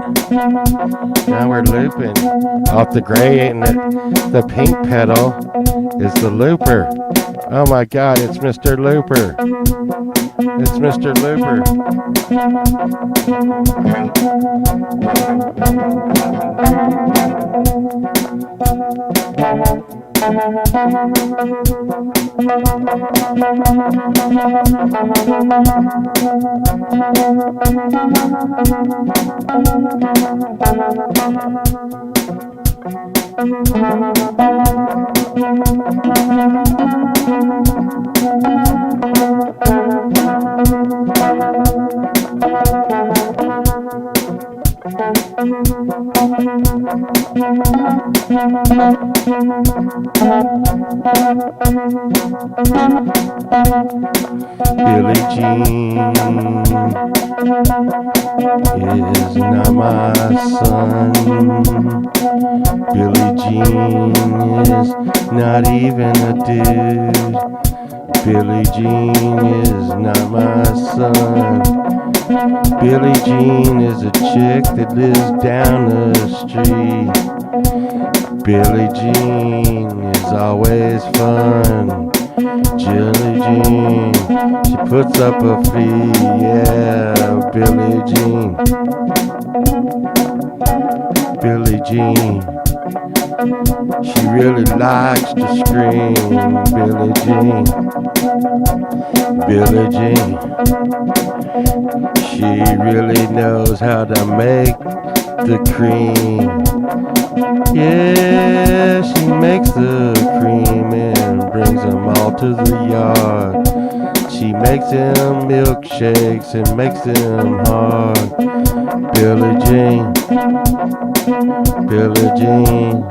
Now we're looping off the gray, and the pink pedal is the looper. Oh my God, it's Mr. Looper. It's Mr. Looper. Billie Jean is not my son. Billie Jean is not even a dude. Billie Jean is not my son. Billie Jean is a chick that lives down the street. Billie Jean is always fun. Billie Jean, she puts up a fee, yeah, Billie Jean. Billie Jean, she really likes to scream, Billie Jean. Billie Jean, she really knows how to make the cream. Yeah, she makes the cream and brings them all to the yard. She makes them milkshakes and makes them hard. Billie Jean, Billie Jean,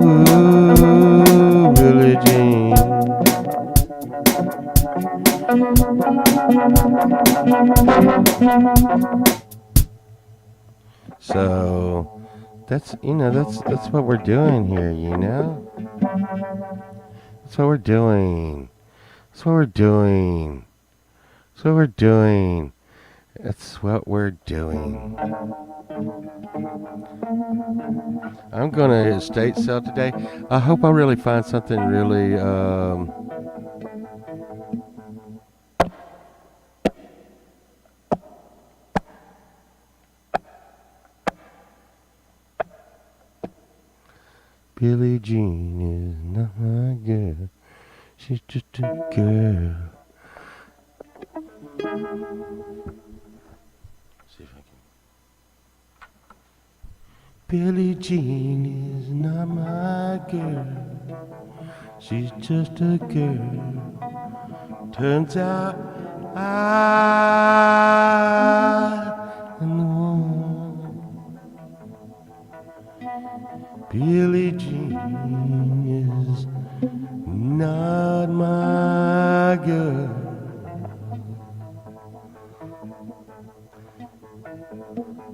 ooh, Billie Jean. So that's that's what we're doing here, That's what we're doing. That's what we're doing. That's what we're doing. That's what we're doing. I'm gonna estate sale today. I hope I really find something really Billie Jean is not my girl. She's just a girl. See if I can. Billie Jean is not my girl. She's just a girl. Turns out I am the one. Billie Jean is not my girl.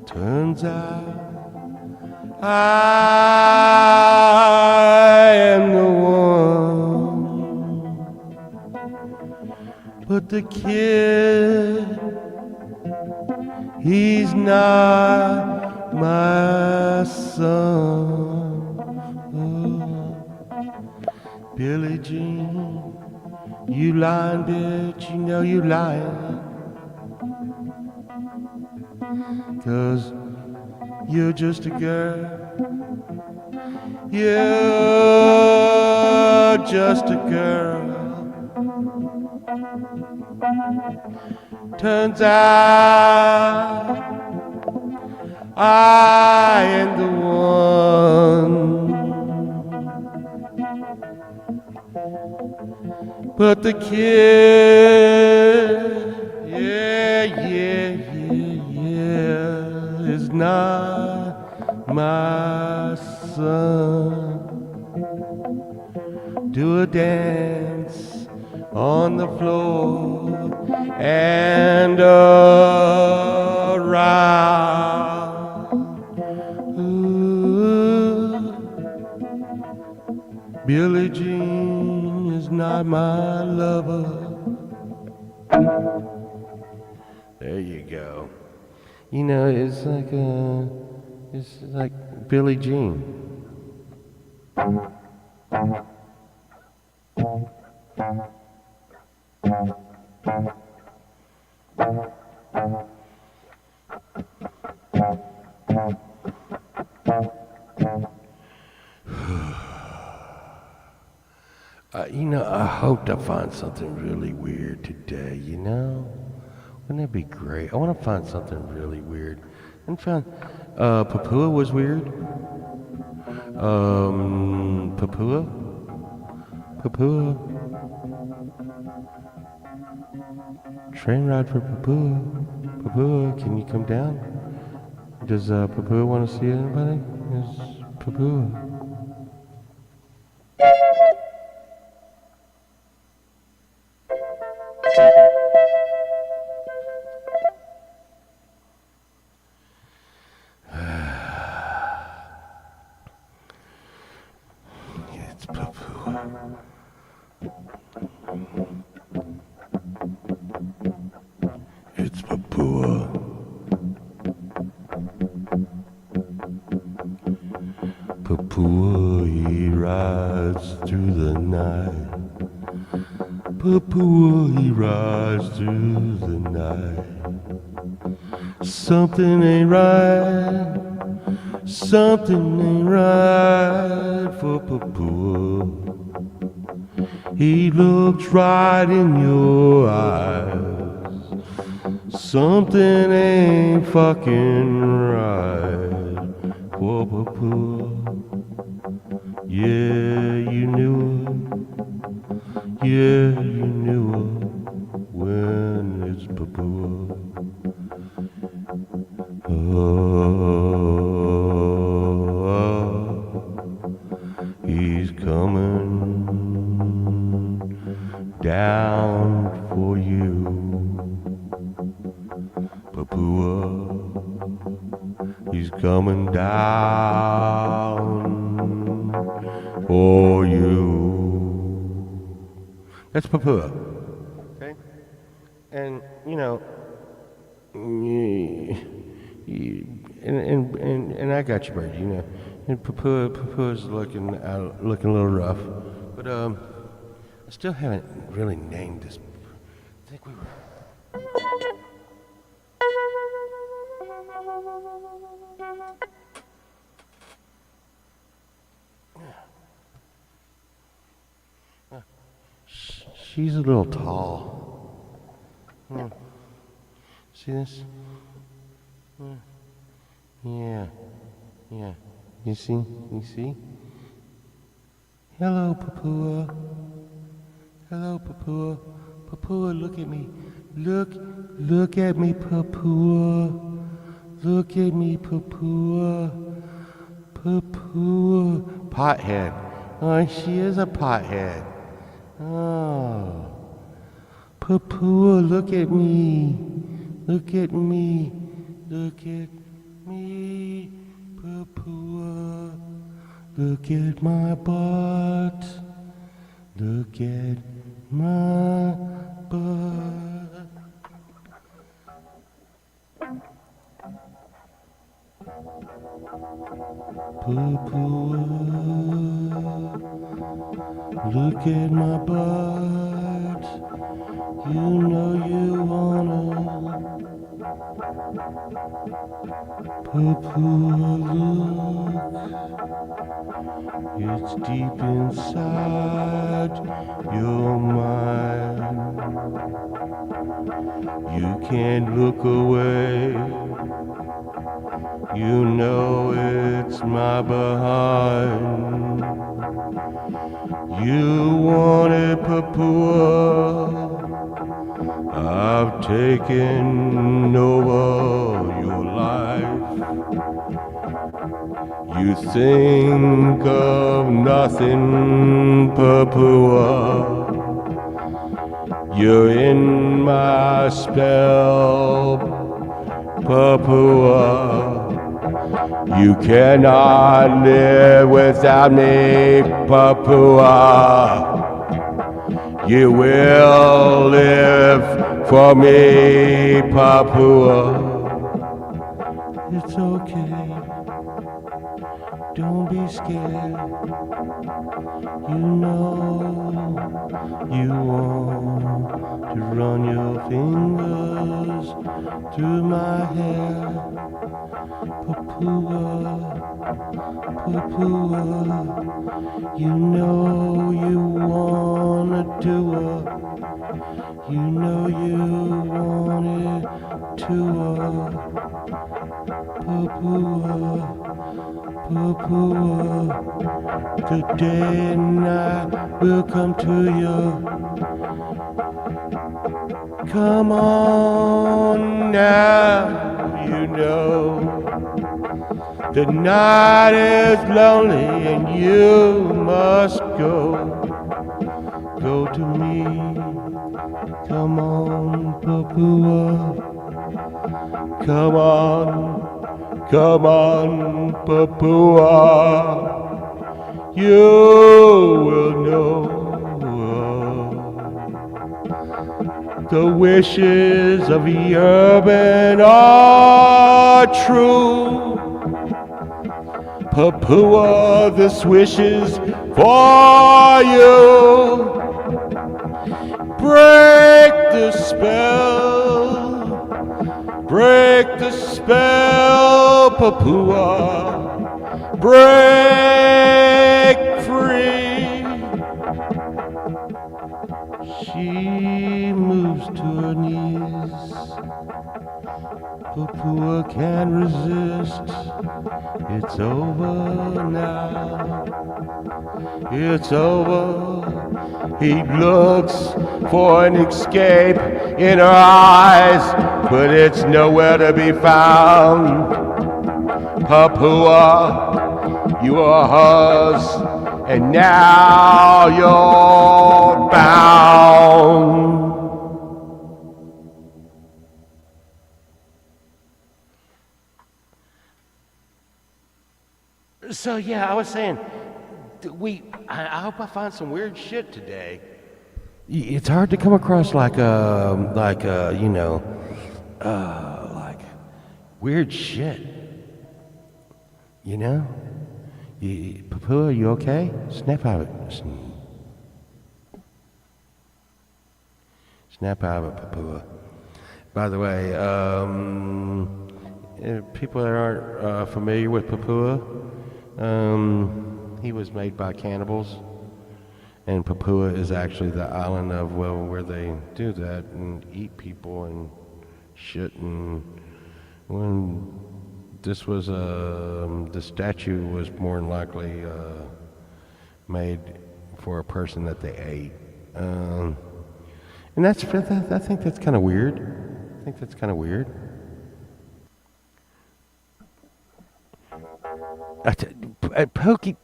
Turns out I am the one. But the kid, he's not my son. Billie Jean, you lying bitch, you know you lying. 'Cause you're just a girl. You're just a girl. Turns out I am the one. But the kid, yeah, is not my son. Do a dance on the floor and around. Ooh, Billie Jean is not my lover. There you go. You know, it's like Billie Jean. You know, I hope to find something really weird today, you know? Wouldn't that be great? I want to find something really weird. And found, Papua was weird. Papua? Papua? Train ride for Papua. Papua, can you come down? Does, Papua want to see anybody? It's Papua. It's Papua. It's Papua. Papua, he rides through the night. Papua, he rides through the night. Something ain't right. Something ain't right for Papua. He looks right in your eyes. Something ain't fucking right for Papua. Yeah, you knew her. Yeah, you knew her when it's Papua. He's coming down for you, Papua. He's coming down for you. That's Papua. Okay? And, you know, and I got you, Bird, you know. And Papua's looking a little rough. But, I still haven't really named this. I think we were. She's a little tall. See this? Yeah. You see? Hello, Papua. Hello, Papua. Papua, look at me. Look at me, Papua. Look at me, Papua. Papua. Pothead. Oh, she is a pothead. Oh. Papua, look at me. Look at me. Look at me, Papua. Look at my butt. Look at my butt. Papua. Look at my butt. You know you wanna. Papua, look. It's deep inside your mind. You can't look away. You know it's my behind. You wanted Papua. I've taken over your life. You think of nothing, Papua. You're in my spell, Papua. You cannot live without me, Papua. You will live for me, Papua. It's okay. Don't be scared. You know you want to run your fingers through my hair. Papua, Papua. You know you wanna do it. You know you want it to Papua. Papua, today and night will come to you. Come on now, you know the night is lonely and you must go. Go to me, come on, Papua, come on. Come on, Papua, you will know the wishes of the urban are true. Papua, this wishes for you. Break the spell. Break the spell, Papua. Break free. She moves to her knees. Papua can't resist. It's over now. It's over. He looks for an escape in her eyes, but it's nowhere to be found. Papua, you are hers, and now you're bound. So yeah, I was saying, I hope I find some weird shit today. It's hard to come across like weird shit. You know? Papua, you okay? Snap out of it. Snap out of it, Papua. By the way, people that aren't familiar with Papua, he was made by cannibals, and Papua is actually the island of where they do that and eat people and shit. And when this was the statue was more than likely made for a person that they ate, and I think that's kind of weird. I think that's kind of weird. Pokey,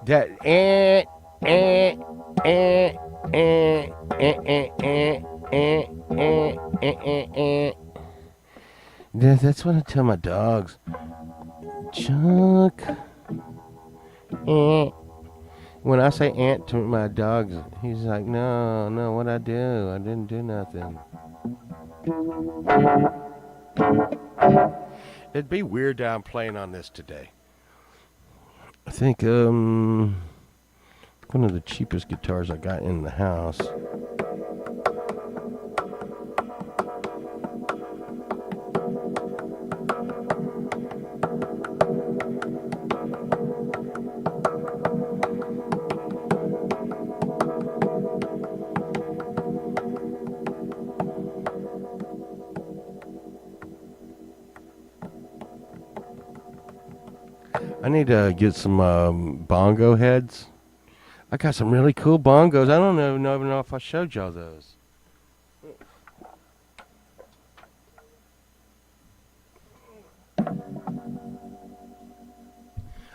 that that's what I tell my dogs. Chuck. When I say ant to my dogs, he's like, no, what'd I do? I didn't do nothing. It'd be weird that I'm playing on this today. I think one of the cheapest guitars I got in the house. I need to get some bongo heads. I got some really cool bongos. I don't even know if I showed y'all those.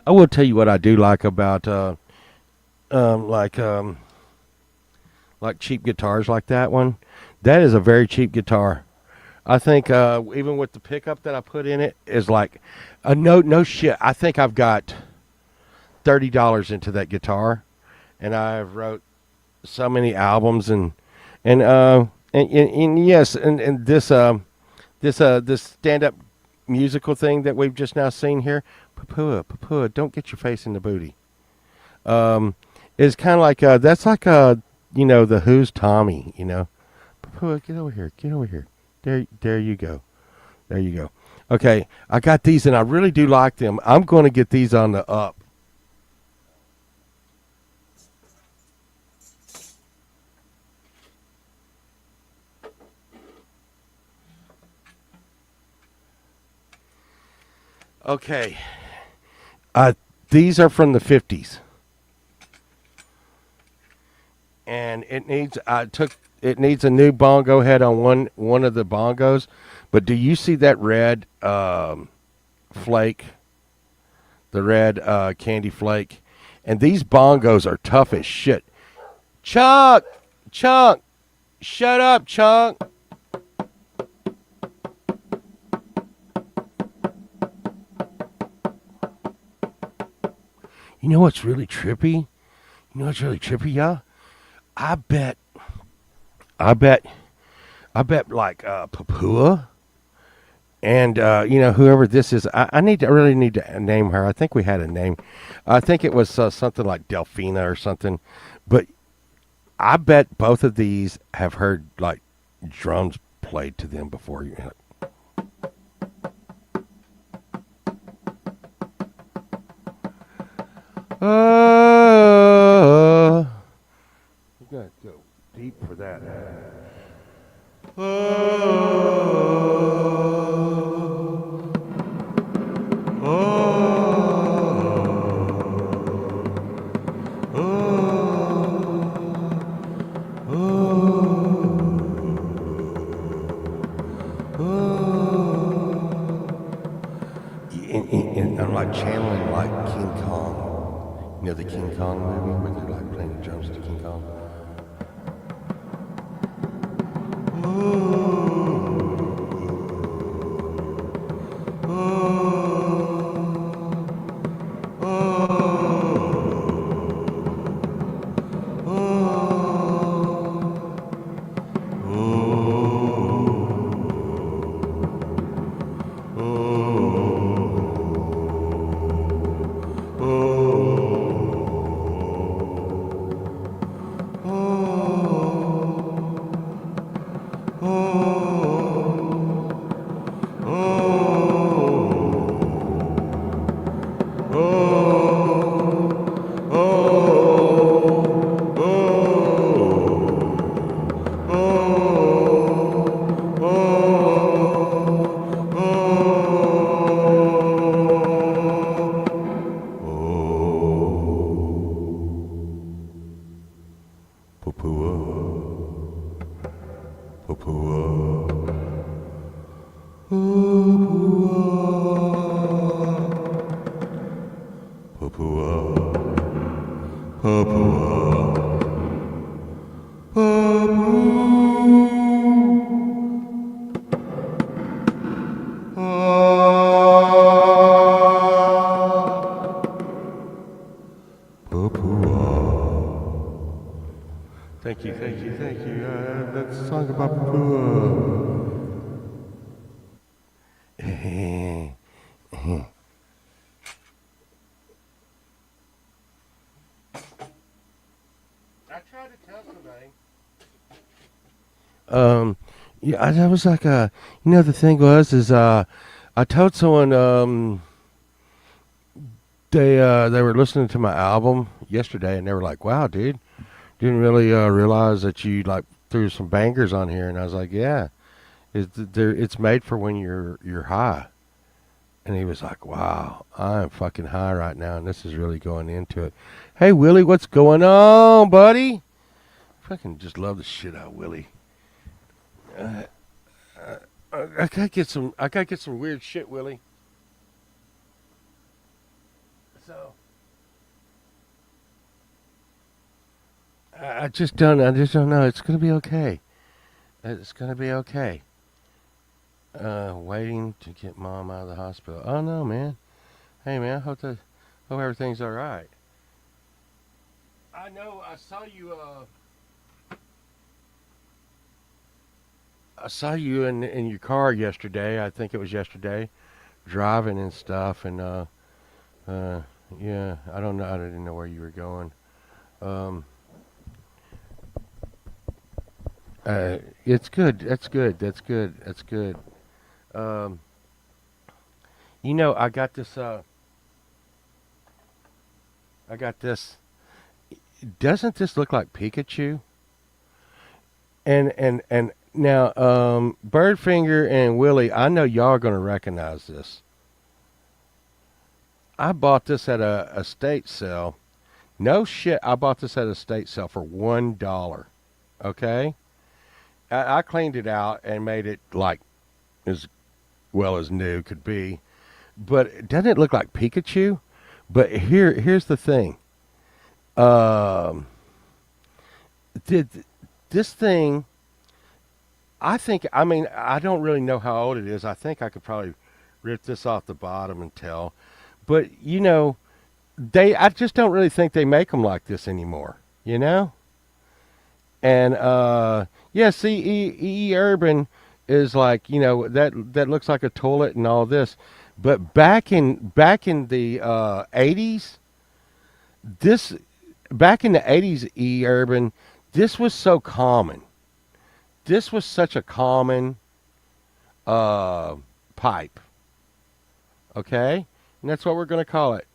I will tell you what I do like about like cheap guitars like that one. That is a very cheap guitar. I think even with the pickup that I put in it is like no shit. I think I've got $30 into that guitar, and I wrote so many albums and yes, and this stand up musical thing that we've just now seen here, Papua, don't get your face in the booty. Is kind of like that's like the Who's Tommy, Papua, get over here. There you go, there you go. Okay, I got these and I really do like them. I'm going to get these on the up. Okay, uh, these are from the '50s, and it needs a new bongo head on one of the bongos. But do you see that red flake, the red candy flake? And these bongos are tough as shit. Chunk, shut up, Chunk. You know what's really trippy? Y'all? I bet, I bet, I bet like Papua and whoever this is. I really need to name her. I think we had a name. I think it was something like Delphina or something. But I bet both of these have heard like drums played to them before. You gotta go deep for that. And I'm like channeling like King Kong. You know the King Kong movie where they're like playing the drums to King Kong? Thank you. That's a song about Papua. I tried to tell somebody. Yeah, I was like, the thing is, I told someone, they were listening to my album yesterday, and they were like, "Wow, dude, didn't really realize that you like threw some bangers on here." And I was like, "Yeah, it's made for when you're high." And he was like, "Wow, I'm fucking high right now, and this is really going into it." Hey, Willie, what's going on, buddy? Fucking just love the shit out of Willie. I gotta get some. I gotta get some weird shit, Willie. So I just don't. I just don't know. It's gonna be okay. It's gonna be okay. Waiting to get mom out of the hospital. Oh no, man. Hey, man. Hope everything's all right. I know. I saw you. I saw you in your car yesterday. I think it was yesterday, driving and stuff. And uh, yeah, I don't know. I didn't know where you were going. Um, it's good. That's good. That's good. That's good. Um, I got this. I got this. Doesn't this look like Pikachu? And now, Birdfinger and Willie, I know y'all are gonna recognize this. I bought this at a estate sale. No shit, I bought this at a estate sale for $1. Okay, I cleaned it out and made it like as well as new could be. But doesn't it look like Pikachu? But here's the thing. Um, did this thing? I think. I mean, I don't really know how old it is. I think I could probably rip this off the bottom and tell. But I just don't really think they make them like this anymore. You know. And yeah, see, Urban is like that looks like a toilet and all this. But back in the 80s, this back in the 80s, Urban, this was so common. This was such a common pipe. Okay, and that's what we're going to call it.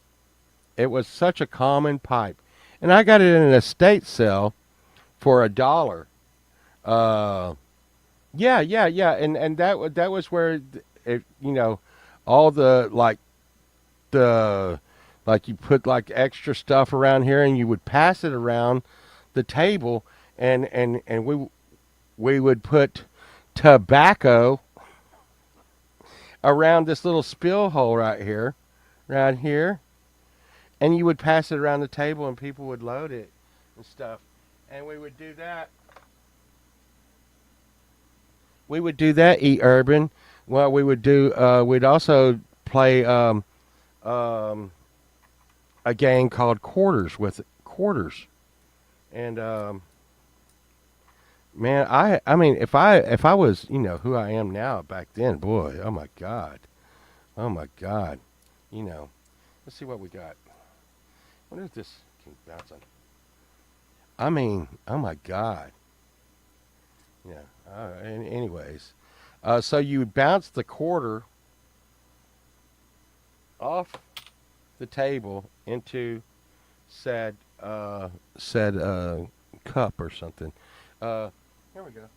It was such a common pipe, and I got it in an estate sale for $1. Uh, yeah, and that was where all the like you put like extra stuff around here, and you would pass it around the table, and we would put tobacco around this little spill hole right here, and you would pass it around the table, and people would load it and stuff, and we would do that. We would do that, Urban. Well, we would do. We'd also play a game called Quarters with quarters, and man, I mean, if I was who I am now back then, boy, oh my god, let's see what we got. What is this? Can bounce on. I mean, oh my god, yeah. Anyways, so you bounce the quarter off the table into said cup or something. Here we go.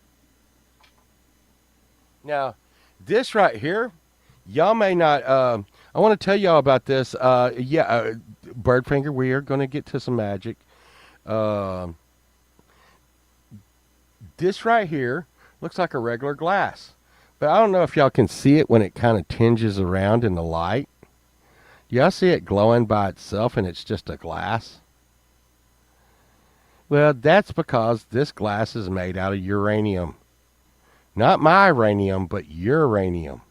Now, this right here, y'all may not. I want to tell y'all about this. Birdfinger, we are going to get to some magic. This right here looks like a regular glass, but I don't know if y'all can see it when it kind of tinges around in the light. Y'all see it glowing by itself and it's just a glass? Well, that's because this glass is made out of uranium. Not my uranium, but uranium.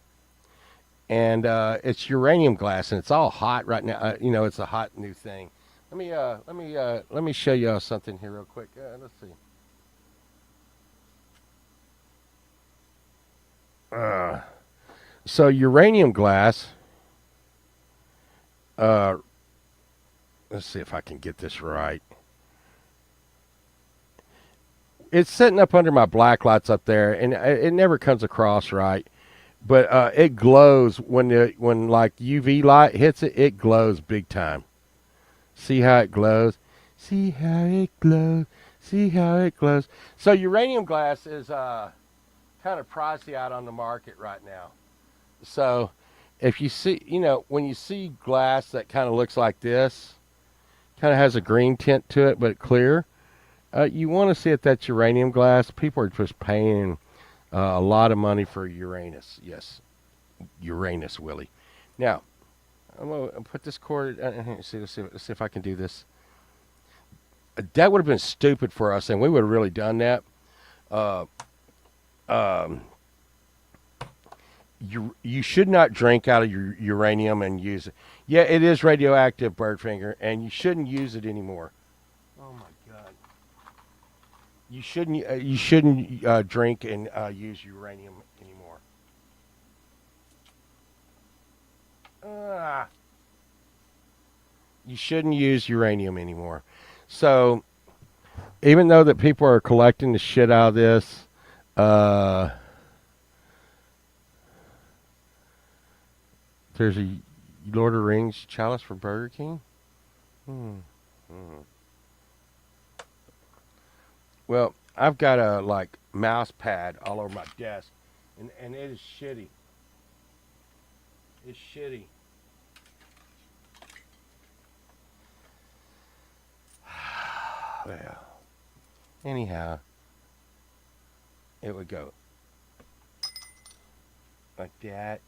And it's uranium glass, and it's all hot right now. It's a hot new thing. Let me show y'all something here real quick. Let's see. So uranium glass. Let's see if I can get this right. It's sitting up under my black lights up there, and it never comes across right. But it glows when like UV light hits it. It glows big time. See how it glows? See how it glows? See how it glows? So uranium glass is kind of pricey out on the market right now. So if you see, when you see glass that kind of looks like this, kind of has a green tint to it, but clear, you want to see if that's uranium glass. People are just paying a lot of money for Uranus. Yes, Uranus, Willie. Now, I'm going to put this cord, let's see if I can do this. That would have been stupid for us, and we would have really done that. You should not drink out of your uranium and use it. Yeah, it is radioactive, Birdfinger, and you shouldn't use it anymore. Oh my God. You shouldn't drink and use uranium anymore. Ah, you shouldn't use uranium anymore. So even though that people are collecting the shit out of this, uh, there's a Lord of the Rings chalice for Burger King. Hmm. Hmm. Well, I've got a like mouse pad all over my desk, and it is shitty. It's shitty. Well, anyhow, it would go like that.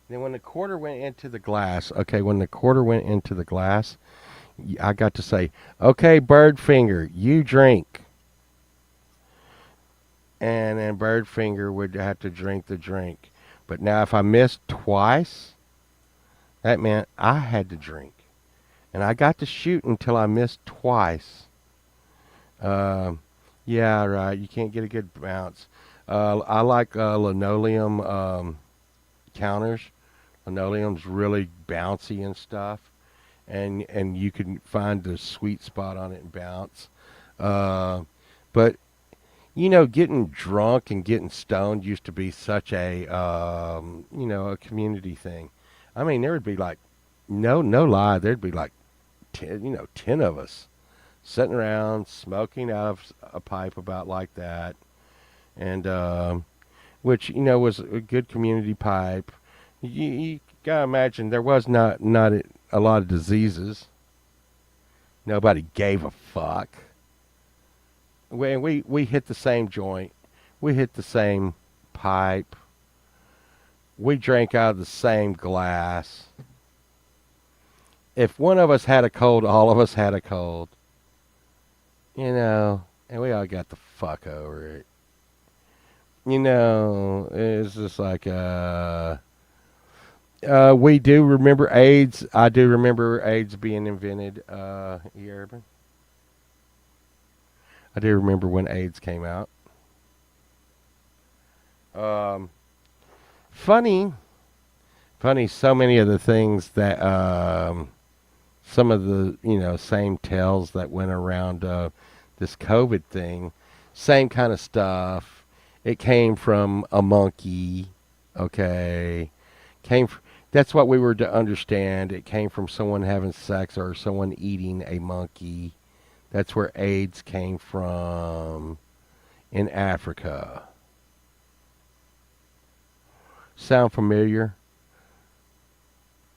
Then when the quarter went into the glass, okay, when the quarter went into the glass, I got to say, okay, Bird Finger, you drink. And then Bird Finger would have to drink the drink. But now if I missed twice, that meant I had to drink. And I got to shoot until I missed twice. Um, yeah, right. You can't get a good bounce. I like linoleum counters. Linoleum's really bouncy and stuff, and you can find the sweet spot on it and bounce. But getting drunk and getting stoned used to be such a a community thing. I mean, there would be like no lie, there'd be like 10 of us sitting around smoking out of a pipe about like that, and which was a good community pipe. You gotta imagine there was not a lot of diseases. Nobody gave a fuck. We hit the same joint. We hit the same pipe. We drank out of the same glass. If one of us had a cold, all of us had a cold. And we all got the fuck over it. It's just like we do remember AIDS. I do remember AIDS being invented, Urban. I do remember when AIDS came out. Um, funny, so many of the things that, some of the, same tales that went around this COVID thing, same kind of stuff. It came from a monkey, okay? That's what we were to understand. It came from someone having sex or someone eating a monkey. That's where AIDS came from in Africa. Sound familiar?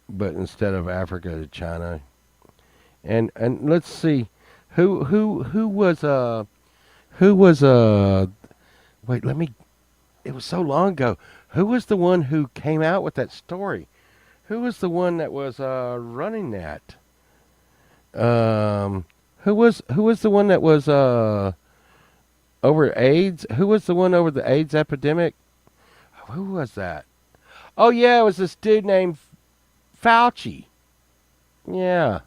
But instead of Africa to China. And let's see, who was wait, let me, it was so long ago. Who was the one who came out with that story? Who was the one that was running that? Who was the one that was over AIDS? Who was the one over the AIDS epidemic? Who was that? Oh yeah, it was this dude named Fauci. Yeah.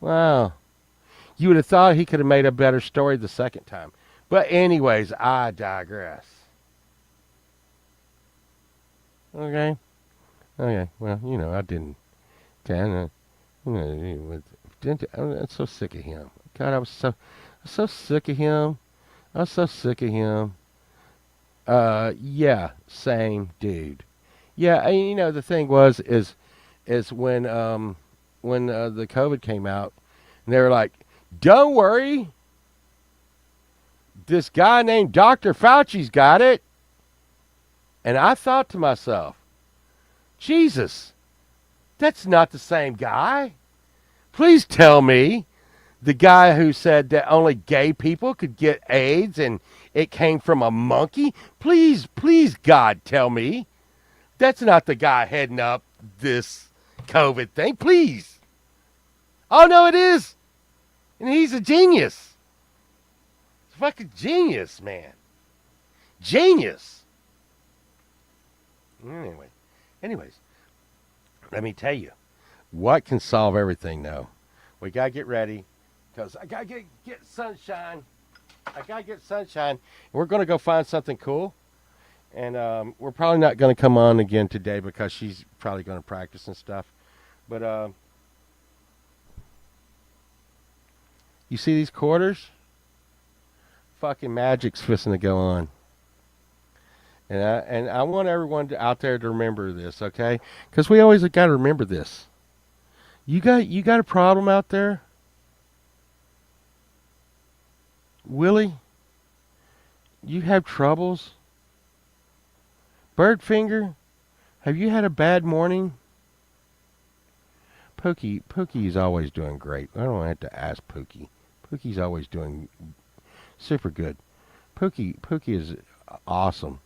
Wow. You would have thought he could have made a better story the second time. But anyways, I digress. Okay. Okay. Well, I didn't. Okay. I'm so sick of him. God, I was so sick of him. I was so sick of him. Yeah, same dude. Yeah, and, the thing is when the COVID came out, and they were like, "Don't worry, this guy named Dr. Fauci's got it." And I thought to myself, Jesus, that's not the same guy. Please tell me the guy who said that only gay people could get AIDS and it came from a monkey. Please, God, tell me that's not the guy heading up this COVID thing. Please. Oh, no, it is. And he's a genius. He's a fucking genius, man. Genius. Anyways, let me tell you what can solve everything, though. We got to get ready because I got to get sunshine. I gotta get sunshine. We're gonna go find something cool, and we're probably not gonna come on again today because she's probably gonna practice and stuff. But you see these quarters? Fucking magic's fisting to go on. And I want everyone out there to remember this, okay? Because we always got to remember this. You got a problem out there, Willie? You have troubles? Birdfinger, have you had a bad morning? Pookie's always doing great. I don't have to ask Pookie. Pookie's always doing super good. Pookie is awesome.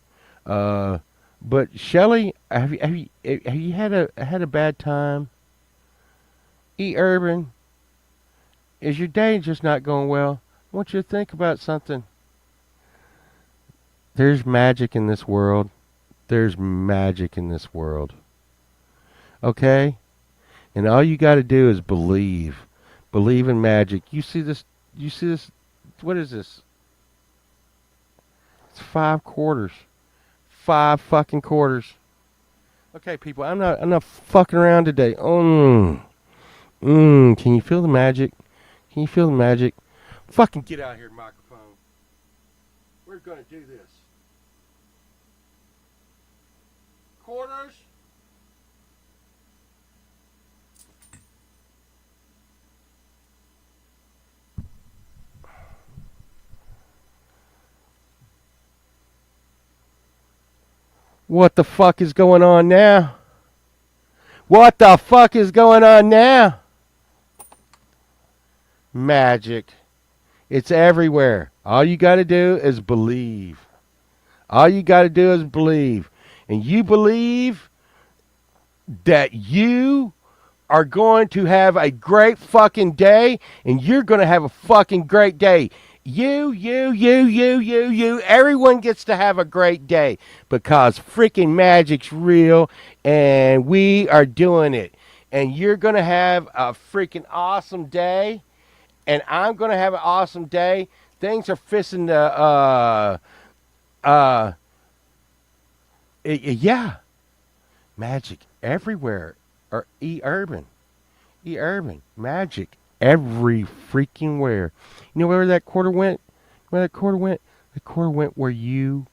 But Shelly, have you had a bad time? E. Urban, is your day just not going well? I want you to think about something. There's magic in this world. There's magic in this world. Okay? And all you got to do is believe. Believe in magic. You see this? What is this? It's 5 quarters. 5 fucking quarters. Okay, people, I'm not fucking around today. Can you feel the magic? Can you feel the magic? Fucking get out here, microphone. We're gonna do this. Quarters. What the fuck is going on now? What the fuck is going on now? Magic. It's everywhere. All you got to do is believe. All you got to do is believe. And you believe that you are going to have a great fucking day, and you're going to have a fucking great day. You, everyone gets to have a great day because freaking magic's real and we are doing it. And you're going to have a freaking awesome day, and I'm going to have an awesome day. Things are fisting yeah, magic everywhere. Or E-Urban, magic every freaking where. You know where that quarter went? Where that quarter went? The quarter went where you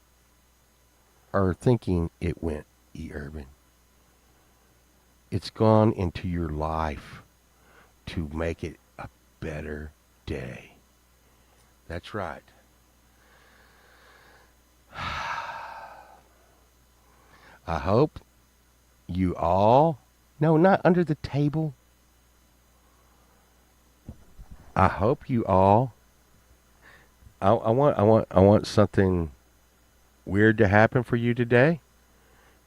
are thinking it went, E-Urban. It's gone into your life to make it a better day. That's right. I hope you all, no, not under the table. I hope you all, I want something weird to happen for you today,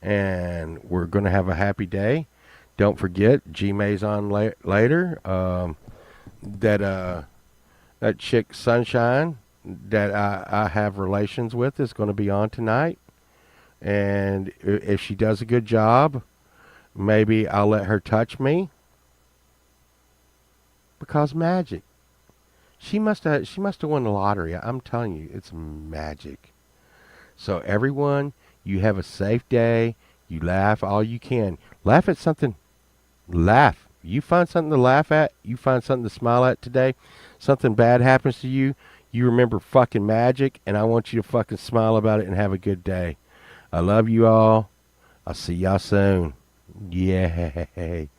and we're going to have a happy day. Don't forget, G-May's on later. That chick Sunshine that I have relations with is going to be on tonight. And if she does a good job, maybe I'll let her touch me. Because magic. She must have won the lottery. I'm telling you, it's magic. So everyone, you have a safe day. You laugh all you can. Laugh at something. Laugh. You find something to laugh at. You find something to smile at today. Something bad happens to you. You remember fucking magic, and I want you to fucking smile about it and have a good day. I love you all. I'll see y'all soon. Yay.